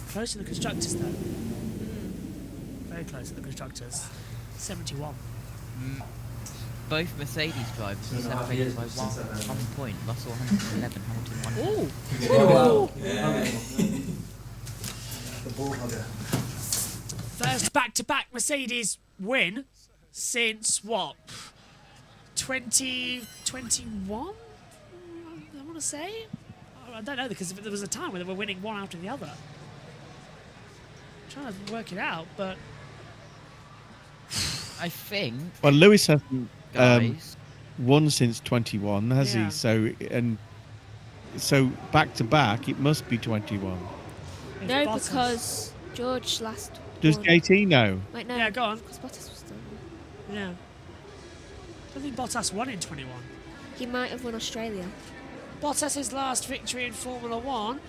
Close to the constructors, though. Very close to the constructors. 71. Both Mercedes drivers Two and a half separated years by since I- 1 point. Russell 111, Hamilton 100. Ooh. Oh, wow. Yeah. The ball hugger. First back-to-back Mercedes win since what? 2021? I want to say. I don't know because there was a time where they were winning one after the other. I'm trying to work it out, but I think. Well, Lewis hasn't Guys. won since 21, has Yeah. he? So back to back, it must be 21. No, Bottas. because George last. Does won. JT know? Wait, no. Yeah, go on. Because Bottas was still. Yeah. I don't think Bottas won in 21. He might have won Australia. Bottas' last victory in Formula 1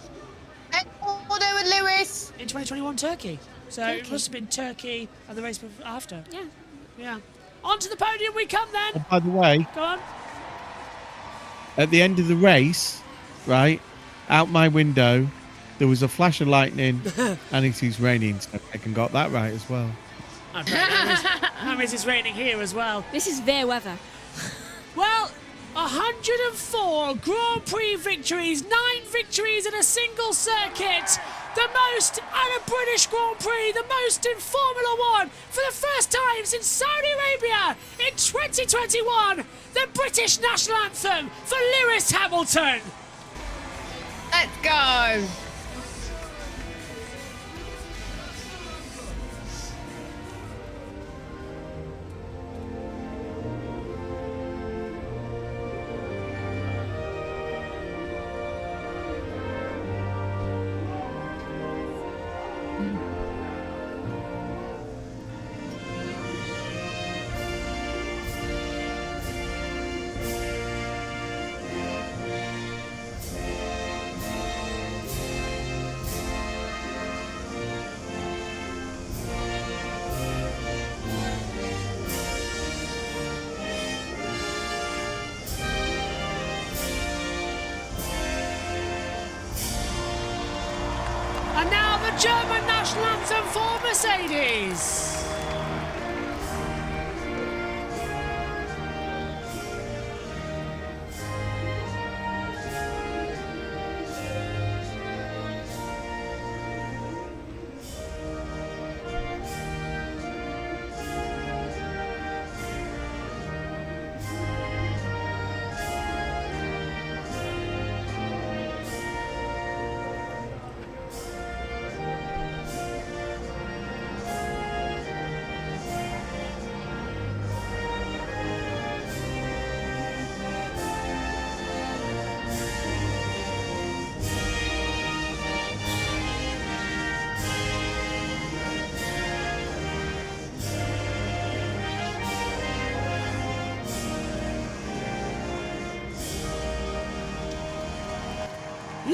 Order with Lewis. in 2021 Turkey. So it Turkey. must have been Turkey and the race after. Yeah. Yeah. Onto the podium we come then. Oh, by the way, Go on. at the end of the race, right, out my window, there was a flash of lightning and it is raining. So I can got that right as well. That means it's raining here as well. This is their weather. Well, 104 Grand Prix victories, 9 victories in a single circuit. The most at a British Grand Prix, the most in Formula 1 for the first time since Saudi Arabia in 2021. The British national anthem for Lewis Hamilton. Let's go. And now the German national anthem for Mercedes.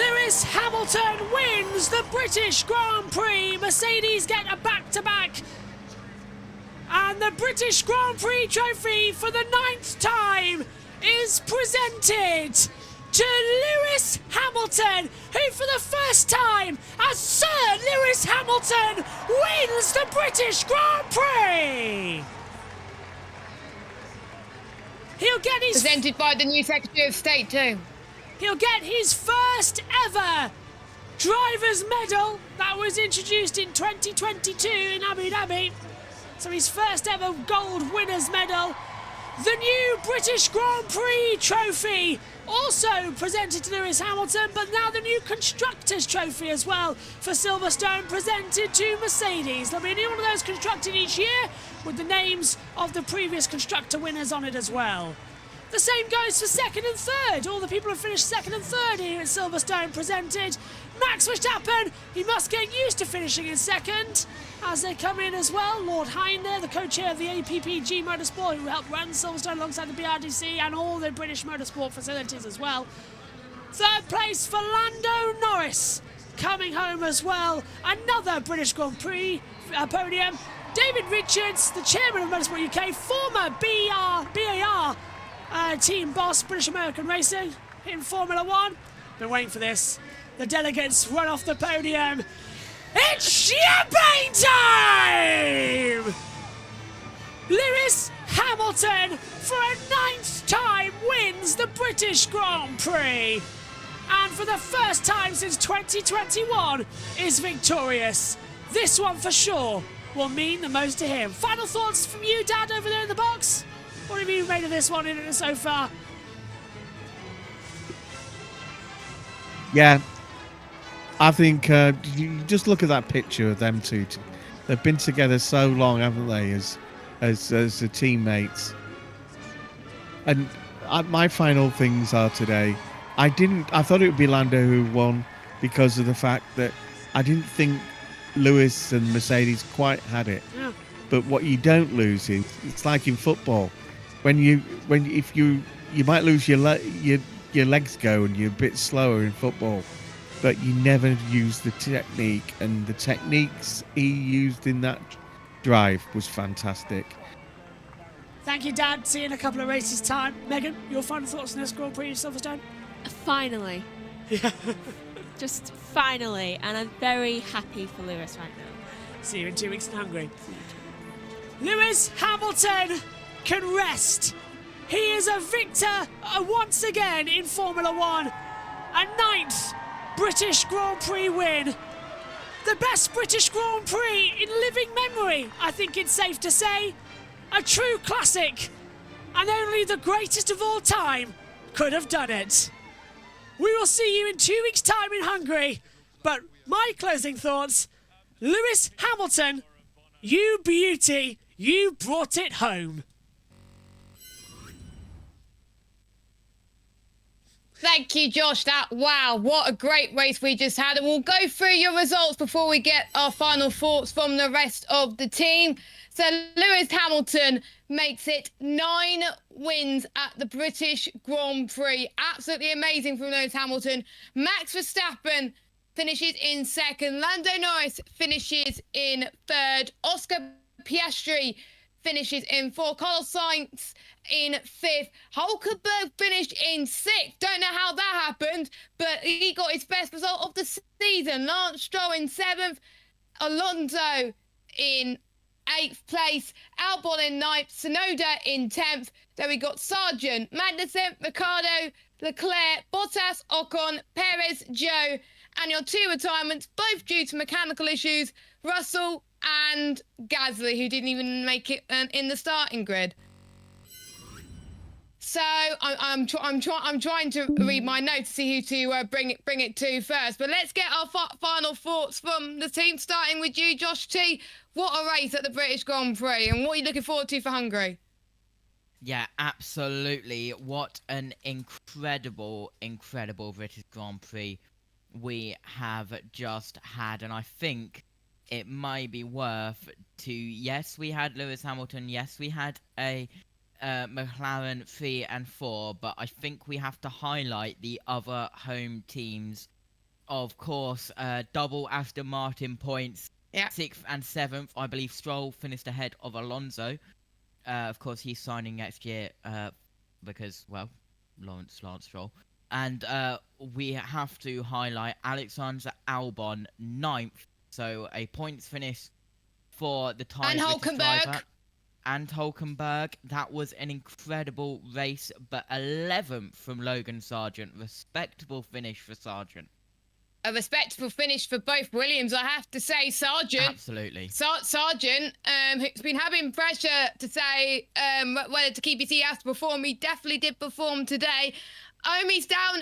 Lewis Hamilton wins the British Grand Prix. Mercedes get a back-to-back. And the British Grand Prix trophy for the 9th time is presented to Lewis Hamilton, who for the first time as Sir Lewis Hamilton wins the British Grand Prix. He'll get his... Presented by the new Secretary of State too. He'll get his first ever driver's medal that was introduced in 2022 in Abu Dhabi. So his first ever gold winner's medal. The new British Grand Prix trophy also presented to Lewis Hamilton, but now the new Constructors' Trophy as well for Silverstone presented to Mercedes. There'll be a new one of those constructed each year with the names of the previous constructor winners on it as well. The same goes for second and third. All the people who finished second and third here at Silverstone presented. Max Verstappen, he must get used to finishing in second as they come in as well. Lord Hine there, the co-chair of the APP JBMotorsports, who helped run Silverstone alongside the BRDC and all the British motorsport facilities as well. Third place for Lando Norris, coming home as well. Another British Grand Prix podium. David Richards, the chairman of Motorsport UK, former BAR team boss, British American Racing in Formula 1. Been waiting for this. The delegates run off the podium. It's champagne time! Lewis Hamilton, for a 9th time, wins the British Grand Prix. And for the first time since 2021, is victorious. This one for sure will mean the most to him. Final thoughts from you, Dad, over there in the box? What have you made of this one so far? Yeah, I think you just look at that picture of them two. They've been together so long, haven't they, as the teammates? And my final things are today. I thought it would be Lando who won because of the fact that I didn't think Lewis and Mercedes quite had it. Yeah. But what you don't lose is, it's like in football, if you might lose your legs go and you're a bit slower in football, but you never use the technique, and the techniques he used in that drive was fantastic. Thank you, Dad. See you in a couple of races' time. Megan, your final thoughts on this Grand Prix of Silverstone? Finally. Yeah. Just finally. And I'm very happy for Lewis right now. See you in 2 weeks in Hungary. Lewis Hamilton can rest. He is a victor once again in Formula 1. A 9th British Grand Prix win. The best British Grand Prix in living memory, I think it's safe to say. A true classic. And only the greatest of all time could have done it. We will see you in 2 weeks' time in Hungary. But my closing thoughts, Lewis Hamilton, you beauty, you brought it home. Thank you, Josh. Wow, what a great race we just had. And we'll go through your results before we get our final thoughts from the rest of the team. So Lewis Hamilton makes it 9 wins at the British Grand Prix. Absolutely amazing from Lewis Hamilton. Max Verstappen finishes in 2nd. Lando Norris finishes in 3rd. Oscar Piastri finishes in 4th. Carlos Sainz in 5th. Hulkenberg finished in 6th. Don't know how that happened, but he got his best result of the season. Lance Stroll in 7th. Alonso in 8th place. Albon in 9th. Tsunoda in 10th. Then we got Sargent, Magnussen, Ricciardo, Leclerc, Bottas, Ocon, Perez, Joe, and your 2 retirements, both due to mechanical issues, Russell and Gasly, who didn't even make it in the starting grid. So I'm trying to read my notes to see who to bring it to first. But let's get our final thoughts from the team, starting with you, Josh T. What a race at the British Grand Prix, and what are you looking forward to for Hungary? Yeah, absolutely. What an incredible British Grand Prix we have just had. And I think it might be worth to, yes, we had Lewis Hamilton, yes, we had a McLaren 3 and 4, but I think we have to highlight the other home teams of course, double Aston Martin points. Yeah. 6th and 7th. I believe Stroll finished ahead of Alonso. Of course, he's signing next year because, well, Lance Stroll. And we have to highlight Alexander Albon, 9th. So a points finish for the tie. And Hulkenberg. And Hulkenberg. That was an incredible race, but 11th from Logan Sargent. Respectable finish for Sargent. A respectable finish for both Williams, I have to say. Sargent. Absolutely. Sargent, who's been having pressure to say whether to keep his he has to perform. He definitely did perform today. Omi's down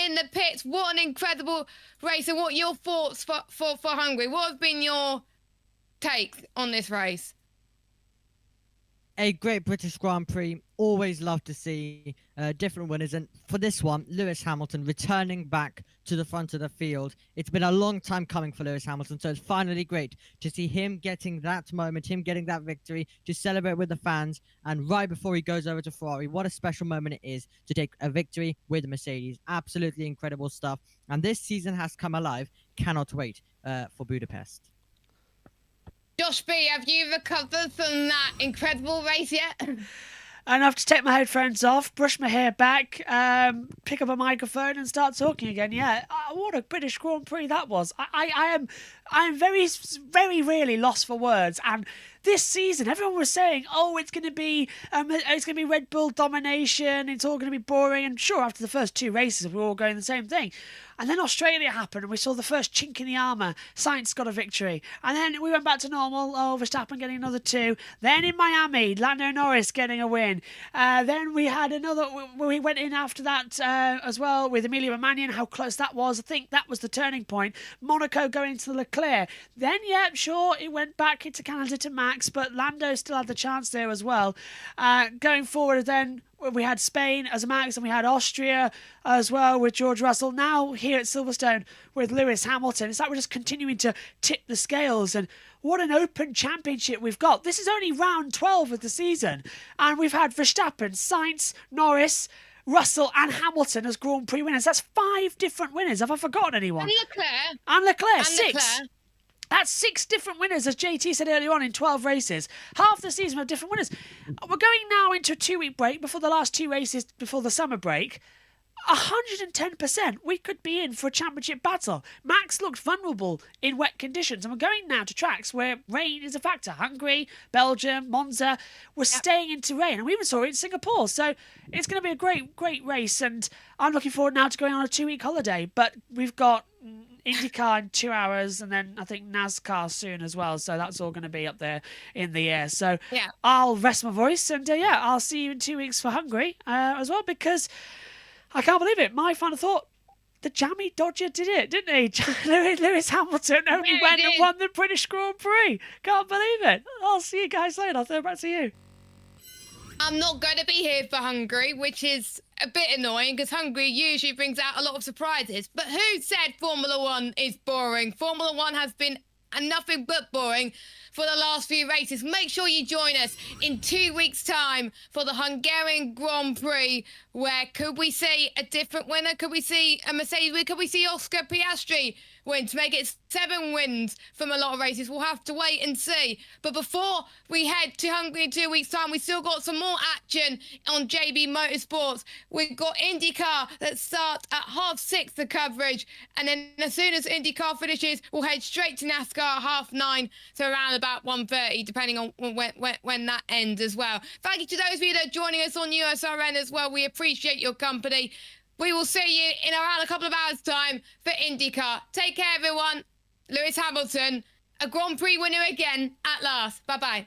in the pits. What an incredible race. And what are your thoughts for Hungary? What have been your takes on this race? A great British Grand Prix. Always love to see different winners. And for this one, Lewis Hamilton returning back to the front of the field. It's been a long time coming for Lewis Hamilton, so it's finally great to see him getting that moment, him getting that victory, to celebrate with the fans. And right before he goes over to Ferrari, what a special moment it is to take a victory with Mercedes. Absolutely incredible stuff. And this season has come alive. Cannot wait for Budapest. Josh B, have you recovered from that incredible race yet? And I have to take my headphones off, brush my hair back, pick up a microphone and start talking again. Yeah, what a British Grand Prix that was. I am very, very really lost for words. And this season, everyone was saying, oh, it's going to be Red Bull domination. It's all going to be boring. And sure, after the first 2 races, we were all going the same thing. And then Australia happened, and we saw the first chink in the armour. Sainz got a victory. And then we went back to normal. Oh, Verstappen getting another 2. Then in Miami, Lando Norris getting a win. Then we had another... We went in after that as well with Emilia Romagna, how close that was. I think that was the turning point. Monaco going to Leclerc. Then, yeah, sure, it went back into Canada to Max, but Lando still had the chance there as well. Going forward then... We had Spain as a Max, and we had Austria as well with George Russell. Now here at Silverstone with Lewis Hamilton. It's like we're just continuing to tip the scales, and what an open championship we've got. This is only round 12 of the season, and we've had Verstappen, Sainz, Norris, Russell and Hamilton as Grand Prix winners. That's 5 different winners. Have I forgotten anyone? And Leclerc. And Leclerc, And 6. Leclerc. That's 6 different winners, as JT said earlier on, in 12 races. Half the season with different winners. We're going now into a 2-week break before the last 2 races before the summer break. 110%, we could be in for a championship battle. Max looked vulnerable in wet conditions, and we're going now to tracks where rain is a factor. Hungary, Belgium, Monza, we're staying into rain, and we even saw it in Singapore. So it's going to be a great race, and I'm looking forward now to going on a 2-week holiday. But we've got IndyCar in 2 hours, and then I think NASCAR soon as well. So that's all going to be up there in the air. So yeah, I'll rest my voice, and I'll see you in 2 weeks for Hungary as well, because I can't believe it. My final thought, the jammy Dodger did it, didn't he? Lewis Hamilton only went and won the British Grand Prix. Can't believe it. I'll see you guys later. I'll throw it back to you. I'm not going to be here for Hungary, which is a bit annoying because Hungary usually brings out a lot of surprises. But who said Formula One is boring? Formula One has been nothing but boring for the last few races. Make sure you join us in 2 weeks' time for the Hungarian Grand Prix, where could we see a different winner? Could we see a Mercedes win? Could we see Oscar Piastri win to make it 7 wins from a lot of races? We'll have to wait and see. But before we head to Hungary in 2 weeks' time, we still got some more action on JB Motorsports. We've got IndyCar that starts at 6:30, the coverage. And then as soon as IndyCar finishes, we'll head straight to NASCAR at 9:30, so around about 1:30, depending on when that ends as well. Thank you to those of you that are joining us on USRN as well. We appreciate your company. We will see you in around a couple of hours' time for IndyCar. Take care, everyone. Lewis Hamilton, a Grand Prix winner again at last. Bye-bye.